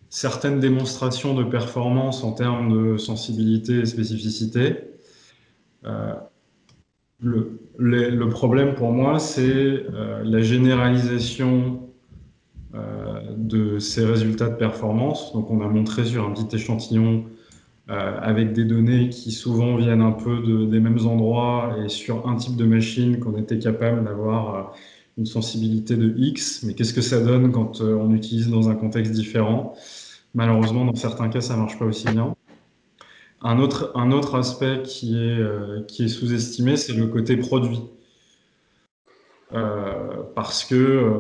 certaines démonstrations de performance en termes de sensibilité et spécificité. Le problème pour moi, c'est la généralisation de ces résultats de performance. Donc, on a montré sur un petit échantillon avec des données qui souvent viennent un peu des mêmes endroits et sur un type de machine qu'on était capable d'avoir une sensibilité de X. Mais qu'est-ce que ça donne quand on utilise dans un contexte différent ? Malheureusement, dans certains cas, ça ne marche pas aussi bien. Un autre aspect qui est sous-estimé, c'est le côté produit. Parce que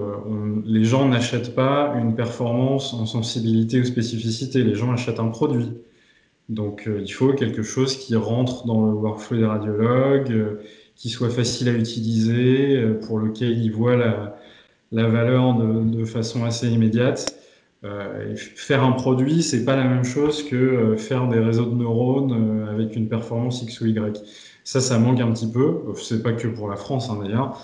les gens n'achètent pas une performance en sensibilité ou spécificité, les gens achètent un produit. Donc il faut quelque chose qui rentre dans le workflow des radiologues, qui soit facile à utiliser, pour lequel ils voient la valeur de façon assez immédiate. Faire un produit, c'est pas la même chose que faire des réseaux de neurones avec une performance X ou Y. Ça manque un petit peu. C'est pas que pour la France, hein, d'ailleurs.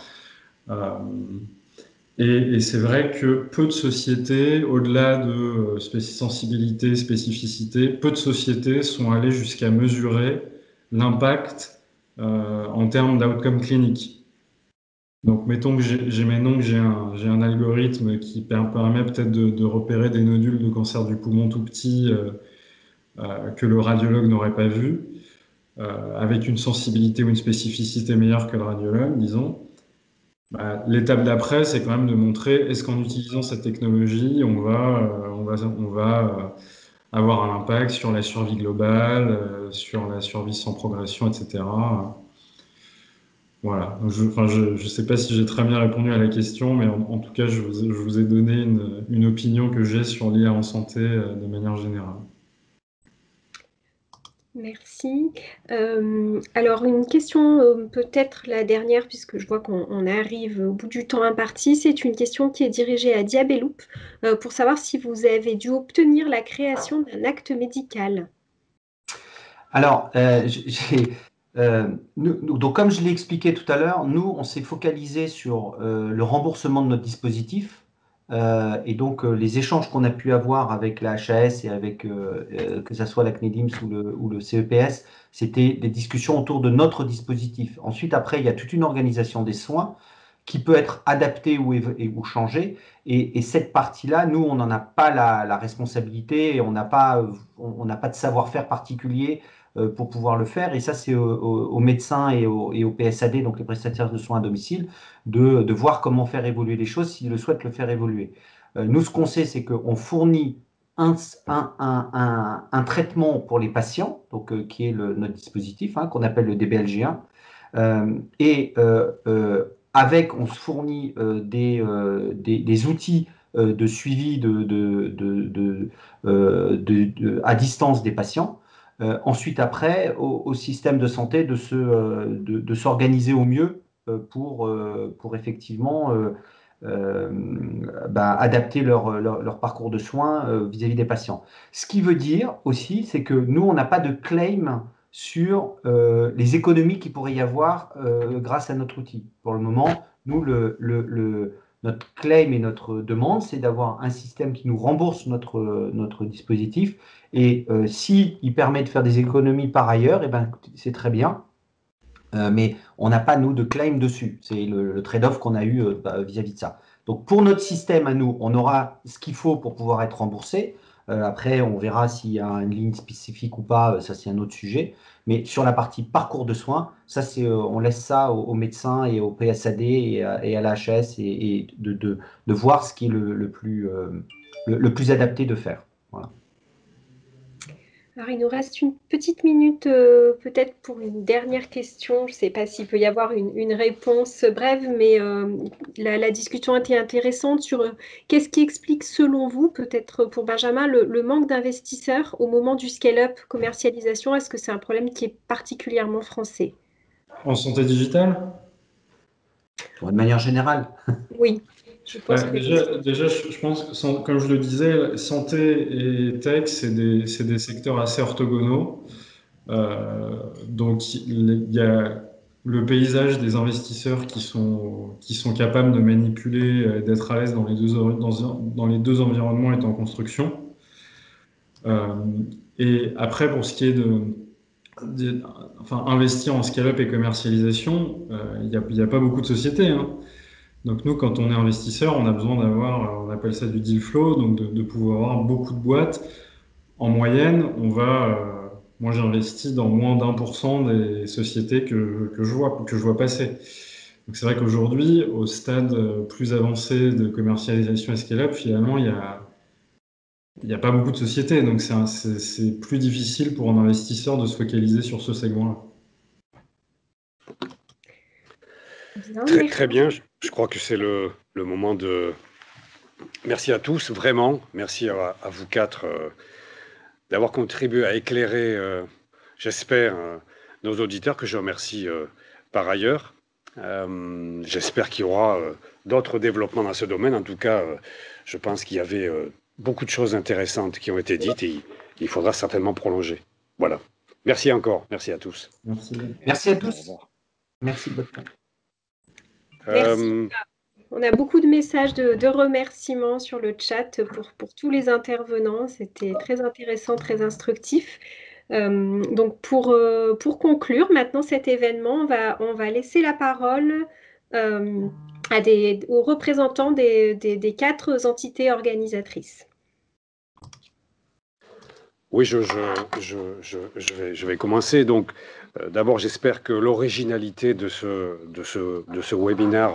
Et c'est vrai que peu de sociétés, au-delà de sensibilité, spécificité, peu de sociétés sont allées jusqu'à mesurer l'impact en termes d'outcome clinique. Donc, mettons que j'ai un algorithme qui permet peut-être de repérer des nodules de cancer du poumon tout petits que le radiologue n'aurait pas vu, avec une sensibilité ou une spécificité meilleure que le radiologue, disons. L'étape d'après, c'est quand même de montrer est-ce qu'en utilisant cette technologie, on va avoir un impact sur la survie globale, sur la survie sans progression, etc. Voilà. Donc, je ne sais pas si j'ai très bien répondu à la question, mais en tout cas, je vous ai donné une opinion que j'ai sur l'IA en santé de manière générale. Merci. Alors, une question, peut-être la dernière, puisque je vois qu'on arrive au bout du temps imparti. C'est une question qui est dirigée à Diabeloup pour savoir si vous avez dû obtenir la création d'un acte médical. Alors, donc comme je l'ai expliqué tout à l'heure, nous, on s'est focalisé sur le remboursement de notre dispositif. Et donc, les échanges qu'on a pu avoir avec la HAS et avec, que ce soit la CNEDIMS ou le CEPS, c'était des discussions autour de notre dispositif. Ensuite, après, il y a toute une organisation des soins qui peut être adaptée ou changée. Et cette partie-là, nous, on n'en a pas la responsabilité et on n'a pas de savoir-faire particulier pour pouvoir le faire. Et ça, c'est aux médecins et aux PSAD, donc les prestataires de soins à domicile, de voir comment faire évoluer les choses s'ils le souhaitent le faire évoluer. Nous, ce qu'on sait, c'est qu'on fournit un traitement pour les patients, donc, qui est notre dispositif, qu'on appelle le DBLG1. Avec, on se fournit des outils de suivi à distance des patients. Ensuite, après, au système de santé de s'organiser au mieux pour effectivement adapter leur parcours de soins vis-à-vis des patients. Ce qui veut dire aussi, c'est que nous, on n'a pas de claim sur les économies qu'il pourrait y avoir grâce à notre outil. Pour le moment, nous, notre claim et notre demande, c'est d'avoir un système qui nous rembourse notre dispositif. Et s'il permet de faire des économies par ailleurs, c'est très bien. Mais on n'a pas, nous, de claim dessus. C'est le trade-off qu'on a eu vis-à-vis de ça. Donc, pour notre système à nous, on aura ce qu'il faut pour pouvoir être remboursé. Après, on verra s'il y a une ligne spécifique ou pas. Ça, c'est un autre sujet. Mais sur la partie parcours de soins, ça, on laisse ça aux médecins et au PSAD et à la HS et de voir ce qui est le plus adapté de faire. Voilà. Alors, il nous reste une petite minute peut-être pour une dernière question. Je ne sais pas s'il peut y avoir une réponse brève, mais la discussion a été intéressante sur qu'est-ce qui explique selon vous, peut-être pour Benjamin, le manque d'investisseurs au moment du scale-up commercialisation. Est-ce que c'est un problème qui est particulièrement français? En santé digitale? De manière générale. Oui. Je pense que déjà, je pense que, comme je le disais, santé et tech, c'est des secteurs assez orthogonaux. Donc, il y a le paysage des investisseurs qui sont capables de manipuler, d'être à l'aise dans les deux environnements est en construction. Et après, pour ce qui est investir en scale-up et commercialisation, il n'y a pas beaucoup de sociétés, hein. Donc nous, quand on est investisseur, on a besoin d'avoir, on appelle ça du deal flow, donc de pouvoir avoir beaucoup de boîtes. En moyenne, moi j'investis dans moins d'1% des sociétés que je vois passer. Donc c'est vrai qu'aujourd'hui, au stade plus avancé de commercialisation et scale-up, finalement, il n'y a pas beaucoup de sociétés. Donc c'est plus difficile pour un investisseur de se focaliser sur ce segment-là. Très bien, je crois que c'est le moment de... Merci à tous, vraiment. Merci à vous quatre d'avoir contribué à éclairer, j'espère, nos auditeurs, que je remercie par ailleurs. J'espère qu'il y aura d'autres développements dans ce domaine. En tout cas, je pense qu'il y avait beaucoup de choses intéressantes qui ont été dites et il faudra certainement prolonger. Voilà. Merci encore. Merci à tous. Merci à tous. Merci beaucoup. Merci. On a beaucoup de messages de remerciements sur le chat pour tous les intervenants. C'était très intéressant, très instructif. Donc, pour conclure maintenant cet événement, on va laisser la parole aux représentants des 4 entités organisatrices. Oui, je vais commencer. Donc, d'abord, j'espère que l'originalité de ce webinaire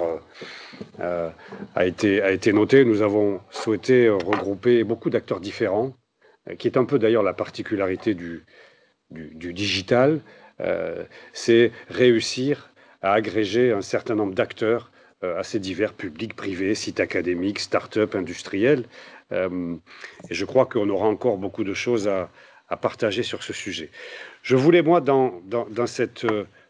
a été notée. Nous avons souhaité regrouper beaucoup d'acteurs différents, qui est un peu d'ailleurs la particularité du digital. C'est réussir à agréger un certain nombre d'acteurs assez divers, publics, privés, sites académiques, start-up, industriels. Et je crois qu'on aura encore beaucoup de choses à partager sur ce sujet. Je voulais, moi, dans cette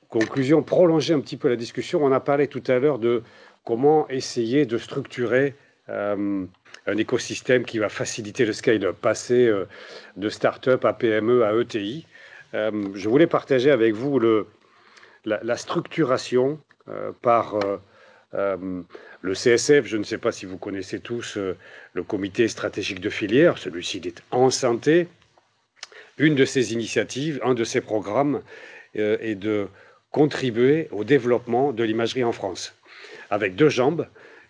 conclusion, prolonger un petit peu la discussion. On a parlé tout à l'heure de comment essayer de structurer un écosystème qui va faciliter le scale-up, passer de start-up à PME à ETI. Je voulais partager avec vous la structuration par le CSF. Je ne sais pas si vous connaissez tous le comité stratégique de filière. Celui-ci est en santé. Une de ses initiatives, un de ses programmes est de contribuer au développement de l'imagerie en France, avec deux jambes.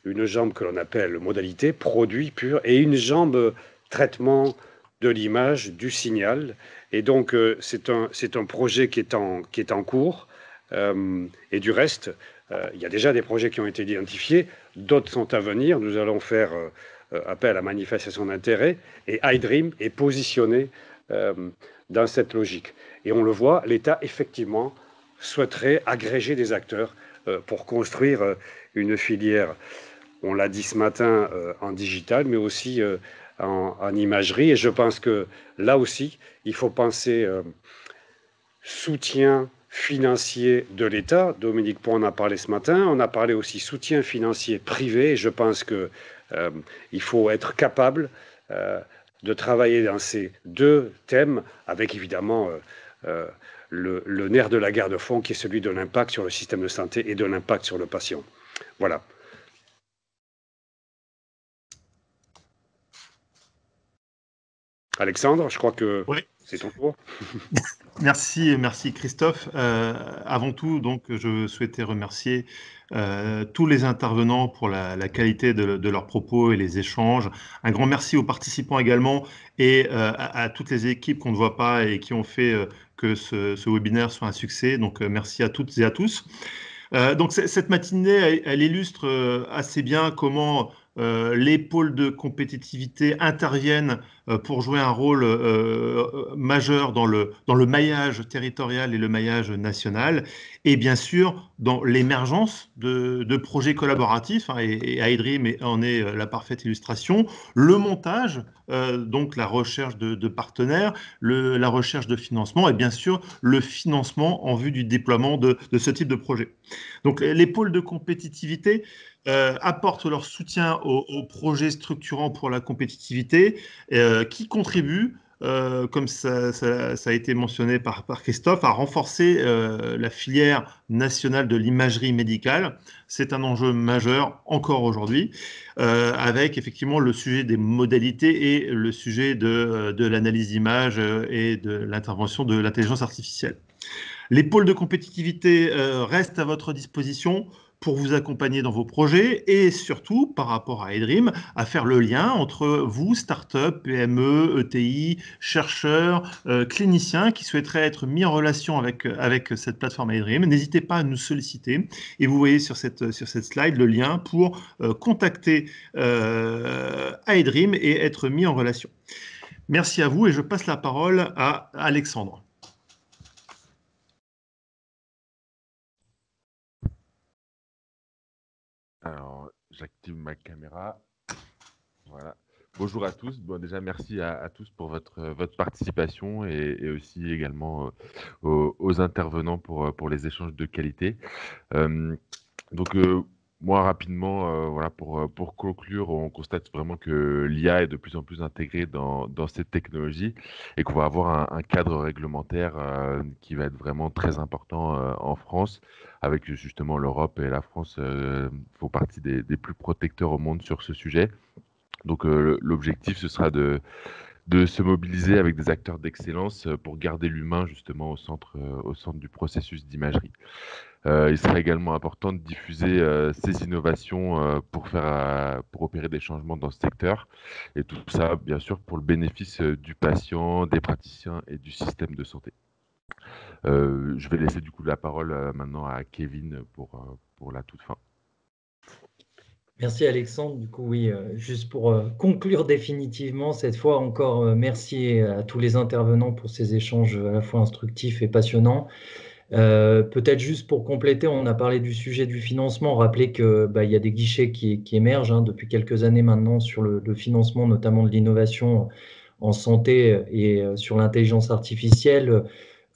Une jambe que l'on appelle modalité, produit pur, et une jambe traitement de l'image, du signal. Et donc, c'est un projet qui est en cours. Et du reste, il y a déjà des projets qui ont été identifiés, d'autres sont à venir. Nous allons faire appel à manifestation d'intérêt. Et iDream est positionné dans cette logique. Et on le voit, l'État, effectivement, souhaiterait agréger des acteurs pour construire une filière, on l'a dit ce matin, en digital, mais aussi en imagerie. Et je pense que là aussi, il faut penser soutien financier de l'État. Dominique Pont en a parlé ce matin. On a parlé aussi soutien financier privé. Et je pense qu'il faut être capable de travailler dans ces deux thèmes, avec évidemment le nerf de la guerre de fond qui est celui de l'impact sur le système de santé et de l'impact sur le patient. Voilà. Alexandre, je crois que oui. C'est ton tour. Merci Christophe. Avant tout, donc, je souhaitais remercier tous les intervenants pour la qualité de leurs propos et les échanges. Un grand merci aux participants également et à toutes les équipes qu'on ne voit pas et qui ont fait que ce webinaire soit un succès. Donc, merci à toutes et à tous. Donc, cette matinée, elle illustre assez bien comment les pôles de compétitivité interviennent pour jouer un rôle majeur dans le maillage territorial et le maillage national, et bien sûr dans l'émergence de projets collaboratifs, hein, et iDream en est la parfaite illustration, le montage, donc la recherche de partenaires, la recherche de financement, et bien sûr le financement en vue du déploiement de ce type de projet. Donc les pôles de compétitivité apportent leur soutien aux projets structurants pour la compétitivité qui contribuent, comme ça a été mentionné par Christophe, à renforcer la filière nationale de l'imagerie médicale. C'est un enjeu majeur encore aujourd'hui, avec effectivement le sujet des modalités et le sujet de l'analyse d'image et de l'intervention de l'intelligence artificielle. Les pôles de compétitivité restent à votre disposition pour vous accompagner dans vos projets et surtout, par rapport à iDream, à faire le lien entre vous, start-up, PME, ETI, chercheurs, cliniciens qui souhaiteraient être mis en relation avec cette plateforme iDream. N'hésitez pas à nous solliciter. Et vous voyez sur cette slide le lien pour contacter iDream et être mis en relation. Merci à vous et je passe la parole à Alexandre. Alors, j'active ma caméra. Voilà. Bonjour à tous. Bon, déjà, merci à tous pour votre participation et aussi également aux intervenants pour les échanges de qualité. Moi, rapidement, voilà, pour conclure, on constate vraiment que l'IA est de plus en plus intégrée dans cette technologie et qu'on va avoir un cadre réglementaire qui va être vraiment très important en France, avec justement l'Europe et la France font partie des plus protecteurs au monde sur ce sujet. Donc, l'objectif, ce sera de se mobiliser avec des acteurs d'excellence pour garder l'humain justement au centre du processus d'imagerie. Il sera également important de diffuser ces innovations pour opérer des changements dans ce secteur. Et tout ça, bien sûr, pour le bénéfice du patient, des praticiens et du système de santé. Je vais laisser du coup la parole maintenant à Kevin pour la toute fin. Merci Alexandre. Du coup, oui, juste pour conclure définitivement, cette fois encore, merci à tous les intervenants pour ces échanges à la fois instructifs et passionnants. Peut-être juste pour compléter, on a parlé du sujet du financement, rappeler qu'il y a des guichets qui émergent depuis quelques années maintenant sur le financement, notamment de l'innovation en santé et sur l'intelligence artificielle.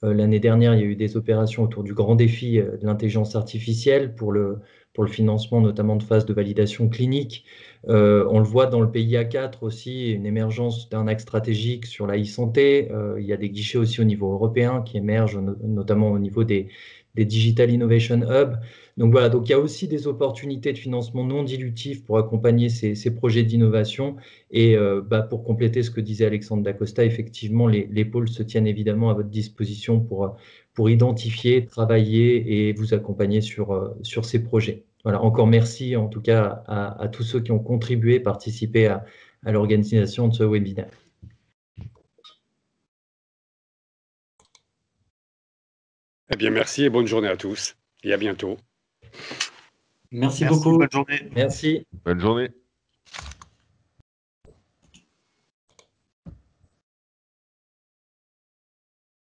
L'année dernière, il y a eu des opérations autour du grand défi de l'intelligence artificielle pour le financement notamment de phases de validation clinique. On le voit dans le PIA 4 aussi, une émergence d'un axe stratégique sur la e-santé. Il y a des guichets aussi au niveau européen qui émergent, notamment au niveau des Digital Innovation Hub. Donc voilà, donc il y a aussi des opportunités de financement non dilutifs pour accompagner ces projets d'innovation. Et pour compléter ce que disait Alexandre Dacosta, effectivement, les pôles se tiennent évidemment à votre disposition pour identifier, travailler et vous accompagner sur ces projets. Voilà, encore merci en tout cas à tous ceux qui ont contribué, participé à l'organisation de ce webinaire. Eh bien, merci et bonne journée à tous. Et à bientôt. Merci beaucoup. Bonne journée. Merci. Bonne journée.